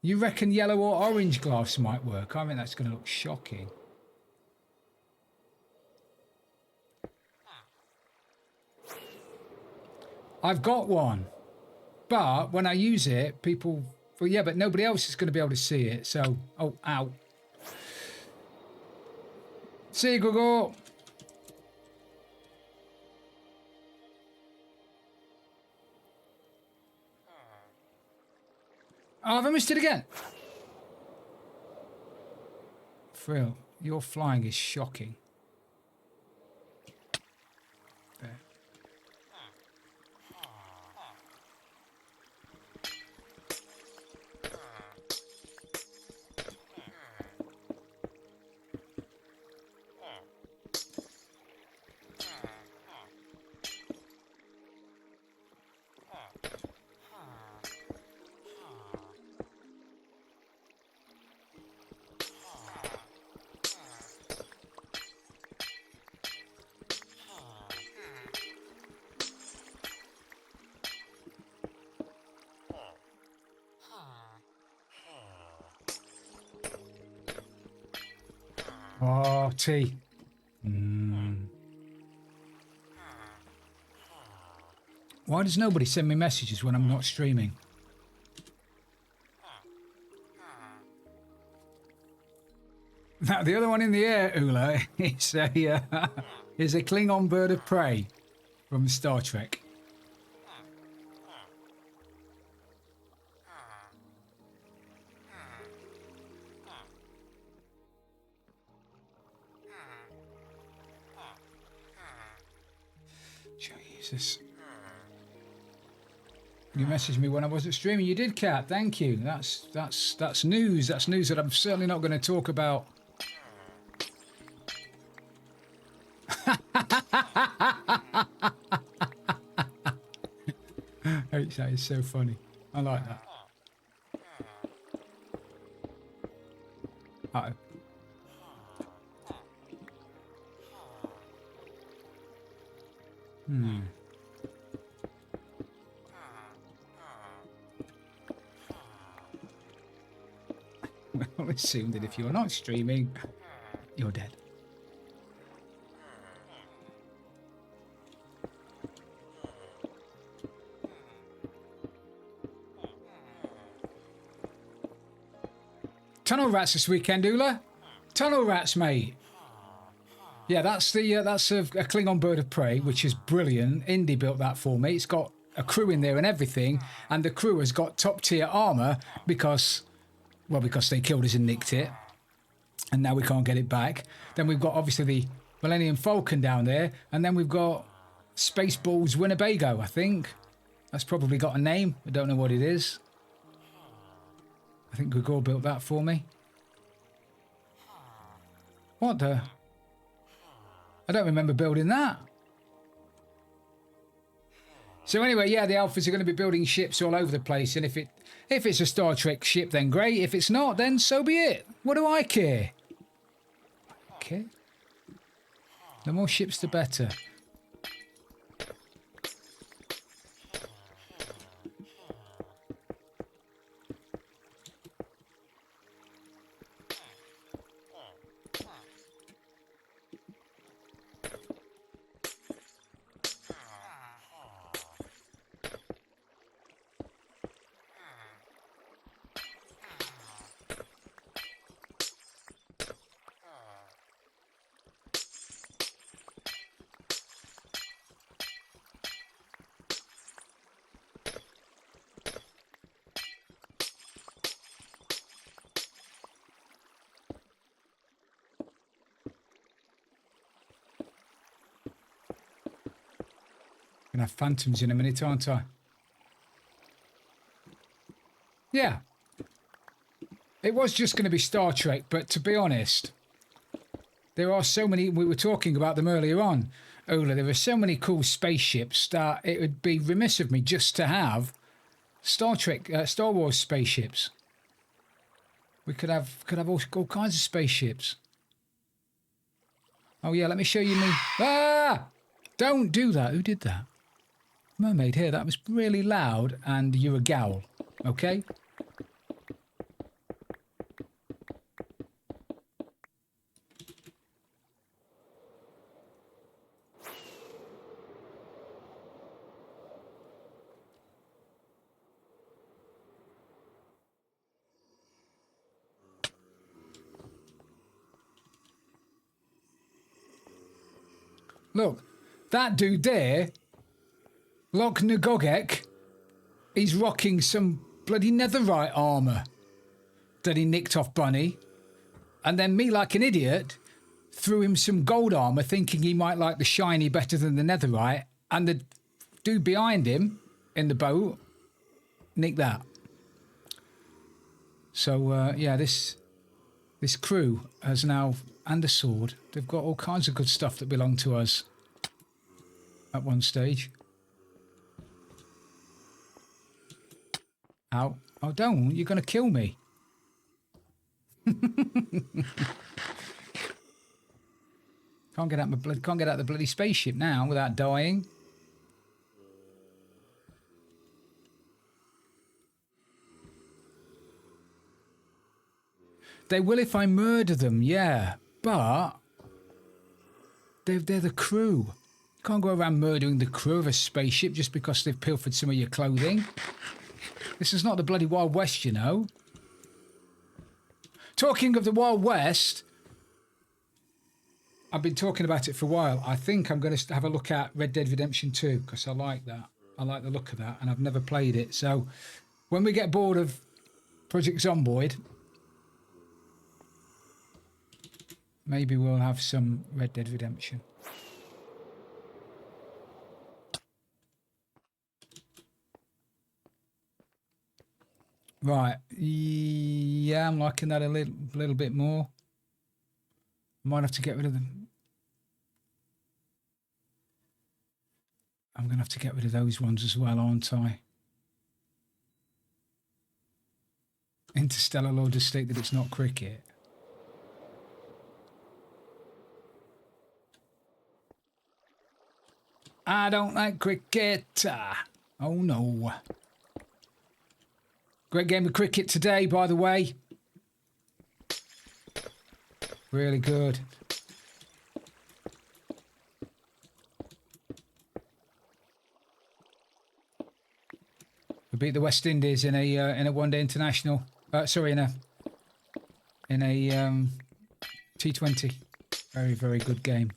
You reckon yellow or orange glass might work? I mean, that's going to look shocking. I've got one, but when I use it, people... Well, yeah, but nobody else is going to be able to see it, so... Oh, ow. See you, Google. Oh, have I missed it again? Frill, your flying is shocking. There. Oh, tea. Why does nobody send me messages when I'm not streaming? Now, the other one in the air, Ula, is a Klingon bird of prey from Star Trek. Jesus. You messaged me when I wasn't streaming. You did, Kat. Thank you. That's news. That's news that I'm certainly not going to talk about. That is so funny. I like that. Uh-oh. I'll assume that if you're not streaming, you're dead. Tunnel rats this weekend, Ula. Tunnel rats, mate. Yeah, that's a Klingon bird of prey, which is brilliant. Indy built that for me. It's got a crew in there and everything, and the crew has got top tier armor because they killed us and nicked it, and now we can't get it back. Then we've got obviously the Millennium Falcon down there, and then we've got Spaceballs Winnebago. I think that's probably got a name. I don't know what it is. I think Gregor built that for me. What the? I don't remember building that. So anyway, yeah, the Alphas are going to be building ships all over the place, and if it's a Star Trek ship, then great. If it's not, then so be it. What do I care? Okay. The more ships, the better. Gonna have phantoms in a minute, aren't I? Yeah. It was just going to be Star Trek, but to be honest, there are so many, we were talking about them earlier on, Ola, there are so many cool spaceships that it would be remiss of me just to have Star Wars spaceships. We could have all kinds of spaceships. Oh yeah, let me show you me. Ah! Don't do that. Who did that? Mermaid here. That was really loud, and you're a gal. Okay? Look, that dude there, Loch Nagogek, he's rocking some bloody netherite armour that he nicked off Bunny. And then me, like an idiot, threw him some gold armour thinking he might like the shiny better than the netherite. And the dude behind him in the boat nicked that. So, yeah, this crew has now, and a sword, they've got all kinds of good stuff that belonged to us at one stage. Ow. Oh, don't. You're going to kill me. Can't get out the bloody spaceship now without dying. They will if I murder them, yeah. But they're the crew. You can't go around murdering the crew of a spaceship just because they've pilfered some of your clothing. This is not the bloody Wild West, you know. Talking of the Wild West, I've been talking about it for a while. I think I'm going to have a look at Red Dead Redemption 2 because I like that. I like the look of that, and I've never played it. So when we get bored of Project Zomboid, maybe we'll have some Red Dead Redemption. Right, yeah, I'm liking that a little bit more. Might have to get rid of them. I'm going to have to get rid of those ones as well, aren't I? Interstellar Law does state that it's not cricket. I don't like cricket. Oh no. Great game of cricket today, by the way. Really good. We beat the West Indies in a one-day international. Sorry, in a T20. Very, very good game.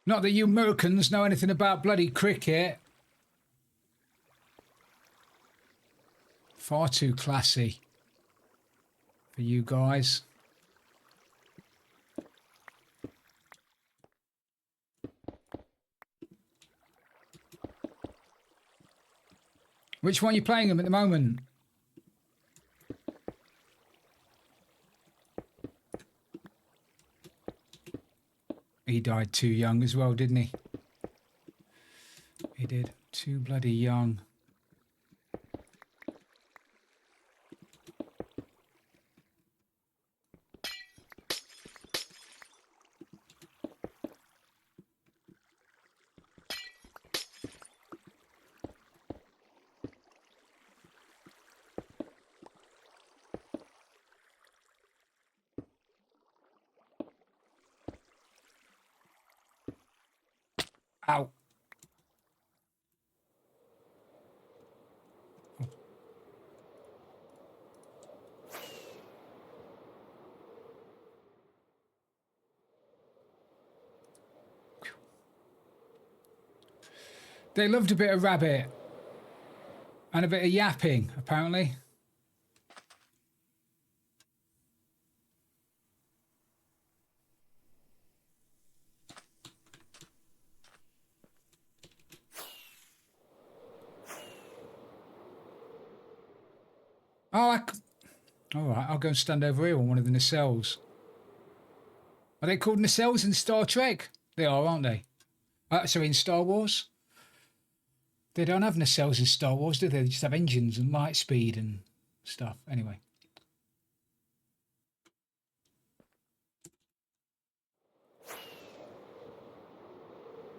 Not that you Americans know anything about bloody cricket. Far too classy for you guys. Which one are you playing them at the moment? He died too young as well, didn't he? He did. Too bloody young. Ow. They loved a bit of rabbit and a bit of yapping, apparently. Oh, all right, I'll go and stand over here on one of the nacelles. Are they called nacelles in Star Trek? They are, aren't they? Sorry, in Star Wars? They don't have nacelles in Star Wars, do they? They just have engines and light speed and stuff. Anyway.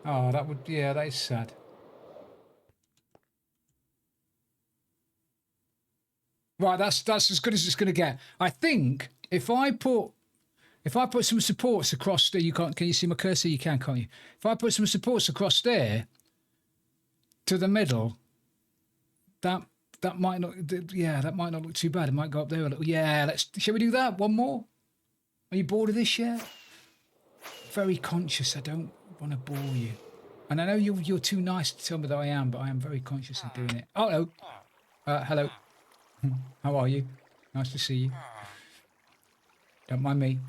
Oh, that would... Yeah, that is sad. Right, that's as good as it's going to get. I think if I put some supports across there, can you see my cursor? You can't you? If I put some supports across there to the middle, that might not, yeah, that might not look too bad. It might go up there a little. Yeah, shall we do that? One more? Are you bored of this yet? Very conscious. I don't want to bore you, and I know you're too nice to tell me that I am, but I am very conscious of doing it. Oh no, hello. How are you? Nice to see you. Don't mind me.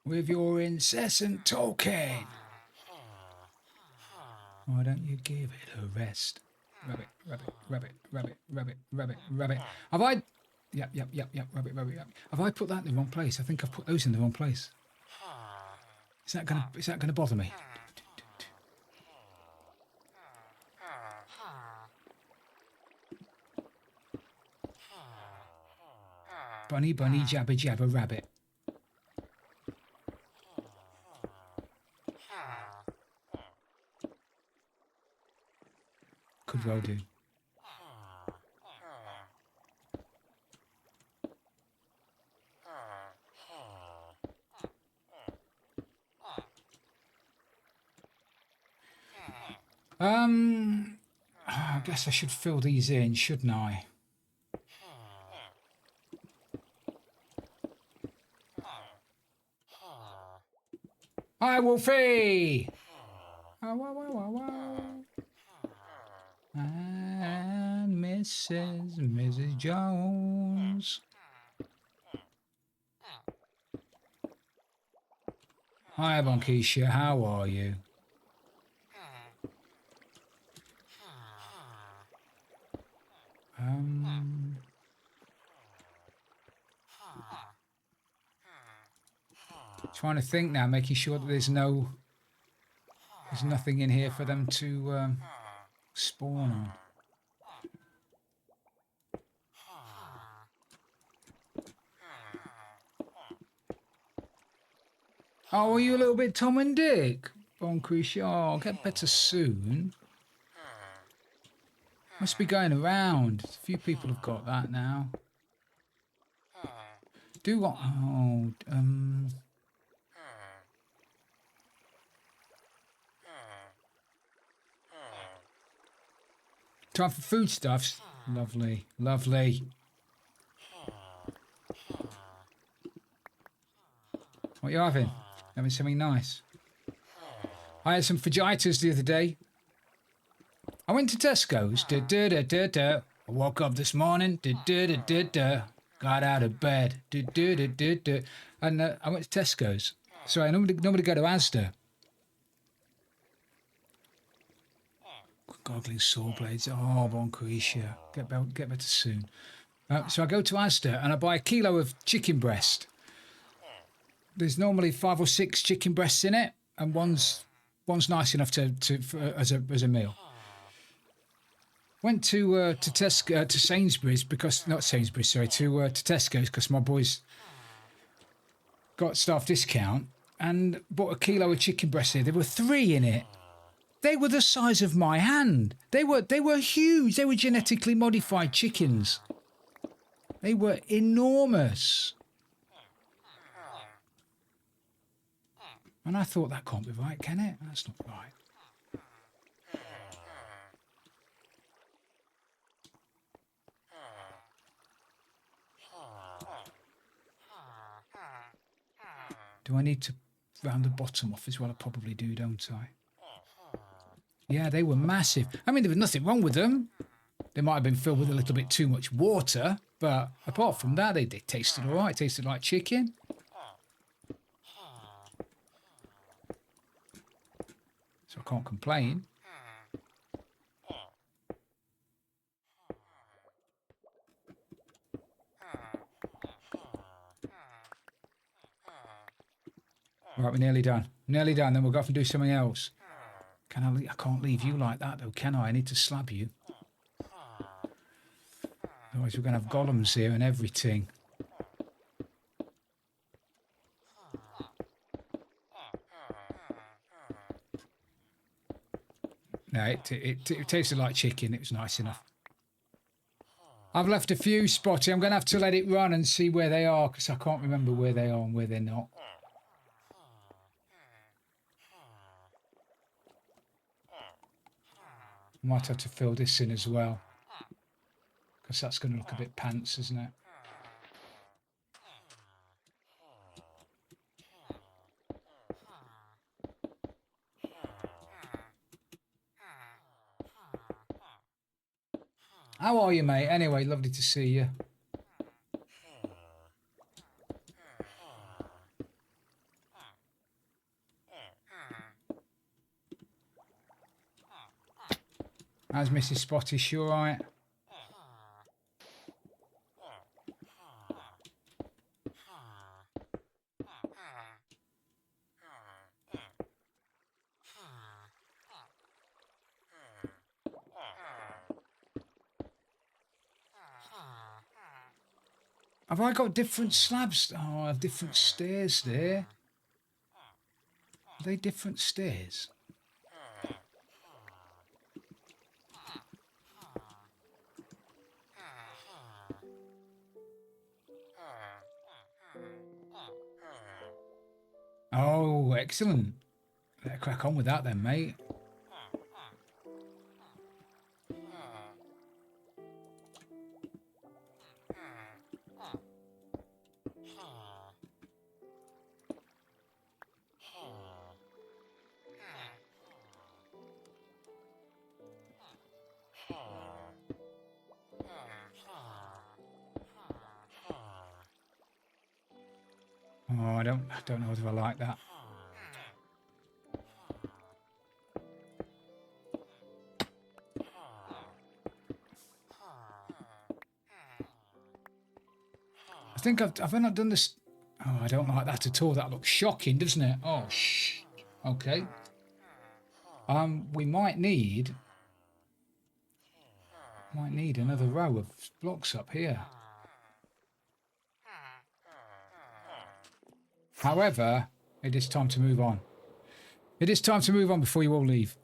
With your incessant talking. Why don't you give it a rest? Rabbit, rabbit, rabbit, rabbit, rabbit, rabbit, rabbit. Have I... Yep, rabbit, rabbit, rabbit. Have I put that in the wrong place? I think I've put those in the wrong place. Is that gonna bother me? Bunny, bunny, jabber, jabber, rabbit. Could well do. I guess I should fill these in, shouldn't I? Hi, Wolfie! And Mrs. Jones. Hi, Bonkisha, how are you? Trying to think now, making sure that there's no There's nothing in here for them to spawn on. Oh, are you a little bit Tom and Dick? Bonkery, oh, get better soon. Must be going around. A few people have got that now. Do what? Oh, time for foodstuffs. Lovely, lovely. What are you having? Having something nice? I had some fajitas the other day. I went to Tesco's. I woke up this morning. Got out of bed. And I went to Tesco's. So I normally go to Asda. Goggling saw blades. Oh, Boncarisha. Get better soon. So I go to Asda and I buy a kilo of chicken breast. There's normally 5 or 6 chicken breasts in it, and one's nice enough as a meal. Went to Tesco to Sainsbury's because not Sainsbury's, sorry, to Tesco's because my boys got staff discount and bought a kilo of chicken breast there. There were 3 in it. They were the size of my hand. They were huge. They were genetically modified chickens. They were enormous. And I thought, that can't be right, can it? That's not right. Do I need to round the bottom off as well? I probably do, don't I? Yeah, they were massive. I mean, there was nothing wrong with them. They might have been filled with a little bit too much water, but apart from that, they tasted all right. Tasted like chicken. So I can't complain. Right, we're nearly done. Nearly done, then we'll go off and do something else. I can't leave you like that, though, can I? I need to slab you. Otherwise, we're going to have golems here and everything. No, it tasted like chicken. It was nice enough. I've left a few spotty. I'm going to have to let it run and see where they are because I can't remember where they are and where they're not. Might have to fill this in as well because that's going to look a bit pants, isn't it? How are you, mate? Anyway, lovely to see you. How's Mrs. Spotty? She all right? Have I got different slabs? Oh, I have different stairs there. Are they different stairs? Oh, excellent. Better crack on with that then, mate. Oh, I don't know whether I like that. I think have I not done this? Oh, I don't like that at all. That looks shocking, doesn't it? Oh, shh. Okay. We might need another row of blocks up here. However, it is time to move on. It is time to move on before you all leave.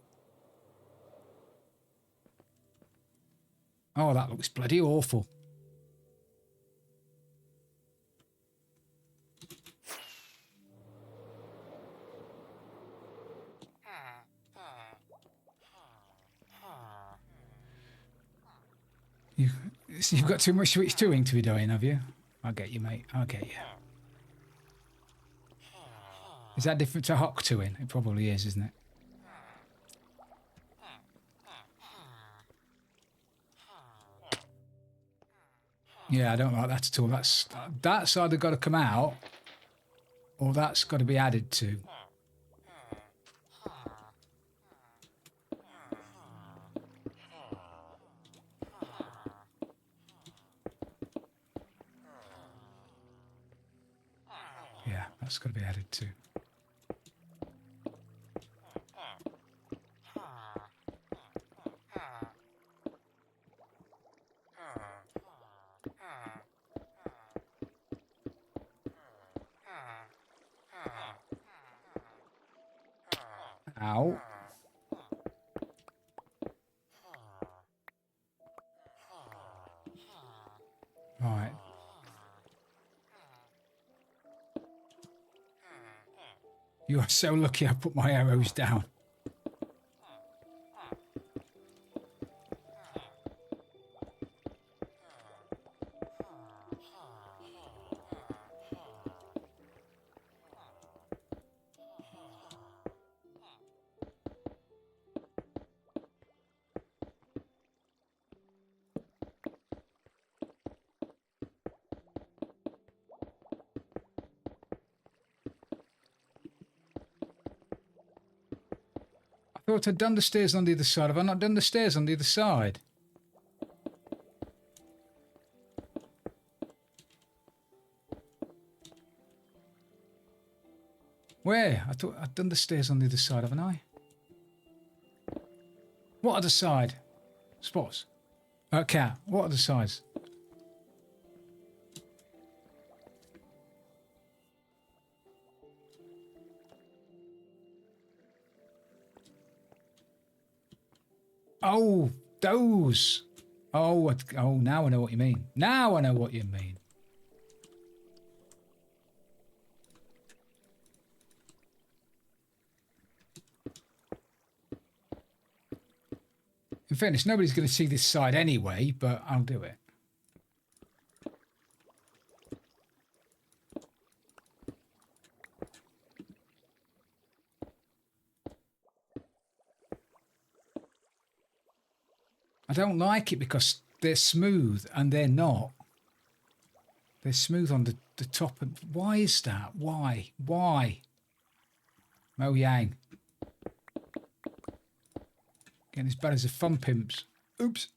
Oh, that looks bloody awful. You've got too much switch doing to be doing, have you? I'll get you, mate. I'll get you. Is that different to hock toing? It probably is, isn't it? Yeah, I don't like that at all. That's either got to come out or that's got to be added to. Yeah, that's got to be added to. Ow. Right. You are so lucky I put my arrows down. I thought I'd done the stairs on the other side. Have I not done the stairs on the other side? Where? I thought I'd done the stairs on the other side, haven't I? What other side? Spots. Cat. What other sides? Oh, those. Oh, now I know what you mean. Now I know what you mean. In fairness, nobody's going to see this side anyway, but I'll do it. I don't like it because they're smooth and they're not. They're smooth on the top. And why is that? Why? Why? Mo Yang. Getting as bad as the fun pimps. Oops.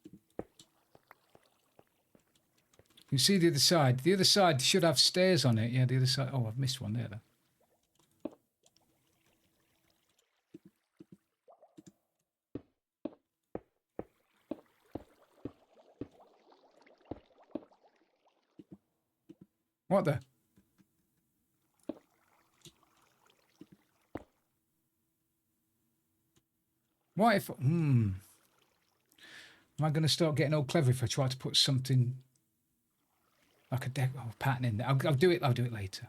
You see the other side. The other side should have stairs on it. Yeah, the other side. Oh, I've missed one there, though. What the? What if... Am I going to start getting all clever if I try to put something like a pattern in there? I'll do it. I'll do it later.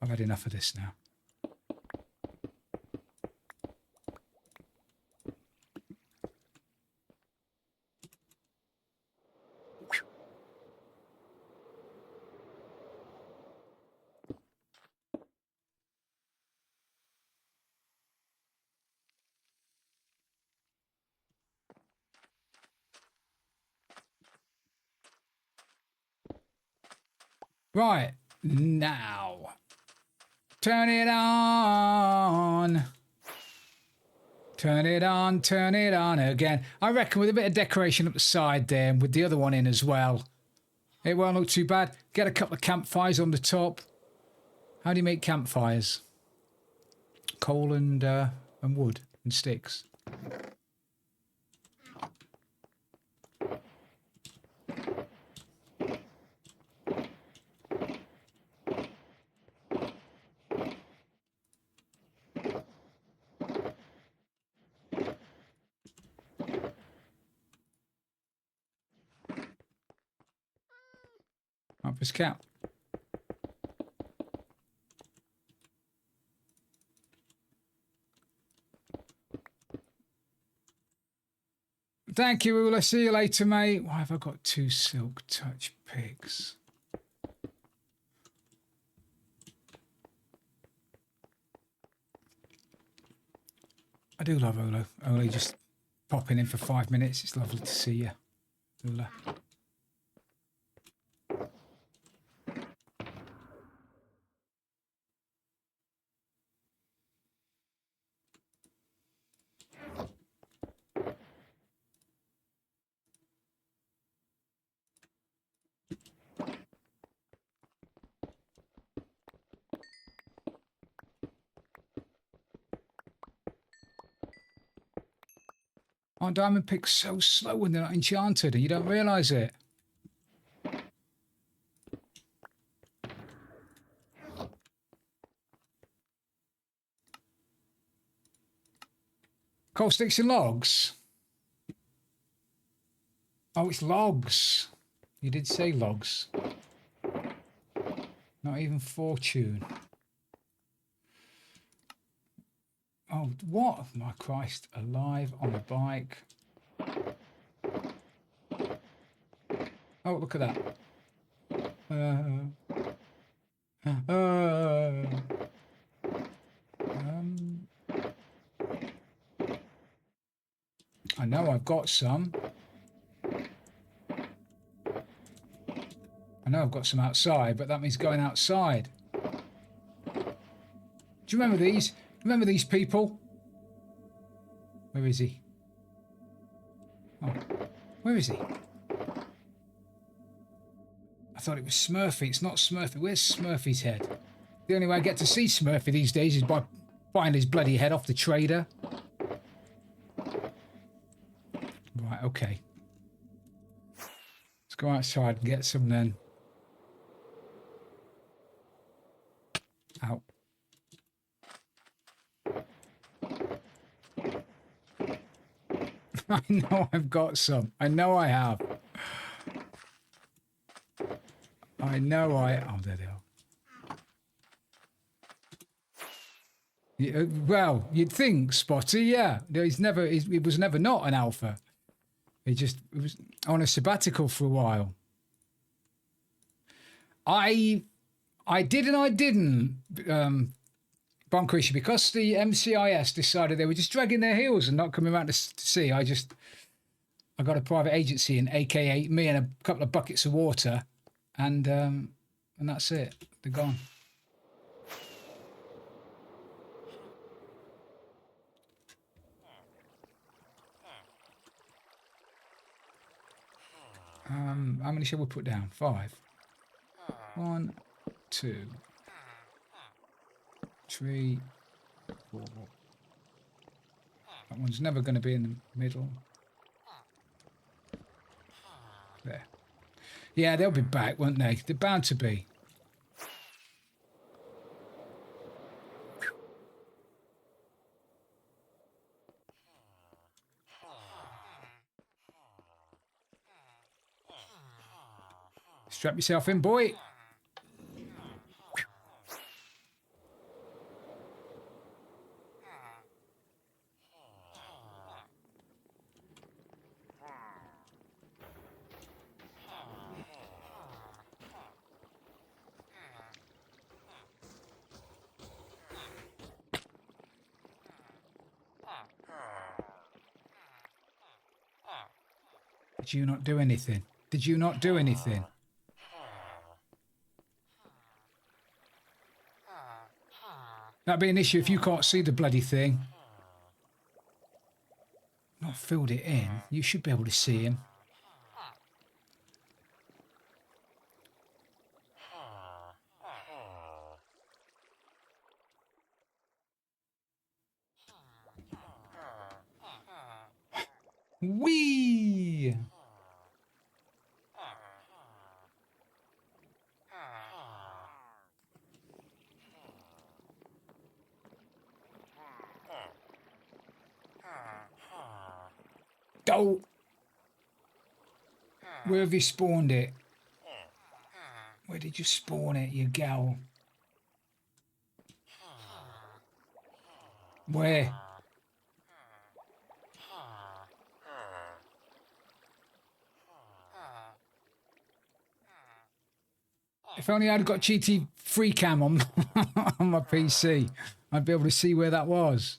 I've had enough of this now. Right, now. Turn it on. Turn it on again. I reckon with a bit of decoration up the side there and with the other one in as well, it won't look too bad. Get a couple of campfires on the top. How do you make campfires? coal and wood and sticks. Up his cap. Thank you, Ula. See you later, mate. Why have I got 2 silk touch pigs? I do love Ula. Ula just popping in for 5 minutes. It's lovely to see you, Ula. Aren't diamond picks so slow when they're not enchanted and you don't realise it? Coal sticks and logs? Oh, it's logs. You did say logs. Not even fortune. Oh, what? My Christ, alive on a bike. Oh, look at that. I know I've got some. I know I've got some outside, but that means going outside. Do you remember these? Remember these people? Where is he? Oh, where is he? I thought it was Smurfy. It's not Smurfy. Where's Smurfy's head? The only way I get to see Smurfy these days is by buying his bloody head off the trader. Right, okay. Let's go outside and get some then. Out. I know I've got some. I know I have. I know I... Oh, there they are. Yeah, well, you'd think, Spotty, yeah. He was never not an alpha. He was on a sabbatical for a while. I did and I didn't, Bonkrishi, because the MCIS decided they were just dragging their heels and not coming around to see. I got a private agency in, aka me and a couple of buckets of water, and that's it. They're gone. How many shall we put down? 5. 1, 2, 3, 4. That one's never going to be in the middle. There. Yeah, they'll be back, won't they? They're bound to be. Strap yourself in, boy. Did you not do anything? Did you not do anything? That'd be an issue if you can't see the bloody thing. Not filled it in. You should be able to see him. Whee! Oh! Where have you spawned it? Where did you spawn it, you gal? Where? If only I'd got GT free cam on, on my PC, I'd be able to see where that was.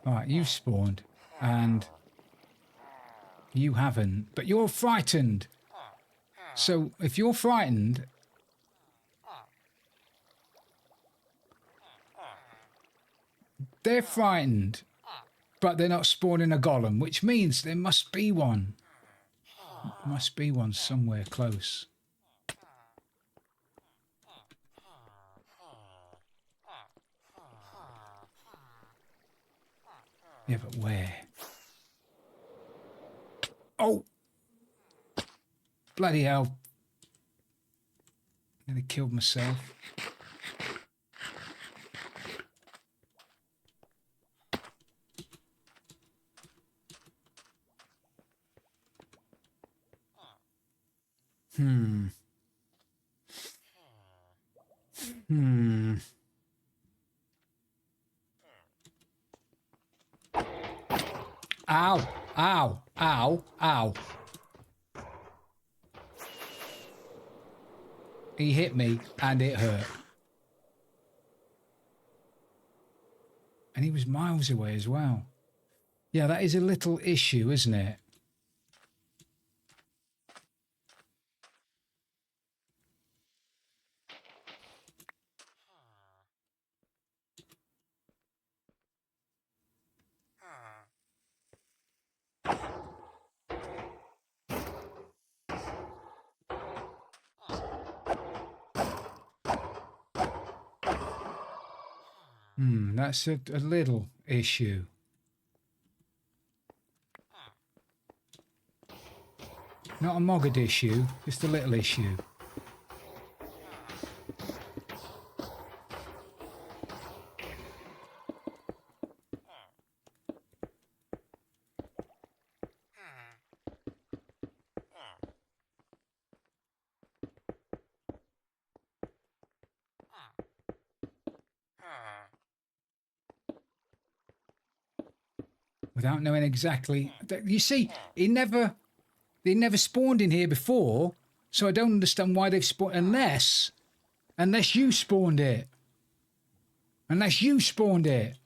Right, you've spawned, and you haven't, but you're frightened. So if you're frightened, they're frightened, but they're not spawning a golem, which means there must be one. Must be one somewhere close. Yeah, but where? Oh! Bloody hell. Nearly killed myself. Hmm. Ow, ow, ow, ow. He hit me and it hurt. And he was miles away as well. Yeah, that is a little issue, isn't it? That's a little issue. Not a mogged issue, just a little issue. Without knowing exactly, you see, they never spawned in here before, so I don't understand why they've spawned unless you spawned it. Unless you spawned it.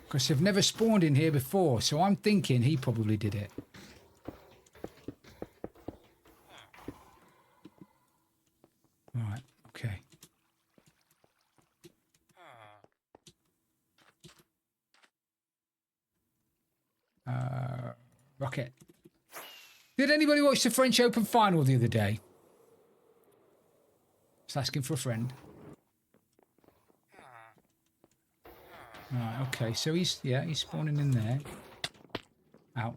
Because they've never spawned in here before, so I'm thinking he probably did it. Right, okay. Rocket. Did anybody watch the French Open final the other day? Just asking for a friend. Right, okay, so he's spawning in there. Out.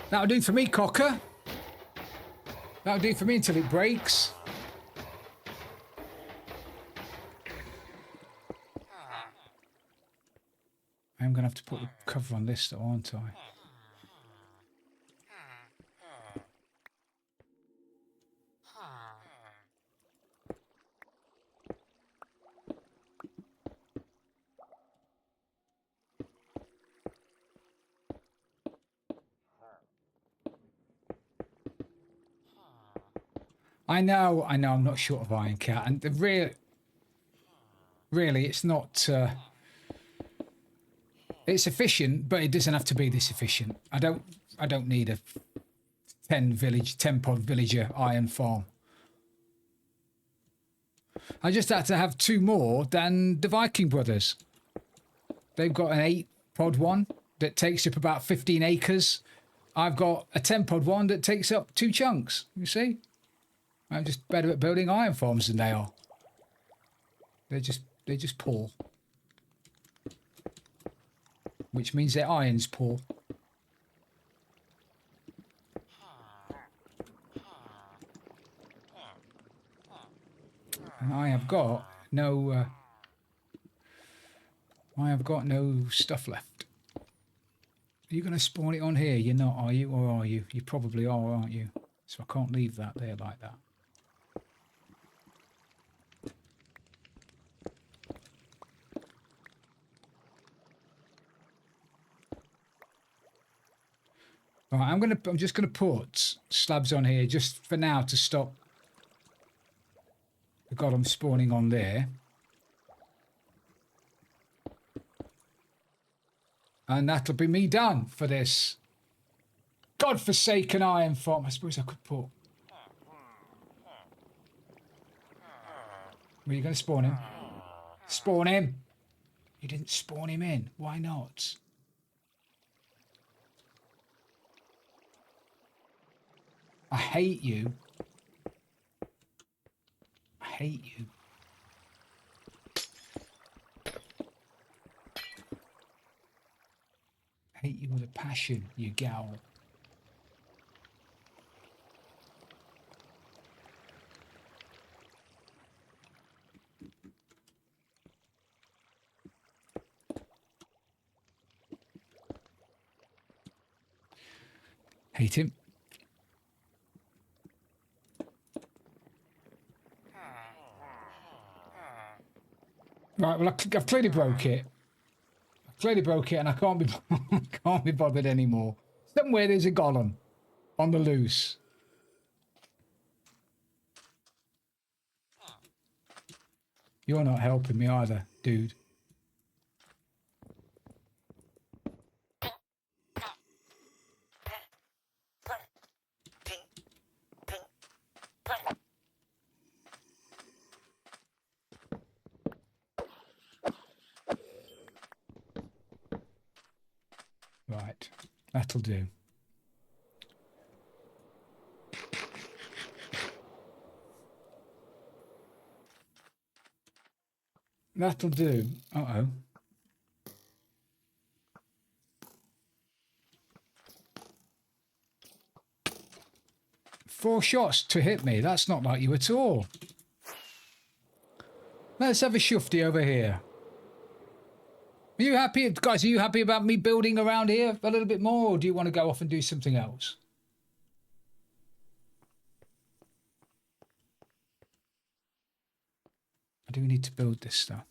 That'll do for me, Cocker. That'll do for me until it breaks. I'm going to have to put the cover on this, though, aren't I? I know, I'm not short of Iron Cat, and the really, it's not. It's efficient, but it doesn't have to be this efficient. I don't need a 10 pod villager iron farm. I just had to have 2 more than the Viking brothers. They've got an 8-pod one that takes up about 15 acres. I've got a 10-pod one that takes up 2 chunks. You see? I'm just better at building iron farms than they are. They're just poor. Which means their iron's poor. And I have got no stuff left. Are you going to spawn it on here? You're not, are you? Or are you? You probably are, aren't you? So I can't leave that there like that. Right, I'm just gonna put slabs on here just for now to stop the golem spawning on there. And that'll be me done for this godforsaken iron farm. I suppose I could put... Were you going to spawn him? Spawn him! You didn't spawn him in. Why not? I hate you. I hate you. I hate you with a passion, you gal. Hate him. Right, well, I've clearly broke it. I've clearly broke it, and I can't be can't be bothered anymore. Somewhere there's a golem on the loose. You're not helping me either, dude. Right, that'll do. That'll do. Uh-oh. Four shots to hit me. That's not like you at all. Let's have a shufty over here. Are you happy, guys? Are you happy about me building around here a little bit more, or do you want to go off and do something else? I do need to build this stuff.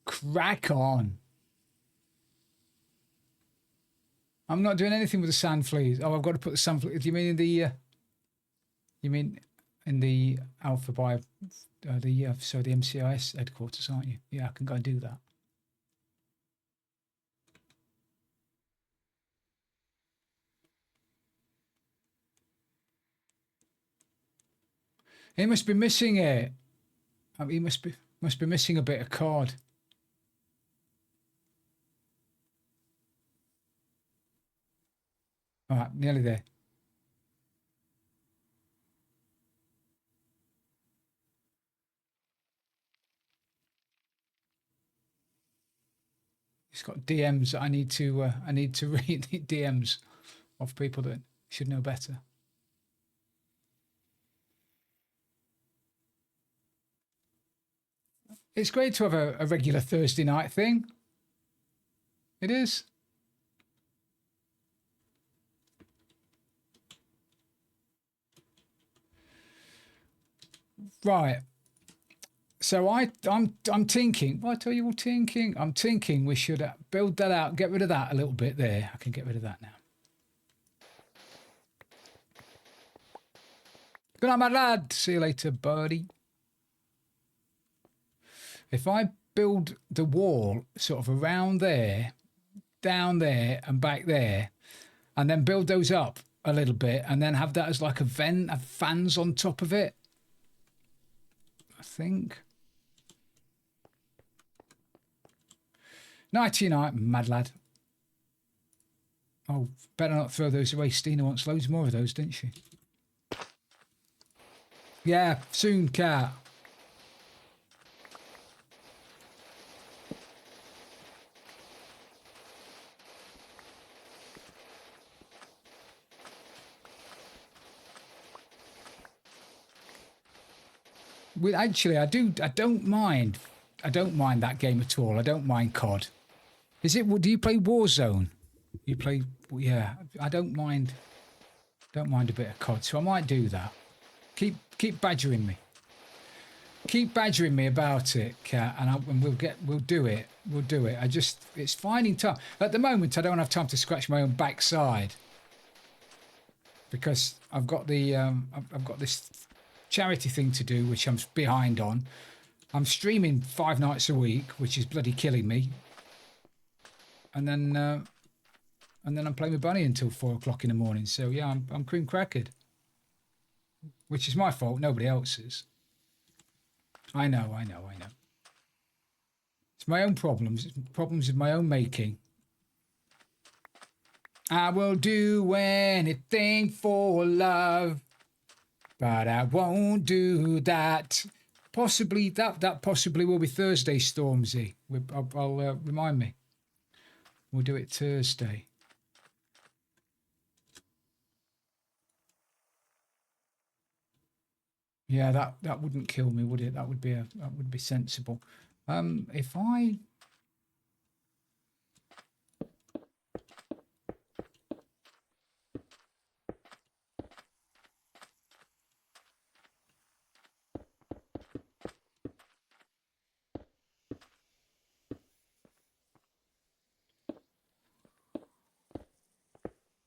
Crack on. I'm not doing anything with the sand fleas. Oh, I've got to put the sand fleas. Do you mean in the? You mean in the Alpha Bio? So the MCIS headquarters, aren't you? Yeah, I can go and do that. He must be missing it. I mean, he must be missing a bit of card. All right, nearly there. He's got DMs that I need to read the DMs of people that should know better. It's great to have a regular Thursday night thing. It is. Right. So I'm thinking. What are you all thinking? I'm thinking we should build that out. Get rid of that a little bit there. I can get rid of that now. Good night, my lad. See you later, buddy. If I build the wall sort of around there, down there and back there, and then build those up a little bit and then have that as like a vent, have fans on top of it, I think. Nighty night, mad lad. Oh, better not throw those away. Stina wants loads more of those, didn't she? Yeah, soon, cat. Actually, I don't mind that game at all. I don't mind COD. Is it? Do you play Warzone? You play? Yeah, I don't mind. Don't mind a bit of COD, so I might do that. Keep badgering me. Keep badgering me about it, Kat, and we'll do it. We'll do it. It's finding time. At the moment, I don't have time to scratch my own backside because I've got this charity thing to do, which I'm behind on. I'm streaming 5 nights a week, which is bloody killing me. And then I'm playing with Bunny until 4 o'clock in the morning. So yeah, I'm cream crackered, which is my fault. Nobody else's. I know. It's my own problems. It's problems of my own making. I will do anything for love, but I won't do that. Possibly that possibly will be Thursday, Stormzy. I'll remind me. We'll do it Thursday. Yeah, that wouldn't kill me, would it? That would be sensible. If I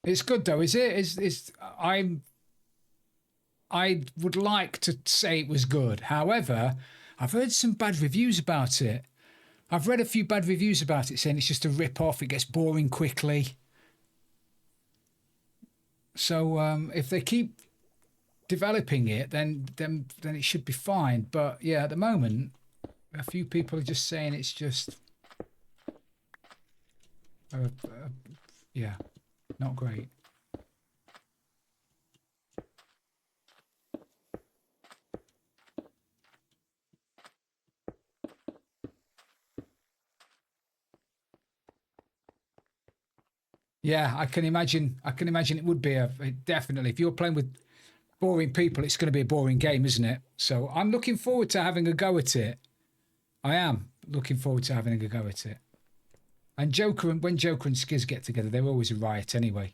It's good though, is it? I would like to say it was good. However, I've heard some bad reviews about it. I've read a few bad reviews about it saying it's just a rip-off, it gets boring quickly. So if they keep developing it, then it should be fine. But yeah, at the moment, a few people are just saying it's just yeah, not great. Yeah, I can imagine it would be definitely, if you're playing with boring people, it's going to be a boring game, isn't it? So I'm looking forward to having a go at it. I am looking forward to having a go at it. And when Joker and Skiz get together, they're always a riot anyway.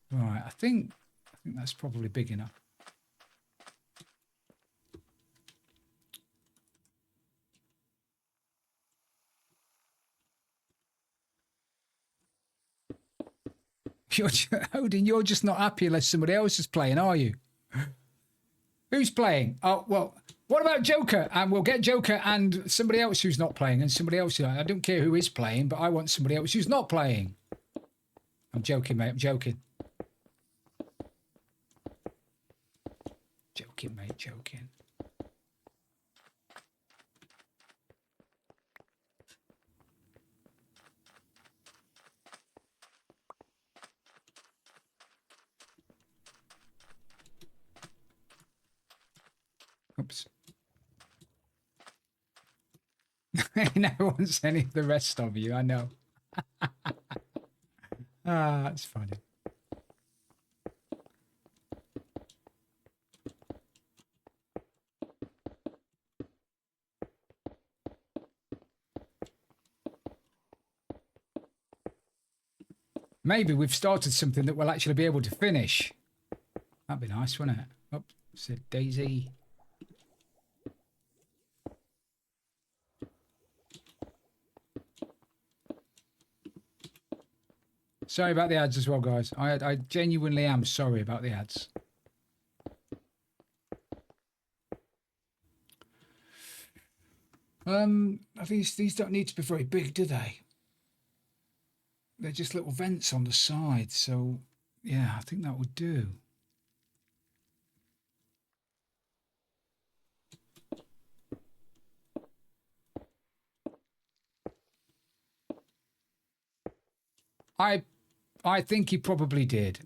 Right, I think that's probably big enough. Odin, you're just not happy unless somebody else is playing, are you? Who's playing? Oh, well, what about Joker? And we'll get Joker and somebody else who's not playing and somebody else. I don't care who is playing, but I want somebody else who's not playing. I'm joking, mate. I'm joking. Joking, mate. Joking. Oops. He never wants any of the rest of you, I know. That's funny. Maybe we've started something that we'll actually be able to finish. That'd be nice, wouldn't it? Oh, said Daisy. Sorry about the ads as well, guys. I genuinely am sorry about the ads. These don't need to be very big, do they? They're just little vents on the side, so yeah, I think that would do. I think he probably did.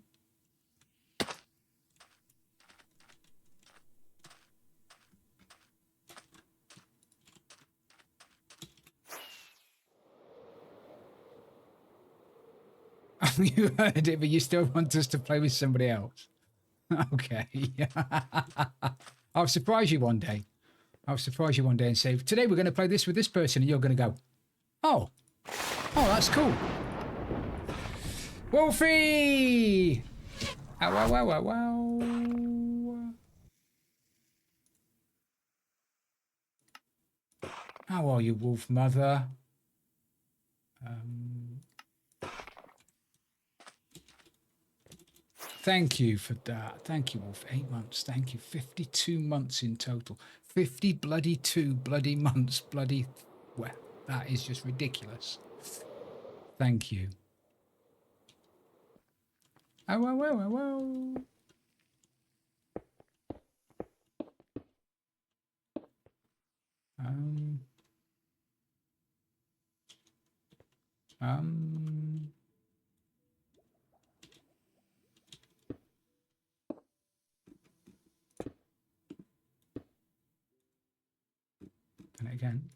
You heard it, but you still want us to play with somebody else. Okay. I'll surprise you one day. I'll surprise you one day and say, today we're going to play this with this person, and you're going to go, oh, that's cool. Wolfie! Ow, ow, ow, ow, ow. How are you, Wolf Mother? Thank you for that. Thank you, Wolf. 8 months. Thank you. 52 months in total. 50 bloody 2 bloody months. Bloody... Well, that is just ridiculous. Thank you. Oh, oh, oh, oh, oh. And again.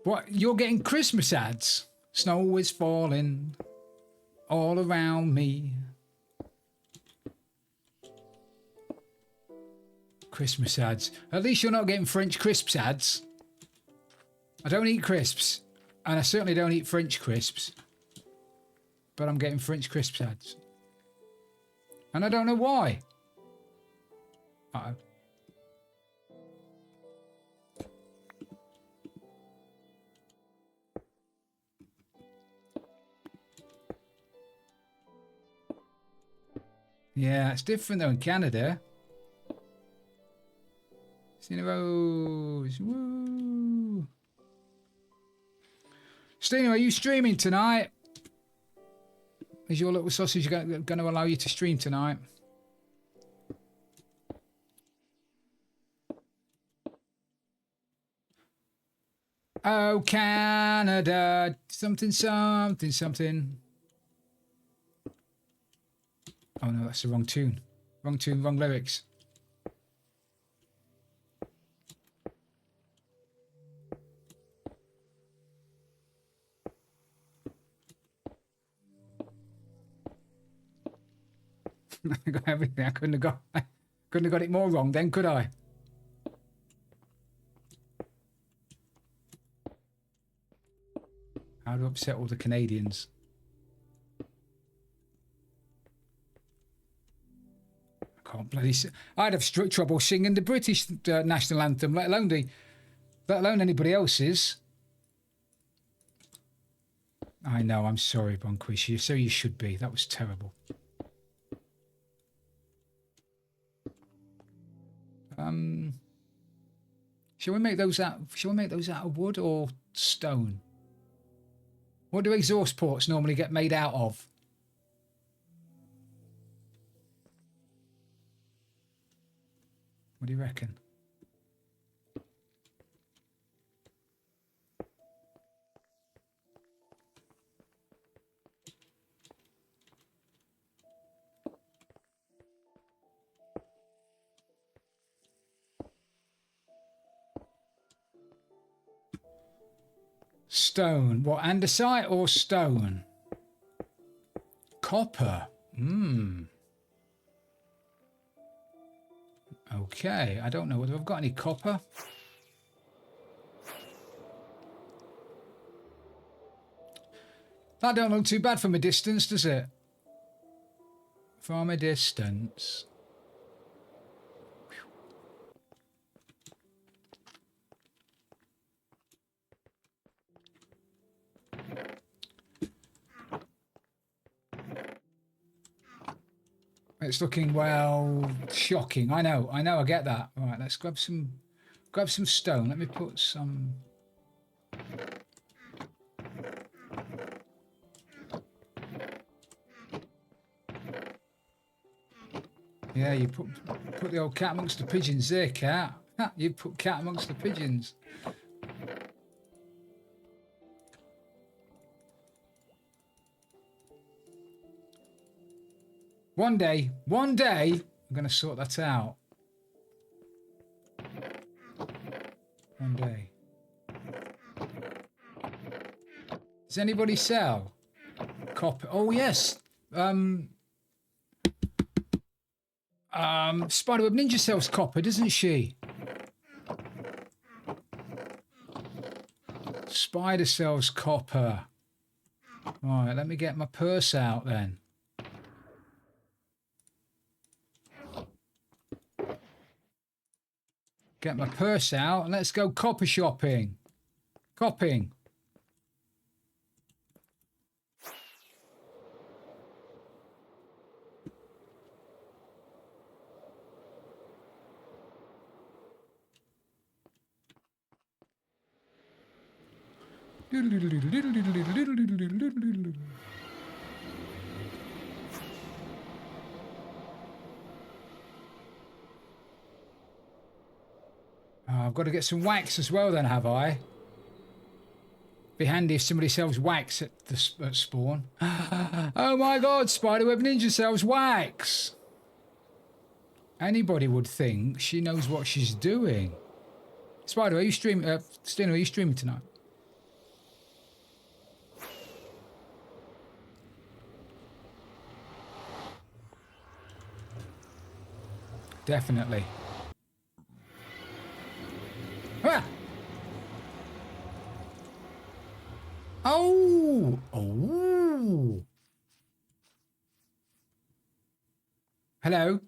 What? You're getting Christmas ads? Snow is falling all around me. Christmas ads. At least you're not getting French crisps ads. I don't eat crisps. And I certainly don't eat French crisps. But I'm getting French crisps ads. And I don't know why. Uh-oh. Yeah, it's different though in Canada. Cineros. Woo. Stina, are you streaming tonight? Is your little sausage going to allow you to stream tonight? Oh, Canada. Something, something, something. Oh no, that's the wrong tune. Wrong tune, wrong lyrics. I got everything. I couldn't have got it more wrong then, could I? How to upset all the Canadians. I can't bloody... I'd have trouble singing the British national anthem, let alone anybody else's. I know, I'm sorry, Bonquish. So you should be. That was terrible. Shall we make those out of wood or stone? What do exhaust ports normally get made out of? What do you reckon? Stone. What, andesite or stone? Copper. Okay, I don't know whether I've got any copper. That don't look too bad from a distance, does it? From a distance. It's looking, well, shocking. I know, I get that. All right, let's grab some stone. Let me put some... Yeah, you put the old cat amongst the pigeons there, cat. Ha, you put cat amongst the pigeons. One day, I'm going to sort that out. One day. Does anybody sell copper? Oh, yes. Spiderweb Ninja sells copper, doesn't she? Spider sells copper. All right, let me get my purse out then. Get my purse out and let's go copper shopping. Copping. I've got to get some wax as well then, have I? Be handy if somebody sells wax at spawn. Oh my god, Spiderweb Ninja sells wax! Anybody would think she knows what she's doing. Spider, are you streaming? Stino, are you streaming tonight? Definitely. Ah! Oh! Oh! Hello?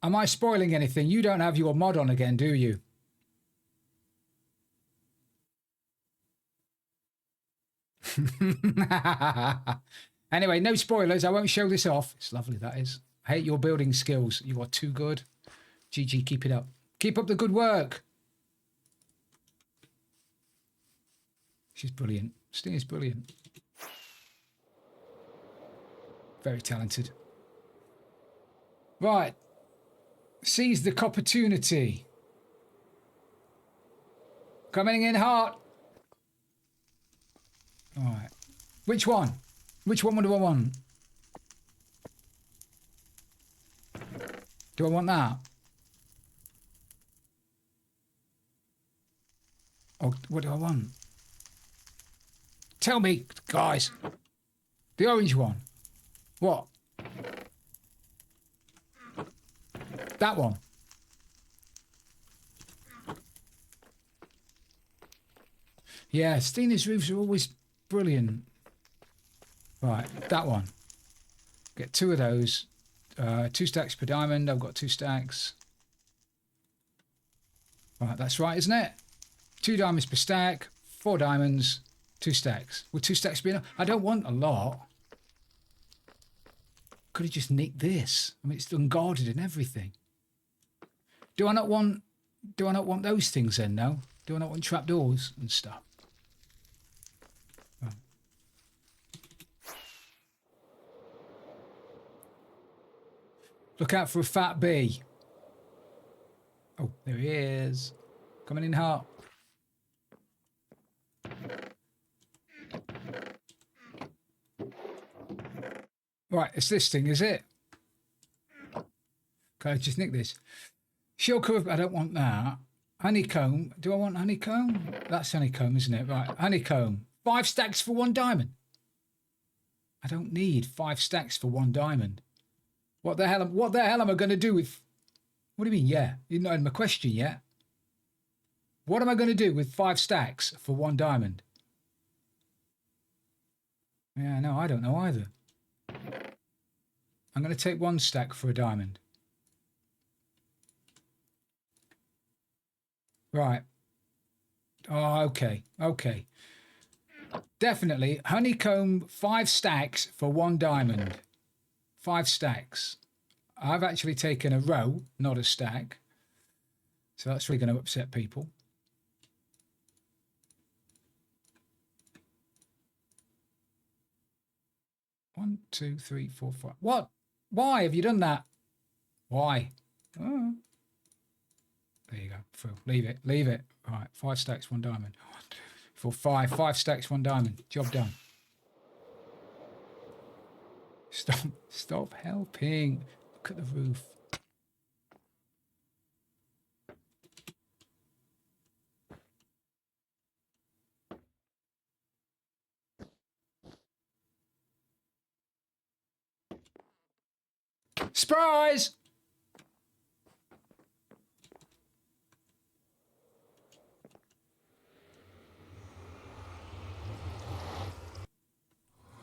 Am I spoiling anything? You don't have your mod on again, do you? Anyway, no spoilers. I won't show this off. It's lovely, that is. I hate your building skills. You are too good. GG, keep it up. Keep up the good work. She's brilliant. Sting is brilliant. Very talented. Right. Seize the opportunity. Coming in hot. All right. Which one? Which one do I want? Do I want that? Oh, what do I want? Tell me, guys. The orange one. What? That one. Yeah, Stina's roofs are always brilliant. Right, that one. Get 2 of those. 2 stacks per diamond. I've got 2 stacks. Right, that's right, isn't it? 2 diamonds per stack. 4 diamonds. 2 stacks. Will 2 stacks be enough? I don't want a lot. Could have just nicked this. I mean, it's unguarded and everything. Do I not want those things then, no? Do I not want trapdoors and stuff? Oh. Look out for a fat bee. Oh, there he is. Coming in hot. Right, it's this thing, is it? Okay, just nick this. Shulker, I don't want that. Honeycomb. Do I want honeycomb? That's honeycomb, isn't it? Right, honeycomb. 5 stacks for 1 diamond. I don't need 5 stacks for 1 diamond. What the hell am I going to do with... What do you mean, yeah? You're not in my question yet. What am I going to do with 5 stacks for 1 diamond? Yeah, no, I don't know either. I'm going to take 1 stack for a diamond. Right. Oh, okay. Okay. Definitely honeycomb 5 stacks for 1 diamond. 5 stacks. I've actually taken a row, not a stack. So that's really going to upset people. One, two, three, four, five. What? Why have you done that? Why? Oh. There you go. Phil, leave it. Leave it. All right. 5 stacks, 1 diamond. 1, 2, 3, 4, 5. 5 stacks, 1 diamond. Job done. Stop helping. Look at the roof. Surprise!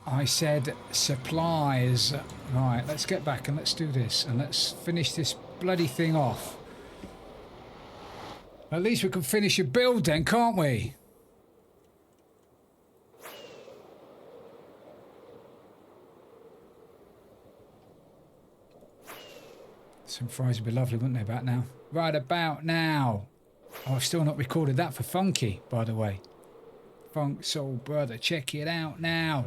I said supplies. Right, let's get back and let's do this. And let's finish this bloody thing off. At least we can finish a build then, can't we? Some fries would be lovely, wouldn't they, about now? Right about now. Oh, I've still not recorded that for Funky, by the way. Funk Soul Brother, check it out now.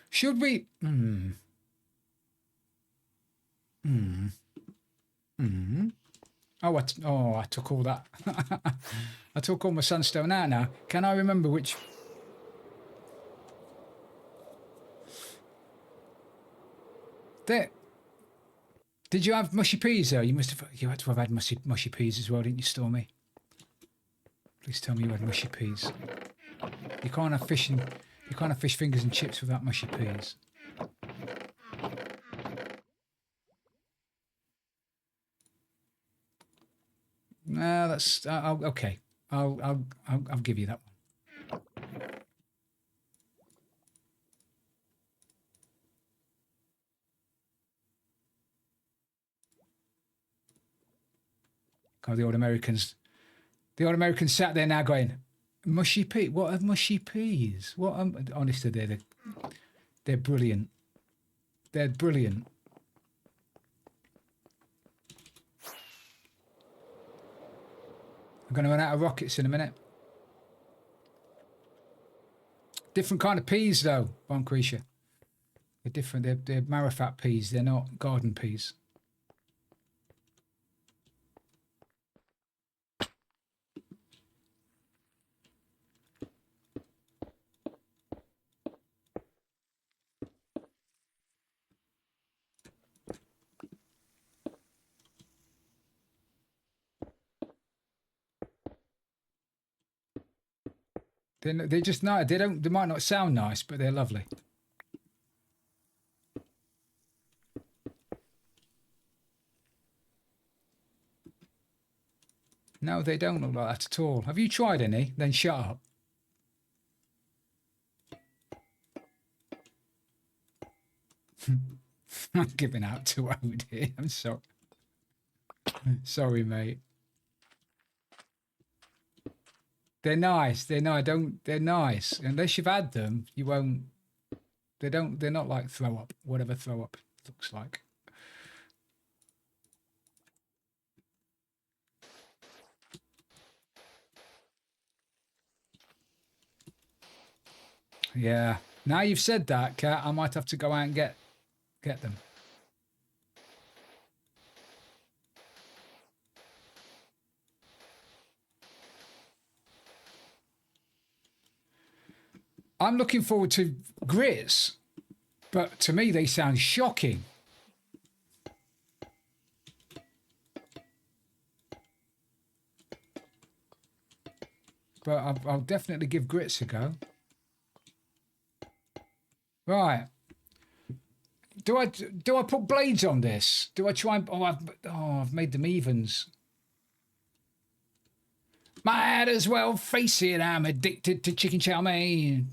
Should we... Oh, I took all that. I took all my sunstone out now. Can I remember which... There. Did you have mushy peas though? You had to have had mushy peas as well, didn't you, Stormy? Please tell me you had mushy peas. You can't have fish fingers and chips without mushy peas. No, that's okay. I'll give you that one. God, the old Americans sat there now going, mushy peas. What are mushy peas? What? Honestly, they're brilliant. They're brilliant. I'm going to run out of rockets in a minute. Different kind of peas, though, Von Creature. They're different. They're marifat peas. They're not garden peas. They're just nice. They might not sound nice, but they're lovely. No, they don't look like that at all. Have you tried any? Then shut up. I'm giving out too old here. I'm sorry. Sorry, mate. They're nice. They're nice. Unless you've had them, you won't. They're not like throw up. Whatever throw up looks like. Yeah. Now you've said that, Kat, I might have to go out and get them. I'm looking forward to grits, but to me they sound shocking. But I'll definitely give grits a go. Right. Do I put blades on this? Do I try and... I've made them evens. Might as well face it, I'm addicted to chicken chow mein.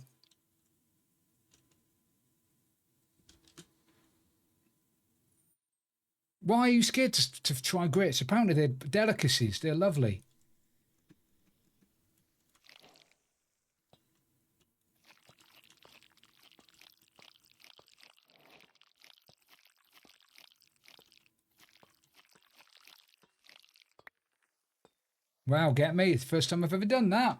Why are you scared to try grits? Apparently they're delicacies. They're lovely. Wow, get me. It's the first time I've ever done that.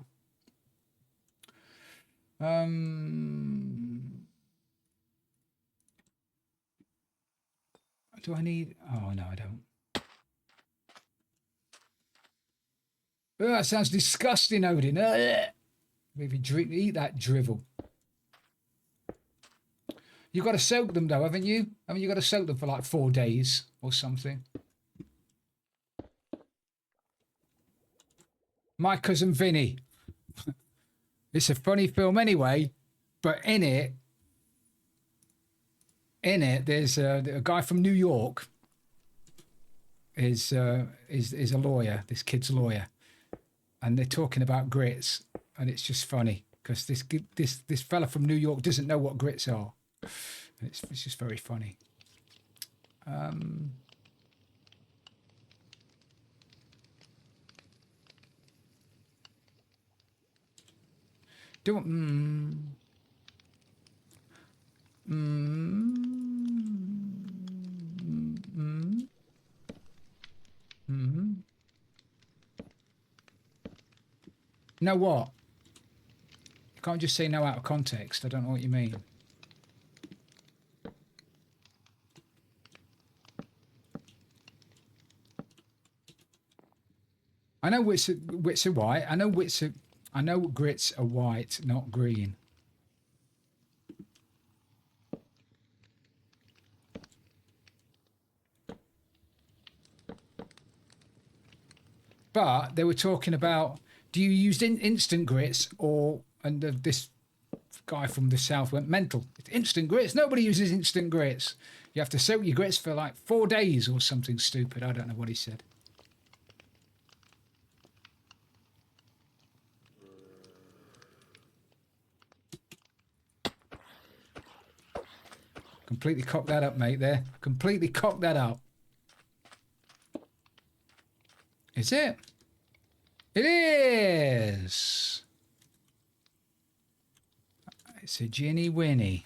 Do I need... Oh, no, I don't. Oh, that sounds disgusting, Odin. Maybe eat that drivel. You've got to soak them, though, haven't you? I mean, you've got to soak them for like 4 days or something. My Cousin Vinny. It's a funny film anyway, but in it, there's a guy from New York is a lawyer, this kid's lawyer, and they're talking about grits, and it's just funny because this fella from New York doesn't know what grits are. It's just very funny. Know what? You can't just say no out of context. I don't know what you mean. I know wits are white. I know grits are white, not green. But they were talking about, do you use instant grits and this guy from the south went mental. Instant grits? Nobody uses instant grits. You have to soak your grits for like 4 days or something stupid. I don't know what he said. Completely cocked that up, mate, there. Completely cocked that up. Is it? It is! It's a Ginny Winnie.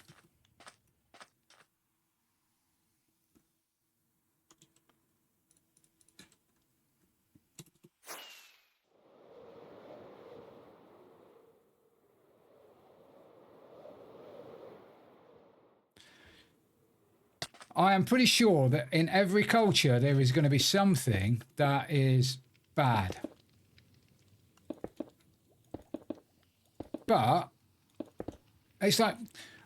I am pretty sure that in every culture there is going to be something that is bad. But it's like,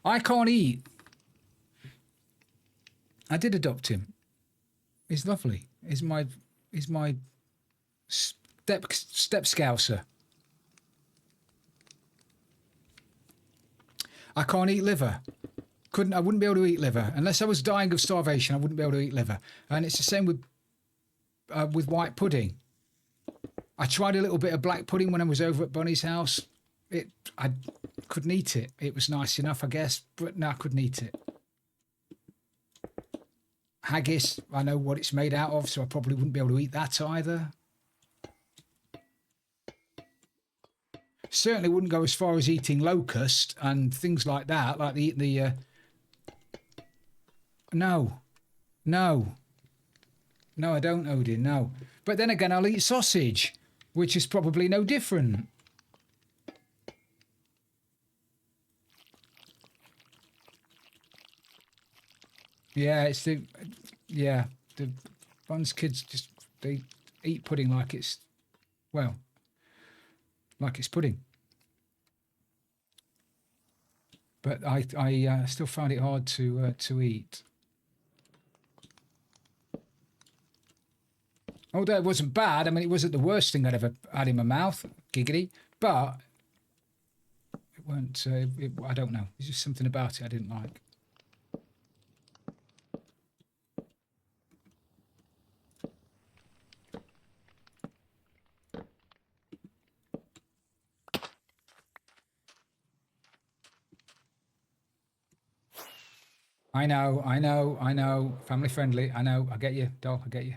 I can't eat. I did adopt him. He's lovely. He's my step scouser. I can't eat liver. I wouldn't be able to eat liver unless I was dying of starvation. I wouldn't be able to eat liver, and it's the same with white pudding. I tried a little bit of black pudding when I was over at Bunny's house. I couldn't eat it. It was nice enough, I guess, but no, I couldn't eat it. Haggis, I know what it's made out of, so I probably wouldn't be able to eat that either. Certainly wouldn't go as far as eating locust and things like that, like the No, I don't, Odin, no. But then again, I'll eat sausage, which is probably no different. Yeah, the Bun's kids they eat pudding like it's, well, like it's pudding. But I still find it hard to eat. Although it wasn't bad. I mean, it wasn't the worst thing I'd ever had in my mouth, giggity. But it weren't. I don't know. There's just something about it I didn't like. I know, I know, I know. Family friendly. I know. I get you, doll. I get you.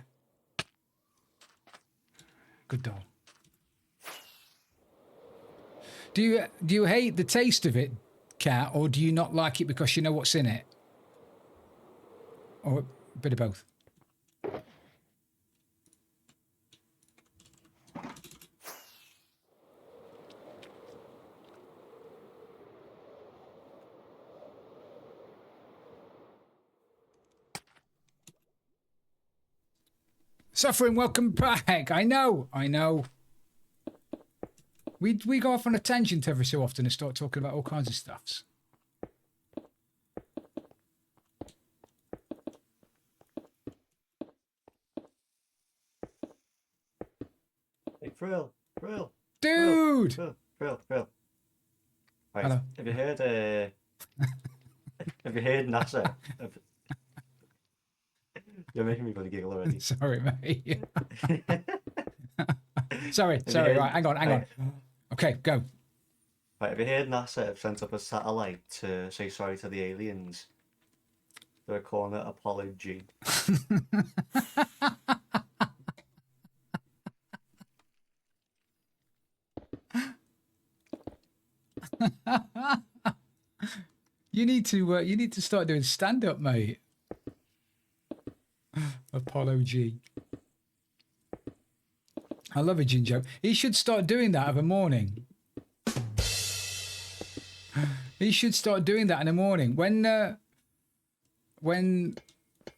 Good doll. Do you hate the taste of it, Cat, or do you not like it because you know what's in it? Or a bit of both? Suffering, welcome back. I know, I know. We go off on a tangent every so often and start talking about all kinds of stuffs. Hey, Frill. Dude! Frill. Right, Hello. have you heard, have you heard NASA? You're making me gonna giggle already. Sorry, mate. sorry, you sorry. heard- Right, hang on. Okay, go. Right, have you heard NASA have sent up a satellite to say sorry to the aliens? They're calling it Apollo G. You need to start doing stand up, mate. Apollo G. I love a gin joke. He should start doing that of a morning. He should start doing that in the morning when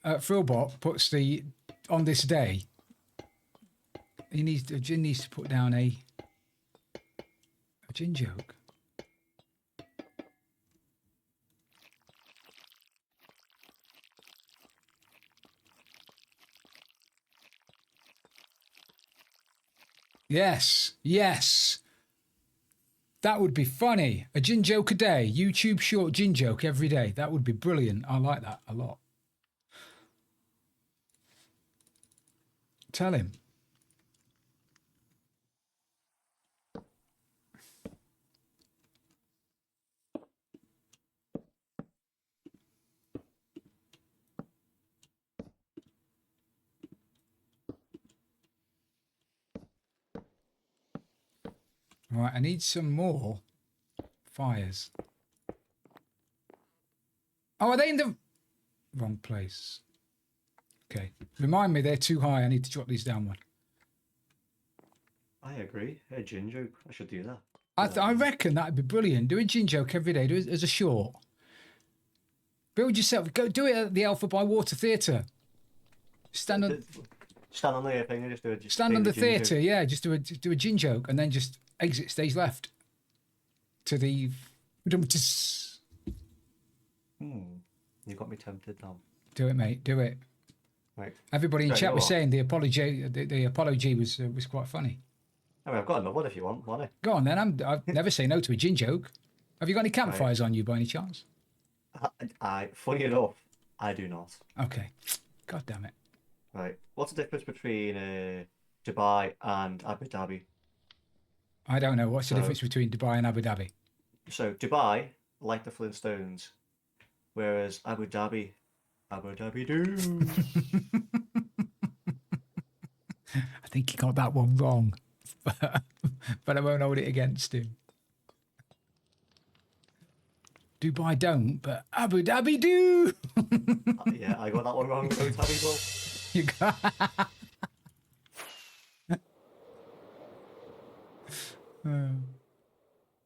Frillbot puts the on this day. Gin needs to put down a gin joke. Yes, yes. That would be funny. A gin joke a day. YouTube short gin joke every day. That would be brilliant. I like that a lot. Tell him. Right, I need some more fires. Oh, are they in the wrong place? Okay. Remind me, they're too high. I need to drop these down one. I agree. A gin joke. I should do that. I reckon that'd be brilliant. Do a gin joke every day. Do it as a short. Build yourself. Go do it at the Alpha by Water Theatre. Stand on the thing and just do it. stand on the theatre. Yeah, just do a gin joke and then just exit stage left to the. You got me tempted now. Do it, mate. Do it. Right. Everybody in Right, chat go was on. saying the apology was quite funny. I mean, I've got another one if you want it? Go on then. I'd never say no to a gin joke. Have you got any campfires on you by any chance? Funny enough, I do not. Okay. God damn it. Right. What's the difference between Dubai and Abu Dhabi? I don't know. What's the difference between Dubai and Abu Dhabi? So Dubai, like the Flintstones, whereas Abu Dhabi do. I think he got that one wrong, but I won't hold it against him. Dubai don't, but Abu Dhabi do. Yeah, I got that one wrong. Abu Dhabi will. You got...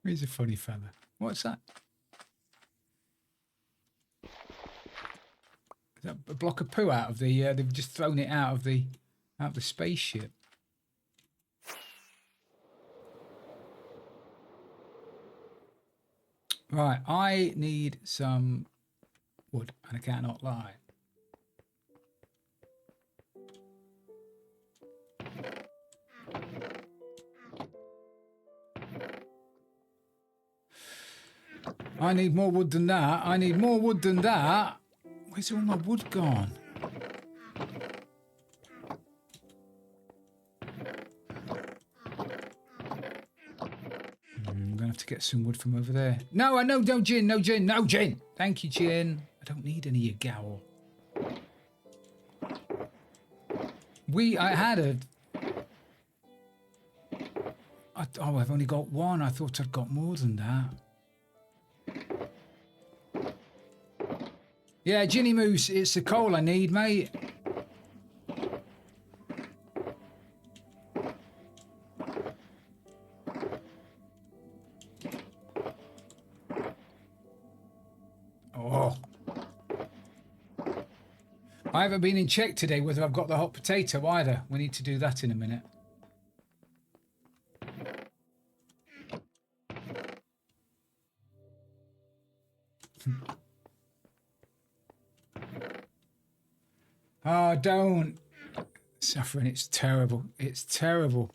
He's a funny fella. What's that? Is that a block of poo out of the? They've just thrown it out of the spaceship. Right, I need some wood, and I cannot lie. I need more wood than that. I need more wood than that. Where's all my wood gone? I'm going to have to get some wood from over there. No, no gin, no gin, no gin. Thank you, gin. I don't need any of your gowl. I had a... oh, I've only got one. I thought I'd got more than that. Yeah, Ginny Moose, it's the coal I need, mate. Oh. I haven't been in check today whether I've got the hot potato either. We need to do that in a minute. Oh, don't. Suffering, it's terrible. It's terrible.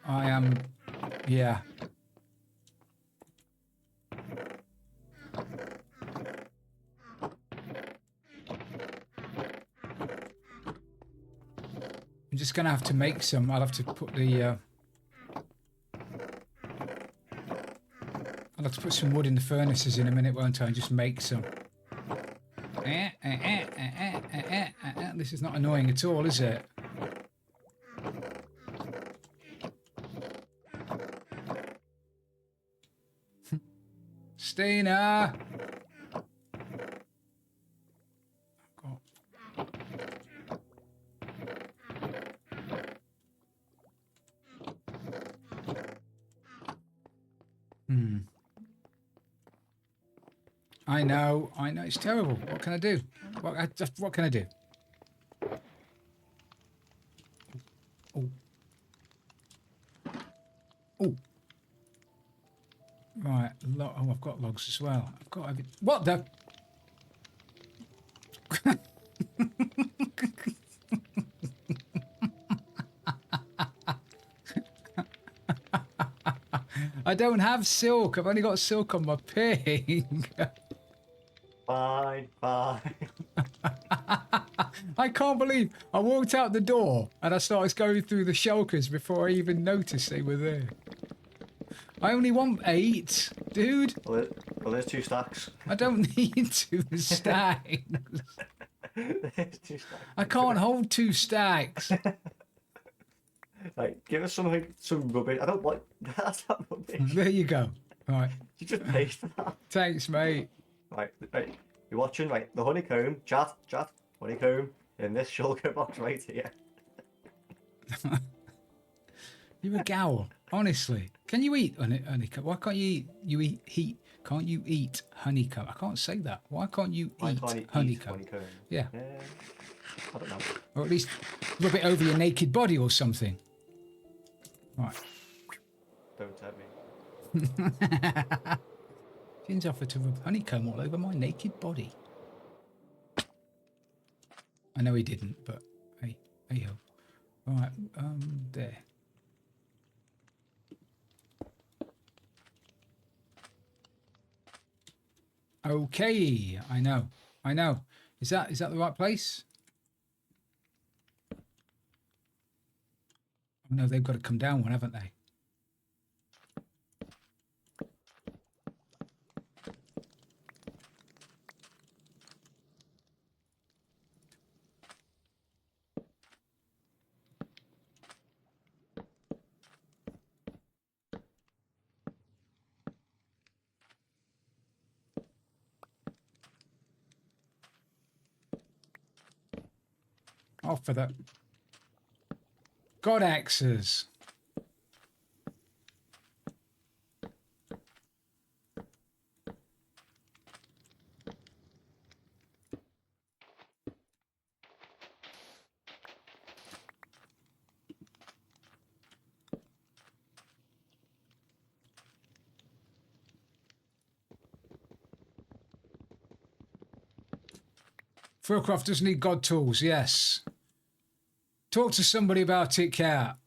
I am... yeah. I'm just going to have to make some. I'll have to put the... I'll have to put some wood in the furnaces in a minute, won't I? And just make some. This is not annoying at all, is it? Stina! Oh. I know, it's terrible. What can I do? What can I do? Oh. Oh. Right, oh, I've got logs as well. I've got everything. What the? I don't have silk. I've only got silk on my pig. Fine, fine. I can't believe I walked out the door and I started going through the shulkers before I even noticed they were there. I only want 8, dude. Well, there's 2 stacks. I don't need 2 stacks. There's 2 stacks. I can't hold 2 stacks. Right, give us some rubbish. I don't want... That's not rubbish. There you go. Right. You just paid for that. Thanks, mate. Right. You're watching, right? The honeycomb, chat, honeycomb in this shulker box right here. You're a gowl, honestly. Can you eat honeycomb? Why can't you eat heat? Can't you eat honeycomb? I can't say that. Why can't you eat honeycomb? Yeah. I don't know. Or at least rub it over your naked body or something. Right. Don't tempt me. Finn's offered to rub honeycomb all over my naked body. I know he didn't, but hey ho. Right, there. Okay, I know. Is that the right place? Oh no, they've got to come down one, haven't they? Off for that. God axes. AlphaCraft does need God tools, yes. Talk to somebody about it, Cat.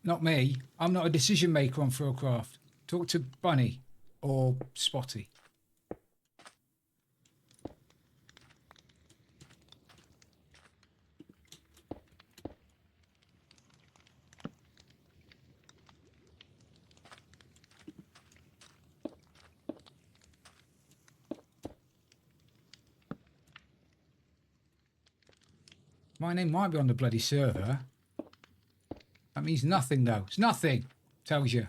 Not me. I'm not a decision maker on AlphaCraft. Talk to Bunny or Spotty. My name might be on the bloody server. That means nothing, though. It's nothing. Tells you.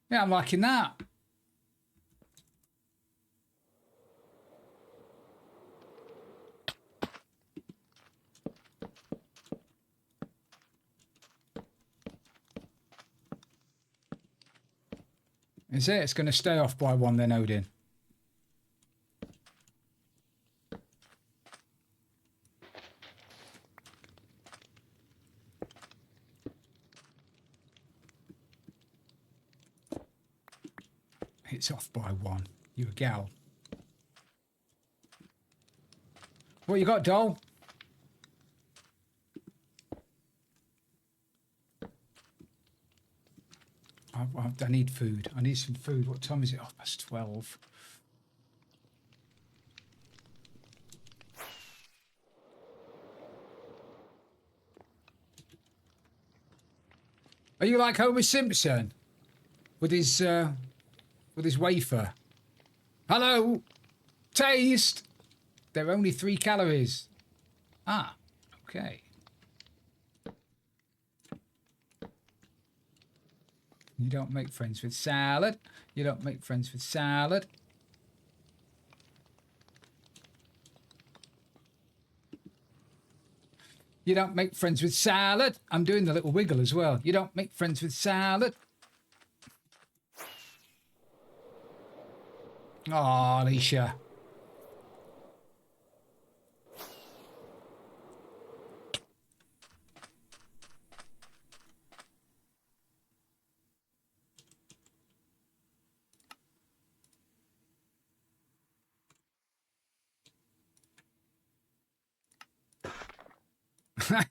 Yeah, I'm liking that. Is it? It's going to stay off by 1 then, Odin. It's off by 1. You a gal. What you got, doll? I need food. I need some food. What time is it? 12:30. Are you like Homer Simpson with his wafer? Hello, taste. They're only 3 calories. Ah, okay. You don't make friends with salad. You don't make friends with salad. You don't make friends with salad. I'm doing the little wiggle as well. You don't make friends with salad. Oh, Alicia.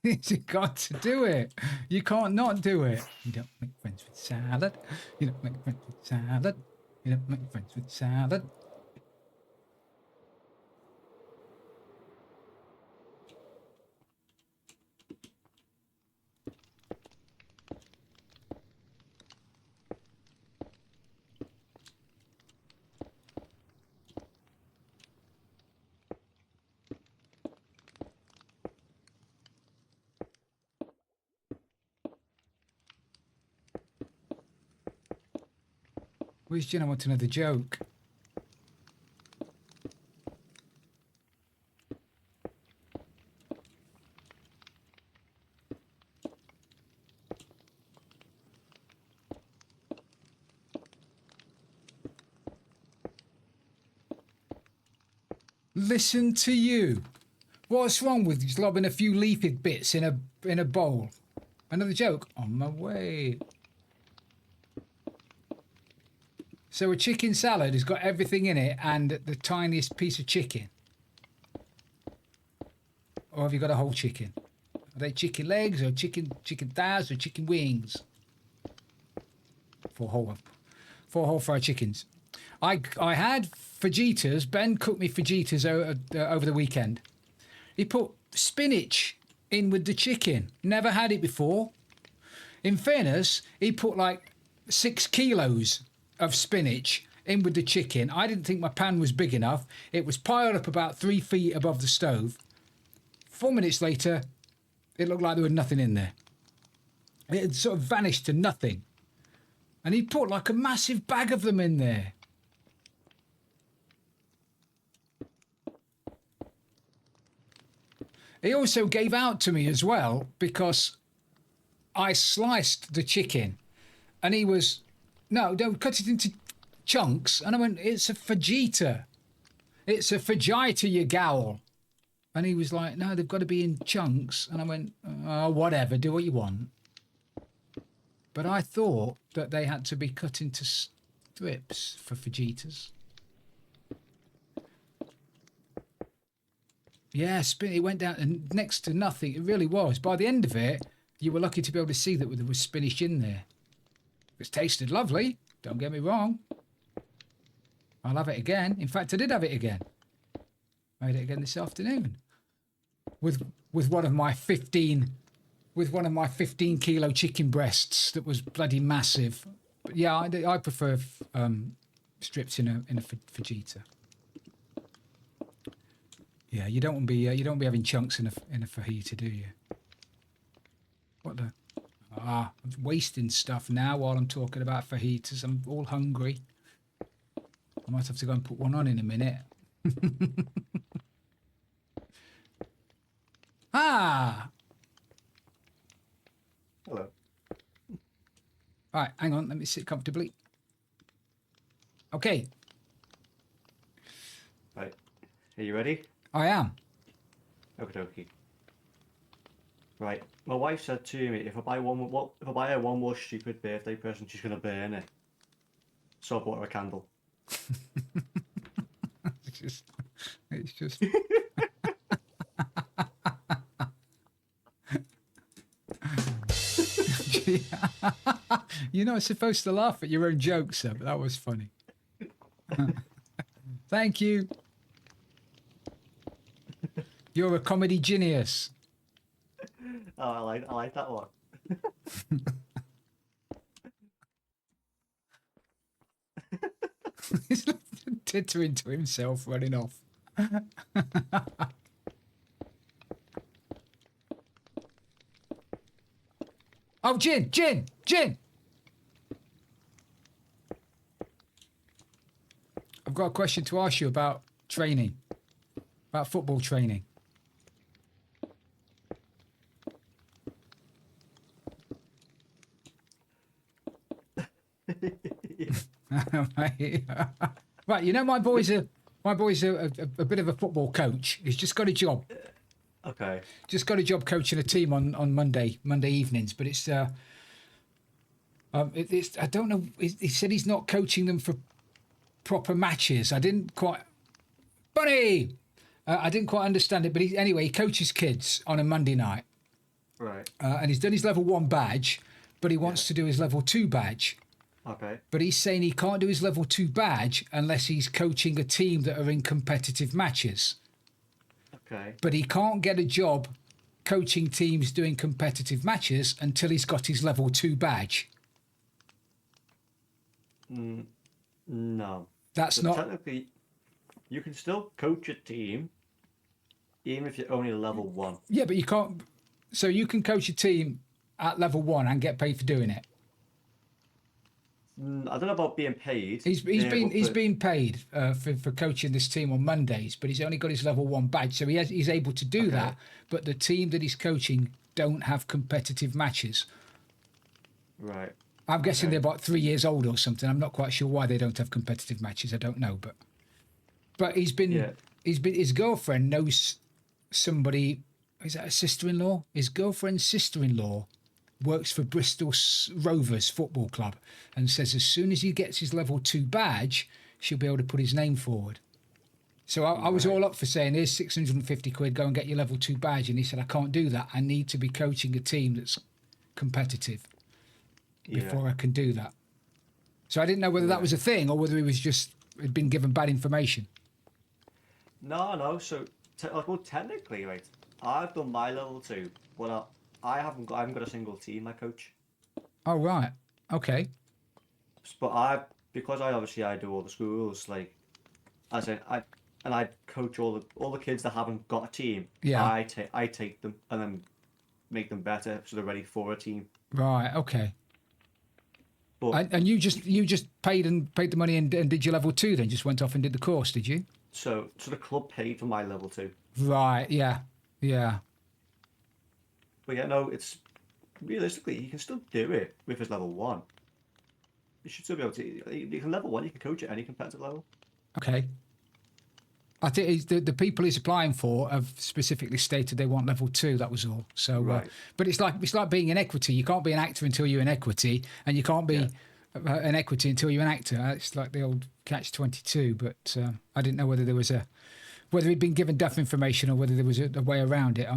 You got to do it. You can't not do it. You don't make friends with salad. You don't make friends with salad. You don't make friends with salad. Where's Jen? I want another joke. Listen to you. What's wrong with just lobbing a few leafy bits in a bowl? Another joke? On my way. So a chicken salad has got everything in it and the tiniest piece of chicken. Or have you got a whole chicken? Are they chicken legs or chicken thighs or chicken wings? 4 whole fried chickens. I had fajitas. Ben cooked me fajitas over the weekend. He put spinach in with the chicken. Never had it before. In fairness, he put like 6 kilos of spinach in with the chicken. I didn't think my pan was big enough. It was piled up about 3 feet above the stove. 4 minutes later, it looked like there was nothing in there. It had sort of vanished to nothing. And he put like a massive bag of them in there. He also gave out to me as well because I sliced the chicken and he was, no, don't cut it into chunks. And I went, it's a fajita. It's a fajita, you gowl. And he was like, no, they've got to be in chunks. And I went, oh, whatever, do what you want. But I thought that they had to be cut into strips for fajitas. Yeah, it went down and next to nothing. It really was. By the end of it, you were lucky to be able to see that there was spinach in there. It tasted lovely. Don't get me wrong. I'll have it again. In fact, I did have it again. Made it again this afternoon. With one of my 15 kilo chicken breasts that was bloody massive. But yeah, I prefer strips in a fajita. Yeah, you don't want to be having chunks in a fajita, do you? What the? I'm wasting stuff now while I'm talking about fajitas. I'm all hungry. I might have to go and put one on in a minute. Ah! Hello. Right, hang on. Let me sit comfortably. Okay, Right. Are you ready? I am. Okie dokie. Right. My wife said to me, if I buy her one more stupid birthday present, she's gonna burn it. So I bought her a candle. It's just. You're not supposed to laugh at your own jokes, sir, but that was funny. Thank you. You're a comedy genius. Oh, I like that one. He's tittering to himself, running off. Oh, gin! I've got a question to ask you about training, about football training. Right, you know my boy's a bit of a football coach. He's just got a job. Okay. Just got a job coaching a team on Monday evenings, but it's I don't know. He said he's not coaching them for proper matches. I didn't quite, Bunny. I didn't quite understand it, but anyway, he coaches kids on a Monday night, Right. and he's done his level 1 badge, but he wants to do his level 2 badge. Okay. But he's saying he can't do his level 2 badge unless he's coaching a team that are in competitive matches. Okay. But he can't get a job coaching teams doing competitive matches until he's got his level 2 badge. No. That's But not. technically, you can still coach a team, even if you're only level 1. Yeah, but you can't. So you can coach a team at level 1 and get paid for doing it. I don't know about being paid. He's been paid for coaching this team on Mondays, but he's only got his level 1 badge, so he's able to do that. But the team that he's coaching don't have competitive matches. Right. I'm guessing they're about 3 years old or something. I'm not quite sure why they don't have competitive matches. I don't know, but his girlfriend knows somebody. Is that a sister-in-law? His girlfriend's sister-in-law works for Bristol Rovers Football Club and says as soon as he gets his level 2 badge, she'll be able to put his name forward. So I was all up for saying, here's 650 quid, go and get your level 2 badge. And he said, I can't do that. I need to be coaching a team that's competitive before I can do that. So I didn't know whether that was a thing or whether he was had been given bad information. No. So, well, technically, right, I've done my level 2, but I haven't got a single team I coach. Oh, right. Okay. But because I do all the schools, like, as in I coach all the kids that haven't got a team. Yeah. I take them and then make them better so they're ready for a team. Right. Okay. But And you just paid the money and did your level 2 then? Just went off and did the course, did you? so the club paid for my level 2. Right. Yeah. Yeah. But yeah, no, it's realistically he can still do it with his level 1. You should still be able to. You can level 1. You can coach at any competitive level. Okay. I think the people he's applying for have specifically stated they want level 2. That was all. So, Right. But it's like being in equity. You can't be an actor until you're in equity, and you can't be an equity until you're an actor. It's like the old catch-22. But I didn't know whether there was whether he'd been given duff information or whether there was a way around it.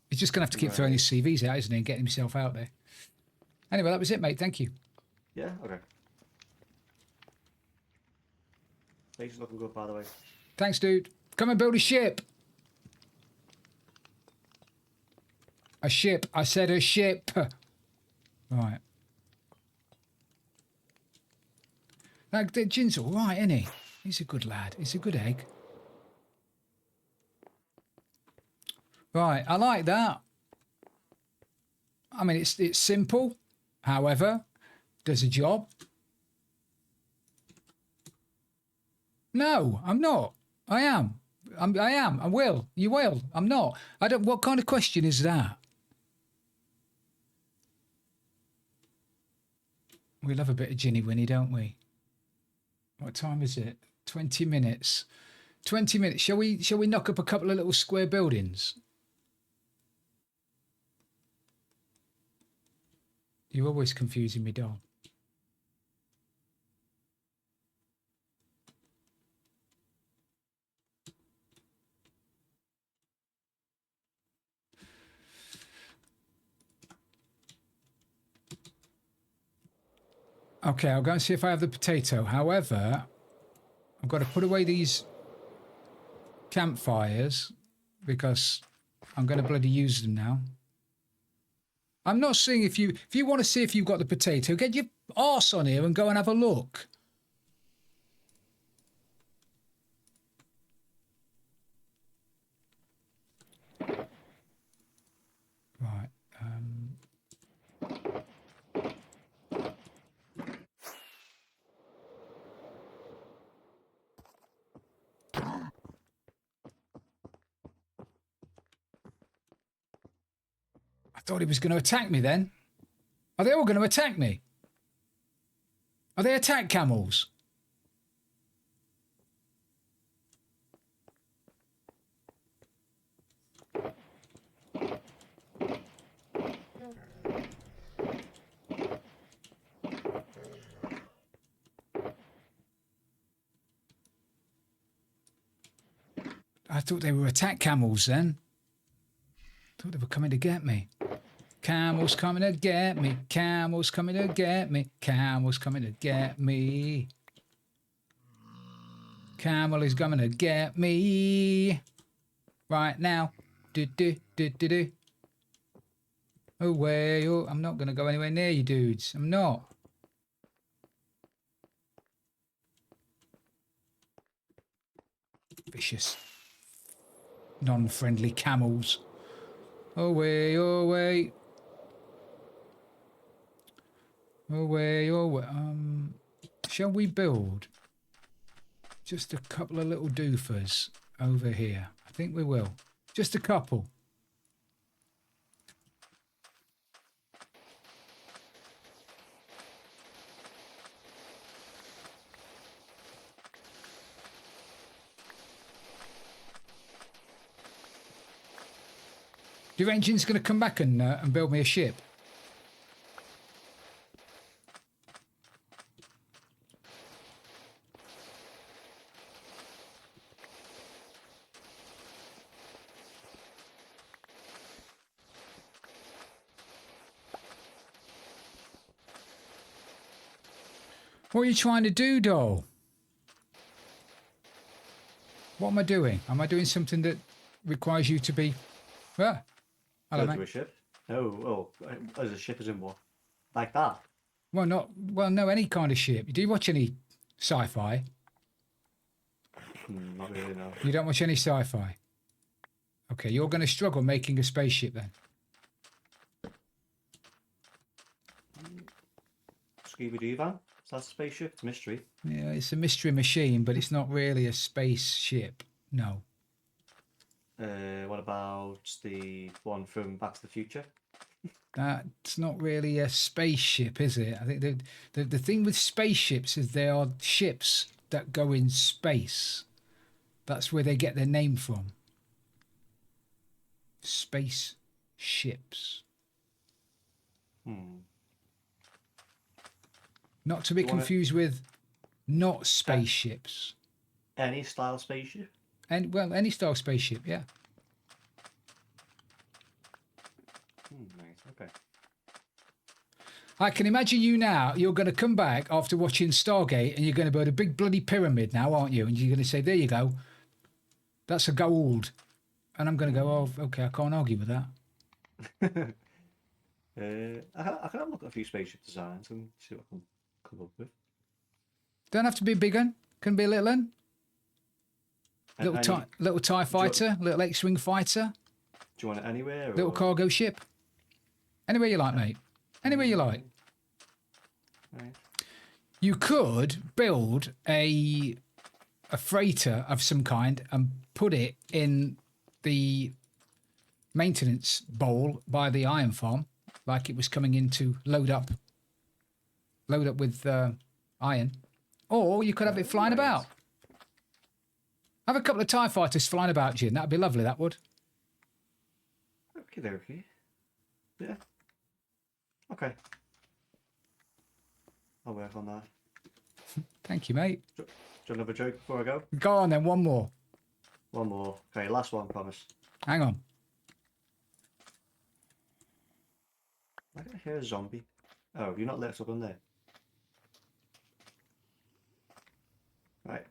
He's just going to have to keep throwing his CVs out, isn't he, and getting himself out there. Anyway, that was it, mate. Thank you. Yeah. Okay. Face is looking good, by the way. Thanks, dude. Come and build a ship. A ship. I said a ship. Right. That Jin's all right, isn't he? He's a good lad. He's a good egg. Right, I like that. I mean, it's simple. However, does a job. No, I'm not. I am. I am. I will. You will. I'm not. I don't. What kind of question is that? We love a bit of Ginny Winnie, don't we? What time is it? 20 minutes. 20 minutes. Shall we knock up a couple of little square buildings? You're always confusing me, doll. Okay, I'll go and see if I have the potato. However, I've got to put away these campfires because I'm going to bloody use them now. I'm not seeing if you want to see if you've got the potato, get your arse on here and go and have a look. Right. I thought he was going to attack me then. Are they all going to attack me? Are they attack camels? I thought they were attack camels then. I thought they were coming to get me. Camels coming to get me. Camels coming to get me. Camels coming to get me. Camel is coming to get me. Right now. Do do do do do. Away. Oh, I'm not going to go anywhere near you dudes. I'm not. Vicious. Non-friendly camels. Away, away. Away, away. Shall we build just a couple of little doofers over here? I think we will. Just a couple. Do you reckon Jin's going to come back and build me a ship? What are you trying to do, doll? What am I doing? Am I doing something that requires you to be... Ah. Hello, Go mate. to a ship? Oh, as a ship as in what? Like that? Well, no, any kind of ship. Do you watch any sci-fi? Not really, no. You don't watch any sci-fi? Okay, you're going to struggle making a spaceship then. Scooby-Doo van? Is that a spaceship? It's a mystery. Yeah, it's a mystery machine, but it's not really a spaceship. No. What about the one from Back to the Future? That's not really a spaceship, is it? I think the thing with spaceships is they are ships that go in space. That's where they get their name from. Space ships. Not to be confused with not spaceships. Any style spaceship? And well, any style spaceship, yeah. Nice, okay. I can imagine you now, you're going to come back after watching Stargate and you're going to build a big bloody pyramid now, aren't you? And you're going to say, there you go. That's a gold. And I'm going to go, oh, okay, I can't argue with that. I can have a look at a few spaceship designs and see what I can come up with. Don't have to be a big one. Can be a little one. Little TIE fighter, little X-Wing fighter. Do you want it anywhere? Little cargo ship. Anywhere you like, mate. Anywhere you like. Right. You could build a freighter of some kind and put it in the maintenance bowl by the iron farm, like it was coming in to load up with iron. Or you could have it flying about. Have a couple of TIE fighters flying about, Jin. That'd be lovely, that would. Okay. Yeah. Okay. I'll work on that. Thank you, mate. Do you want another joke before I go? Go on then, one more. One more. Okay, last one, promise. Hang on. I can hear a zombie. Oh, have you not lit us up on there? Right.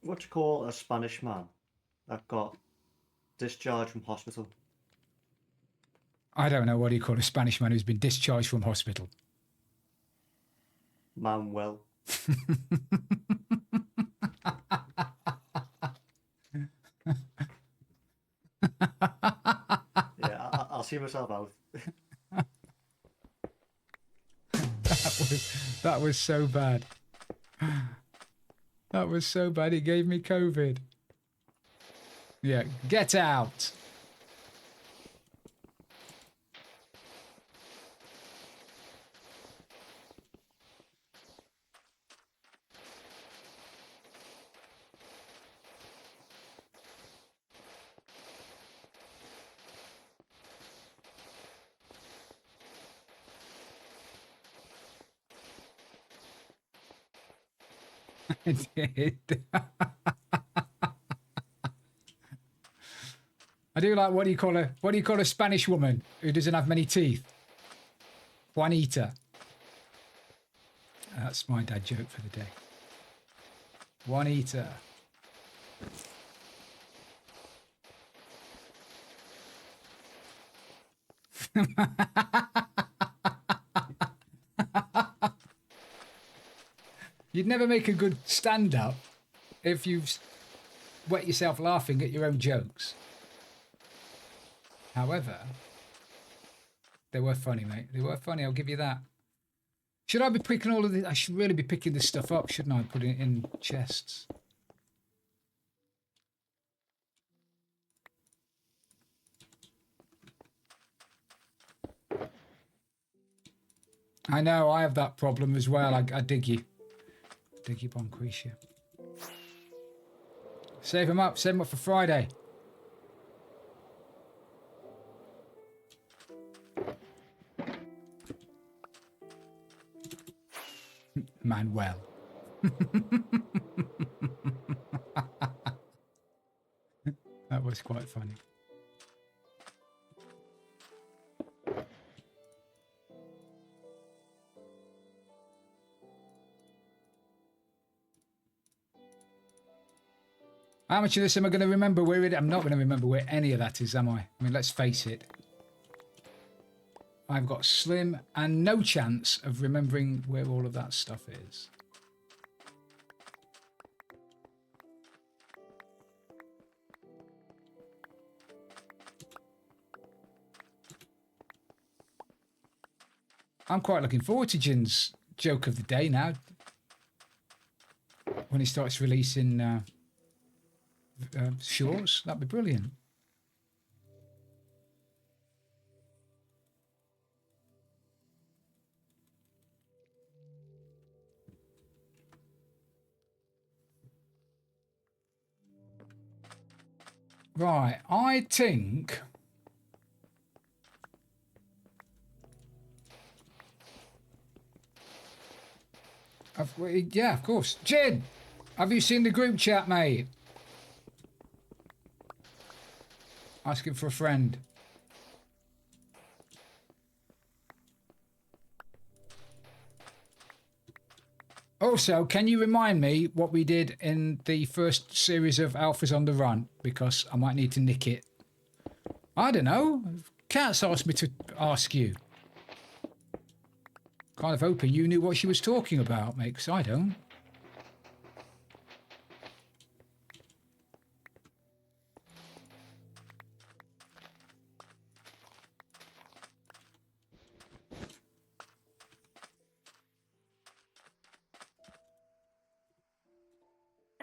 What do you call a Spanish man that got discharged from hospital? I don't know what do you call a Spanish man who's been discharged from hospital. Manuel. Yeah, I'll see myself out. That was so bad. That was so bad. It gave me COVID. Yeah, get out. I did. I do like what do you call a Spanish woman who doesn't have many teeth? Juanita. That's my dad joke for the day. Juanita. You'd never make a good stand-up if you wet yourself laughing at your own jokes. However, they were funny, mate. They were funny, I'll give you that. Should I be picking all of this? I should really be picking this stuff up, shouldn't I? Putting it in chests. I know, I have that problem as well. I dig you. Dig you, Boncretia. Save them up for Friday. Manuel. That was quite funny. How much of this am I going to remember where it? I'm not going to remember where any of that is, am I? I mean, let's face it. I've got slim and no chance of remembering where all of that stuff is. I'm quite looking forward to Jin's joke of the day now. When he starts releasing shorts, that'd be brilliant. Right, I think yeah, of course. Jin, have you seen the group chat, mate? Asking for a friend. Also, can you remind me what we did in the first series of Alphas on the Run? Because I might need to nick it. I don't know. Kat's asked me to ask you. Kind of hoping you knew what she was talking about, mate, because I don't.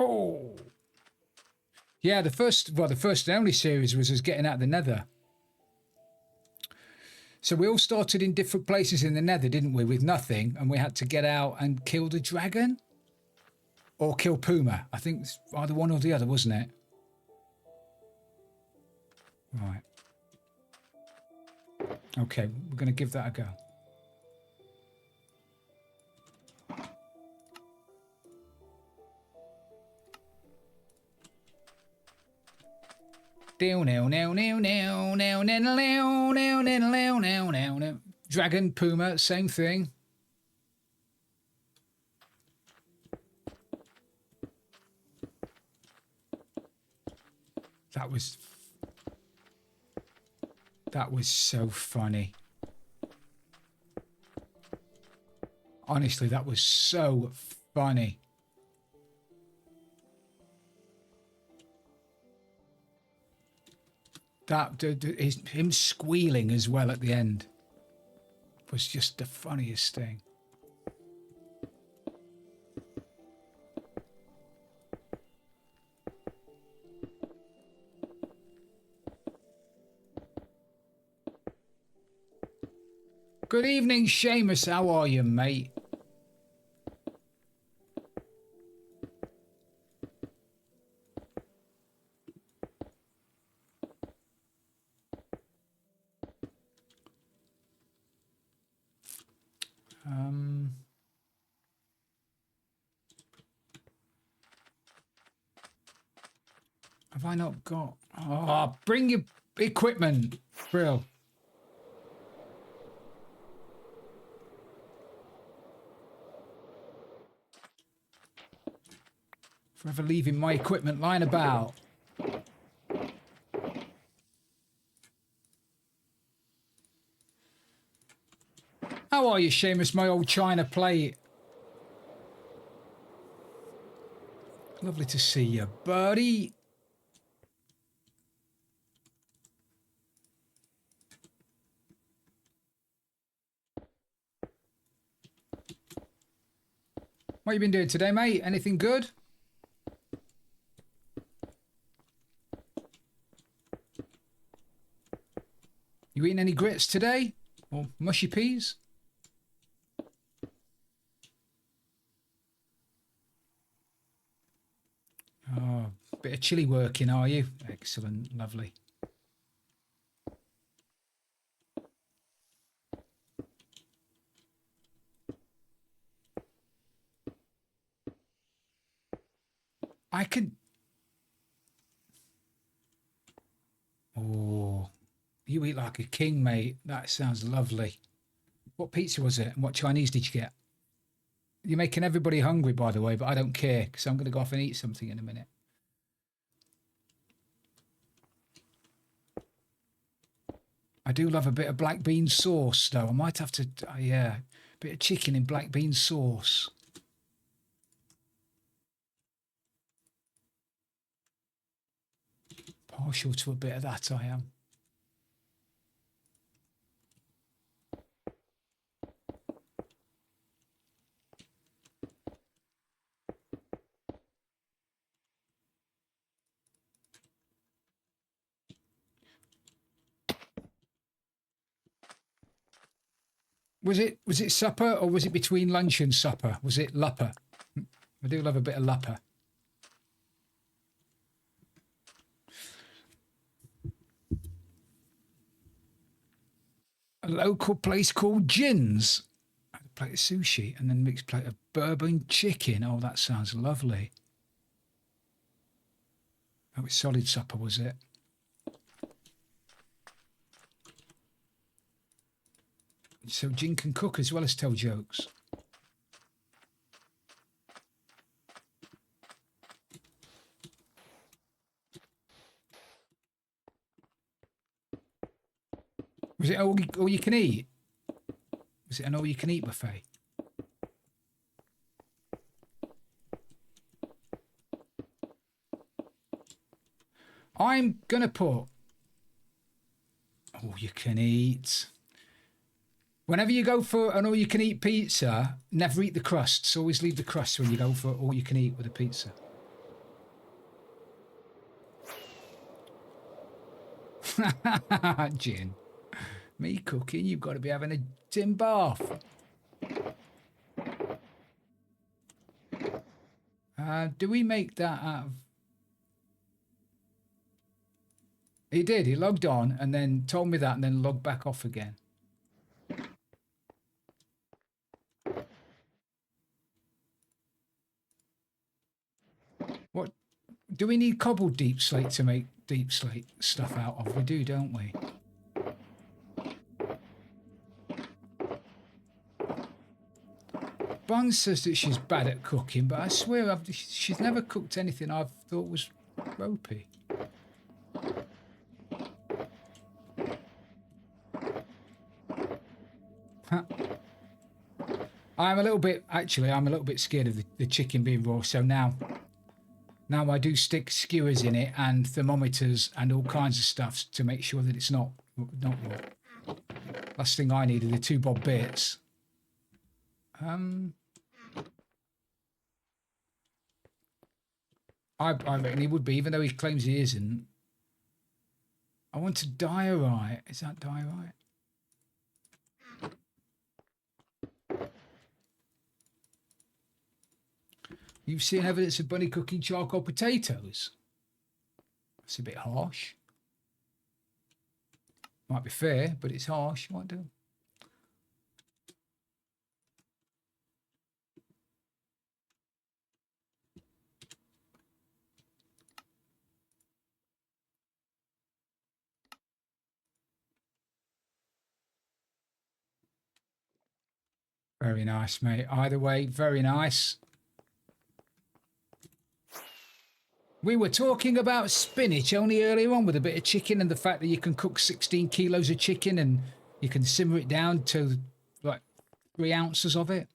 Oh. Yeah, the first and only series was us getting out of the Nether. So we all started in different places in the Nether, didn't we, with nothing, and we had to get out and kill the dragon? Or kill Puma. I think it's either one or the other, wasn't it? Right. Okay, we're going to give that a go. Dragon, Puma, same thing. That was so funny. Honestly, that was so funny. Him squealing as well at the end was just the funniest thing. Good evening, Seamus. How are you, mate? Have I not got... Oh, bring your equipment, Brill. Forever leaving my equipment lying about. How are you, Seamus, my old China plate? Lovely to see you, buddy. What you been doing today, mate? Anything good? You eating any grits today? Or mushy peas? Oh, bit of chilly working, are you? Excellent, lovely. I could... Oh, you eat like a king, mate. That sounds lovely. What pizza was it? And what Chinese did you get? You're making everybody hungry, by the way, but I don't care because I'm going to go off and eat something in a minute. I do love a bit of black bean sauce, though. I might have to, yeah, a bit of chicken in black bean sauce. Partial to a bit of that, I am. Was it supper or was it between lunch and supper? Was it lupper? I do love a bit of lupper. A local place called Jin's. I had a plate of sushi and then mixed plate of bourbon chicken. Oh, that sounds lovely. Oh, it's solid supper, was it? So Jin can cook as well as tell jokes. Was it all you can eat? Was it an all you can eat buffet? I'm gonna put all you can eat. Whenever you go for an all you can eat pizza, never eat the crusts. Always leave the crusts when you go for all you can eat with a pizza. Gin. Me cooking, you've got to be having a tin bath. Do we make that out of... He did. He logged on and then told me that and then logged back off again. What? Do we need cobbled deep slate to make deep slate stuff out of? We do, don't we? Bun says that she's bad at cooking, but I swear she's never cooked anything I've thought was ropey. Huh. I'm a little bit scared of the chicken being raw, so now I do stick skewers in it and thermometers and all kinds of stuff to make sure that it's not raw. Last thing I need are the 2 bob bits. I reckon he would be, even though he claims he isn't. I want to diorite. Is that diorite? You've seen evidence of Bunny cooking charcoal potatoes? That's a bit harsh. Might be fair, but it's harsh. What do? Very nice, mate. Either way, very nice. We were talking about spinach only earlier on with a bit of chicken and the fact that you can cook 16 kilos of chicken and you can simmer it down to like 3 ounces of it.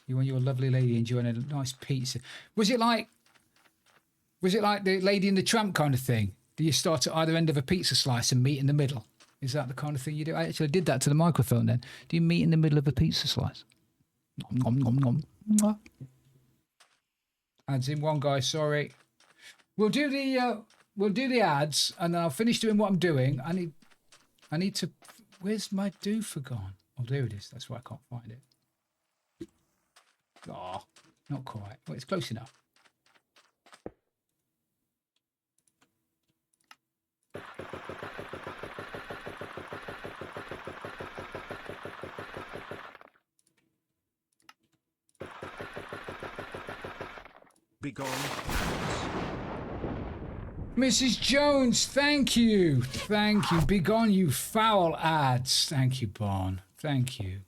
You and your lovely lady enjoying a nice pizza. Was it like the Lady and the Tramp kind of thing? Do you start at either end of a pizza slice and meet in the middle? Is that the kind of thing you do? I actually did that to the microphone then. Do you meet in the middle of a pizza slice? Nom, nom, nom, nom. Ads in one guy, sorry. We'll do the ads and then I'll finish doing what I'm doing. I need to, where's my doofer gone? Oh, there it is. That's why I can't find it. Oh, not quite. Well, it's close enough. Begone. Mrs. Jones, thank you. Thank you. Begone, you foul ads. Thank you, Bon. Thank you.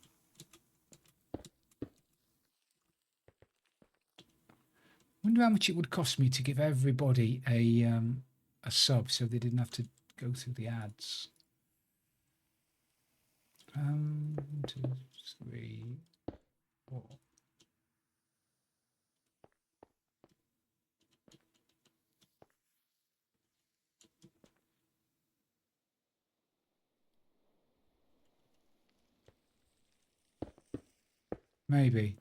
Wonder how much it would cost me to give everybody a sub so they didn't have to go through the ads. 1, 2, 3, 4. Maybe.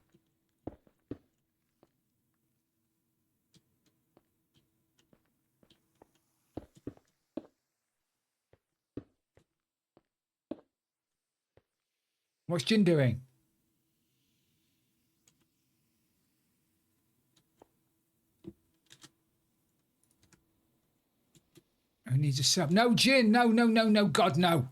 What's Jin doing? Who needs a sub? No, Jin. No, no, no, no. God, no.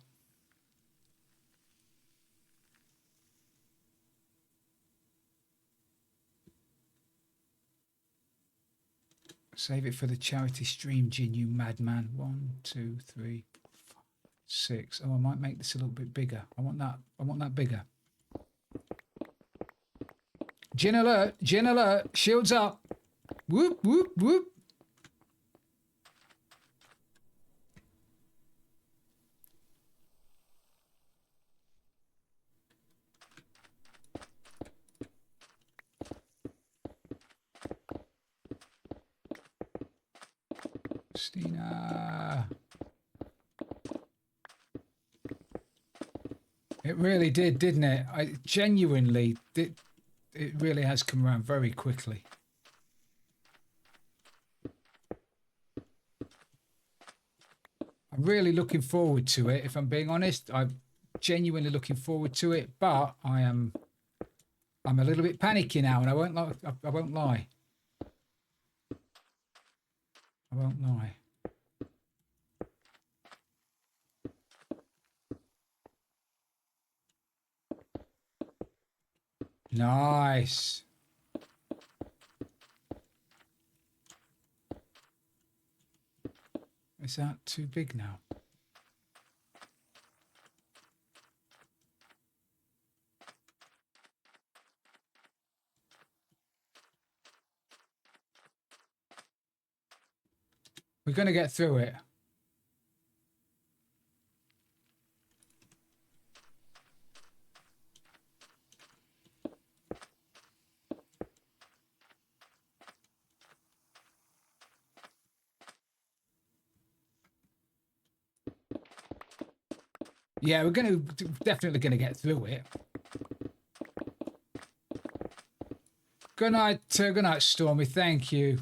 Save it for the charity stream, Jin, you madman. 1, 2, 3, 4, 5, 6. Oh, I might make this a little bit bigger. I want that bigger. Jin alert, shields up. Whoop, whoop, whoop. Christina. It really did, didn't it? I genuinely did. It really has come around very quickly. I'm really looking forward to it. If I'm being honest, I'm genuinely looking forward to it. But I'm a little bit panicky now, and I won't lie. I won't lie. I won't lie. Nice. Is that too big now? We're going to get through it. Yeah, we're definitely going to get through it. Good night, Stormy. Thank you.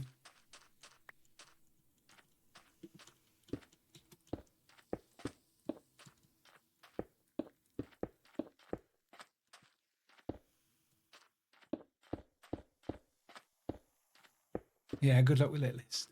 Yeah, good luck with it, Liz.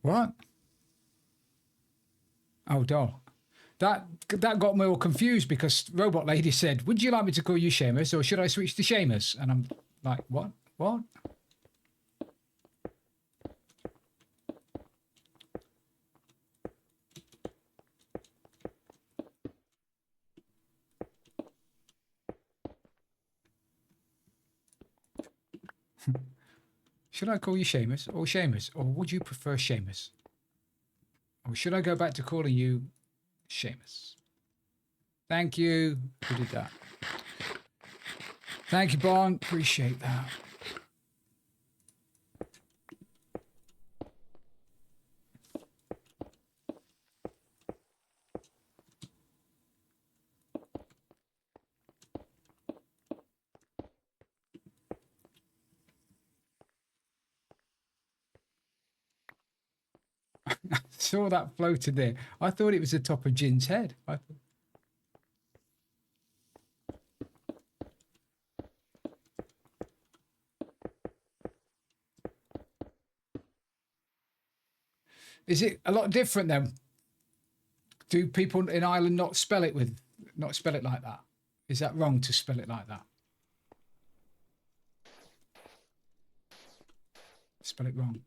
What? Oh, doll. That got me all confused because Robot Lady said, "Would you like me to call you Seamus or should I switch to Seamus?" And I'm like, "What? What?" Should I call you Seamus or Seamus, or would you prefer Seamus? Or should I go back to calling you Seamus? Thank you. Who did that? Thank you, Bon. Appreciate that. Saw that floated there. I thought it was the top of Jin's head. Is it a lot different then? Do people in Ireland not spell it like that? Is that wrong to spell it like that? Spell it wrong.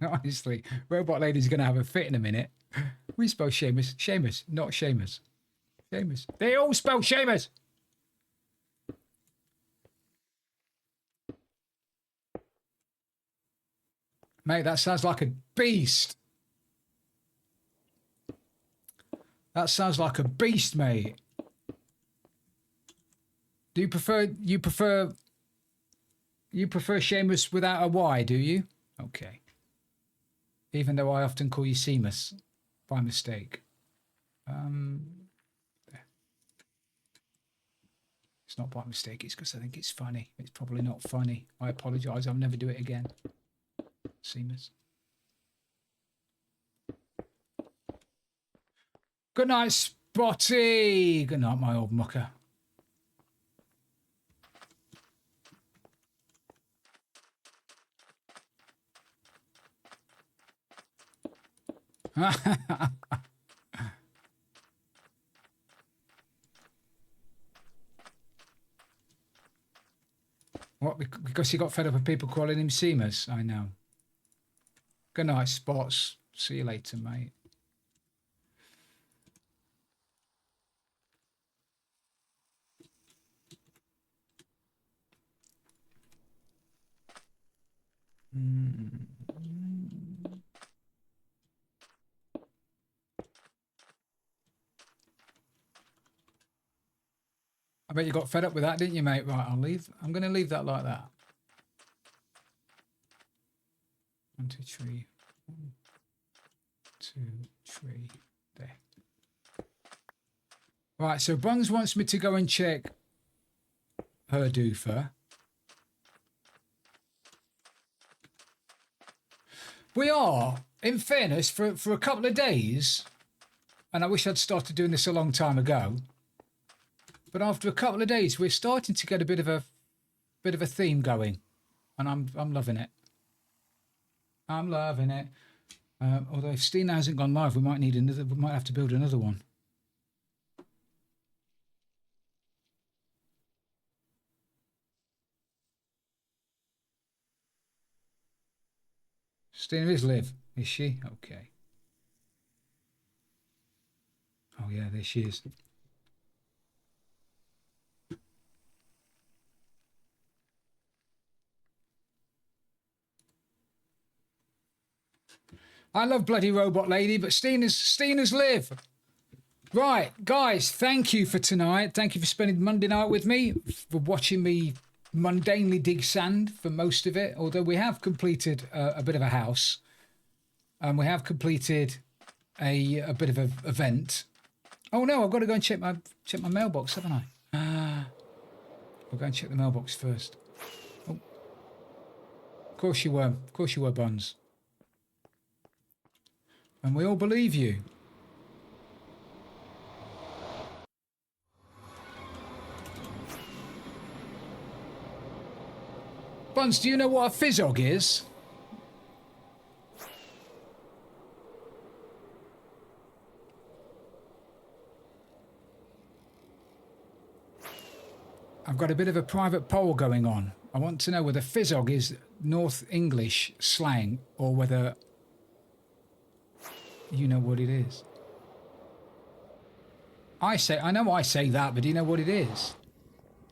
Honestly, Robot Lady's going to have a fit in a minute. We spell Seamus. Seamus, not Seamus. Seamus. They all spell Seamus. Mate, that sounds like a beast. That sounds like a beast, mate. Do you prefer Seamus without a Y, do you? Okay. Even though I often call you Seamus by mistake. It's not by mistake, it's because I think it's funny. It's probably not funny. I apologise, I'll never do it again. Seamus. Good night, Spotty. Good night, my old mucker. What? Because he got fed up with people calling him Seamus? I know. Good night, Spots. See you later, mate. I bet you got fed up with that, didn't you, mate? Right, I'll leave. I'm going to leave that like that. 1, 2, 3. 1, 2, 3. There. Right, so Buns wants me to go and check her doofer. We are, in fairness, for a couple of days, and I wish I'd started doing this a long time ago, but after a couple of days, we're starting to get a bit of a theme going, and I'm loving it. I'm loving it. Although if Steam hasn't gone live, we might need another. We might have to build another one. Steam is live, is she? Okay. Oh yeah, there she is. I love bloody Robot Lady, but Steena's live. Right, guys, thank you for tonight. Thank you for spending Monday night with me, for watching me mundanely dig sand for most of it, although we have completed a bit of a house. And we have completed a bit of an event. Oh no, I've got to go and check my mailbox, haven't I? We'll go and check the mailbox first. Oh. Of course you were. Of course you were, Buns. And we all believe you. Buns, do you know what a fizzog is? I've got a bit of a private poll going on. I want to know whether fizzog is North English slang or whether you know what it is. I know I say that, but do you know what it is?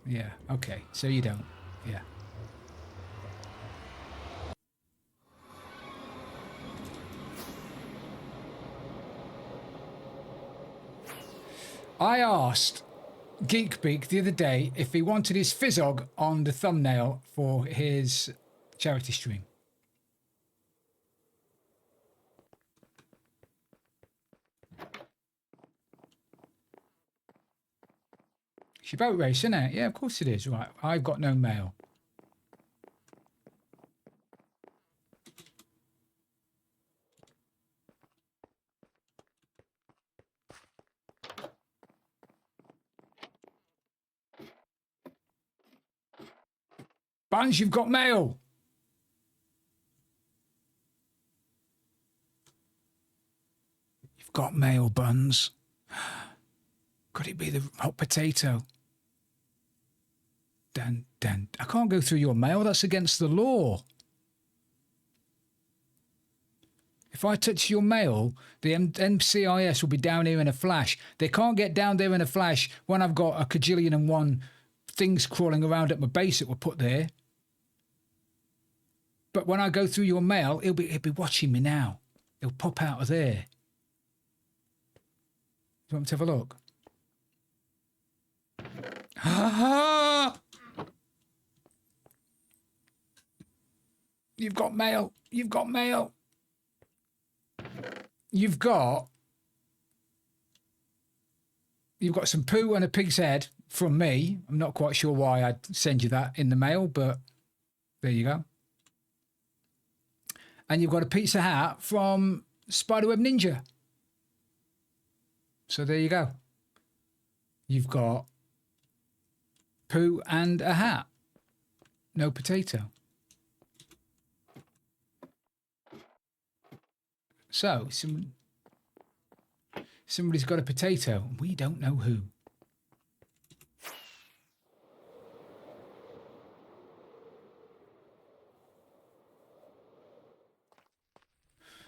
Yeah, okay, so you don't. Yeah. I asked Geekbeak the other day if he wanted his fizzog on the thumbnail for his charity stream. It's your boat race, isn't it? Yeah, of course it is. Right, I've got no mail. Buns, you've got mail. You've got mail, Buns. Could it be the hot potato? Dan, I can't go through your mail. That's against the law. If I touch your mail, the MCIS will be down here in a flash. They can't get down there in a flash when I've got a cajillion and one things crawling around at my base that were put there. But when I go through your mail, it'll be watching me now. It'll pop out of there. Do you want me to have a look? You've got mail. You've got mail. You've got some poo and a pig's head from me. I'm not quite sure why I'd send you that in the mail, but there you go. And you've got a pizza hat from Spiderweb Ninja. So there you go. You've got poo and a hat. No potato. So, somebody's got a potato. We don't know who.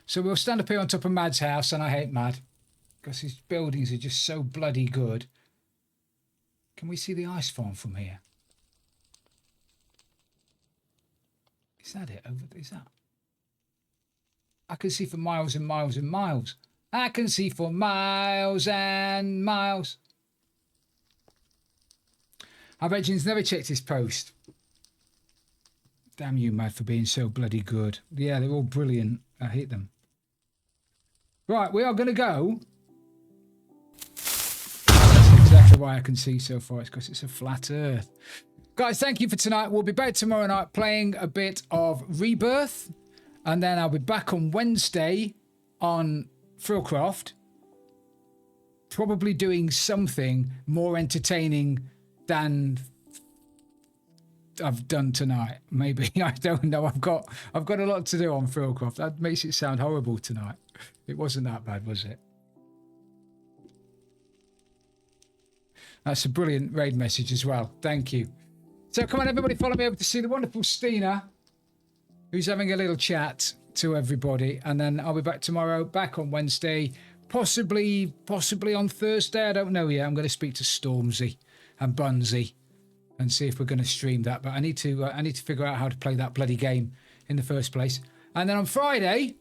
So we'll stand up here on top of Mad's house, and I hate Mad because his buildings are just so bloody good. Can we see the ice farm from here? Is that it? Over there? Is that? I can see for miles and miles and miles. I can see for miles and miles. I bet Jin's never checked his post. Damn you, Mad, for being so bloody good. Yeah, they're all brilliant. I hate them. Right, we are going to go. That's exactly why I can see so far. It's because it's a flat earth. Guys, thank you for tonight. We'll be back tomorrow night playing a bit of Rebirth. And then I'll be back on Wednesday on AlphaCraft. Probably doing something more entertaining than I've done tonight. Maybe. I don't know. I've got a lot to do on AlphaCraft. That makes it sound horrible tonight. It wasn't that bad, was it? That's a brilliant raid message as well. Thank you. So come on, everybody, follow me over to see the wonderful Stina, who's having a little chat to everybody. And then I'll be back tomorrow, back on Wednesday, possibly on Thursday. I don't know yet. I'm going to speak to Stormzy and Bunsey and see if we're going to stream that. But I need to figure out how to play that bloody game in the first place. And then on Friday,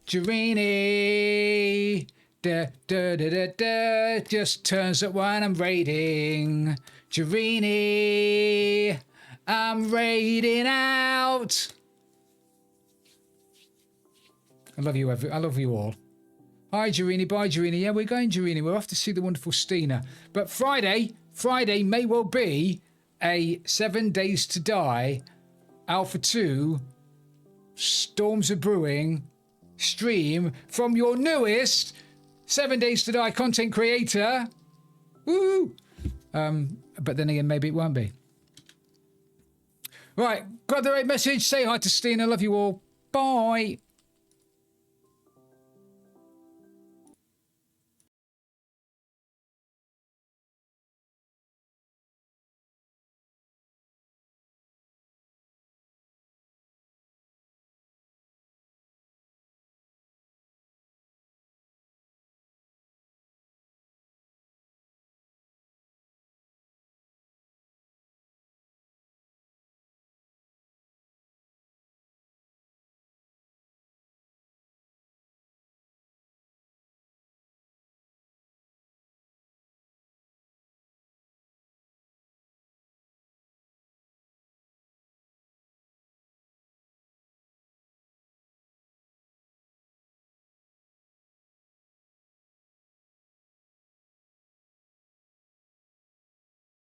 Jerini just turns up when I'm raiding. Jerini, I'm raiding out. I love you, I love you all. Hi, Jerini. Bye, Jerini. Yeah, we're going, Jerini. We're off to see the wonderful Stina. But Friday may well be a 7 Days to Die Alpha 2 Storms Are Brewing stream from your newest 7 Days to Die content creator. Woo! But then again, maybe it won't be. Right, got the right message. Say hi to Stina. Love you all. Bye.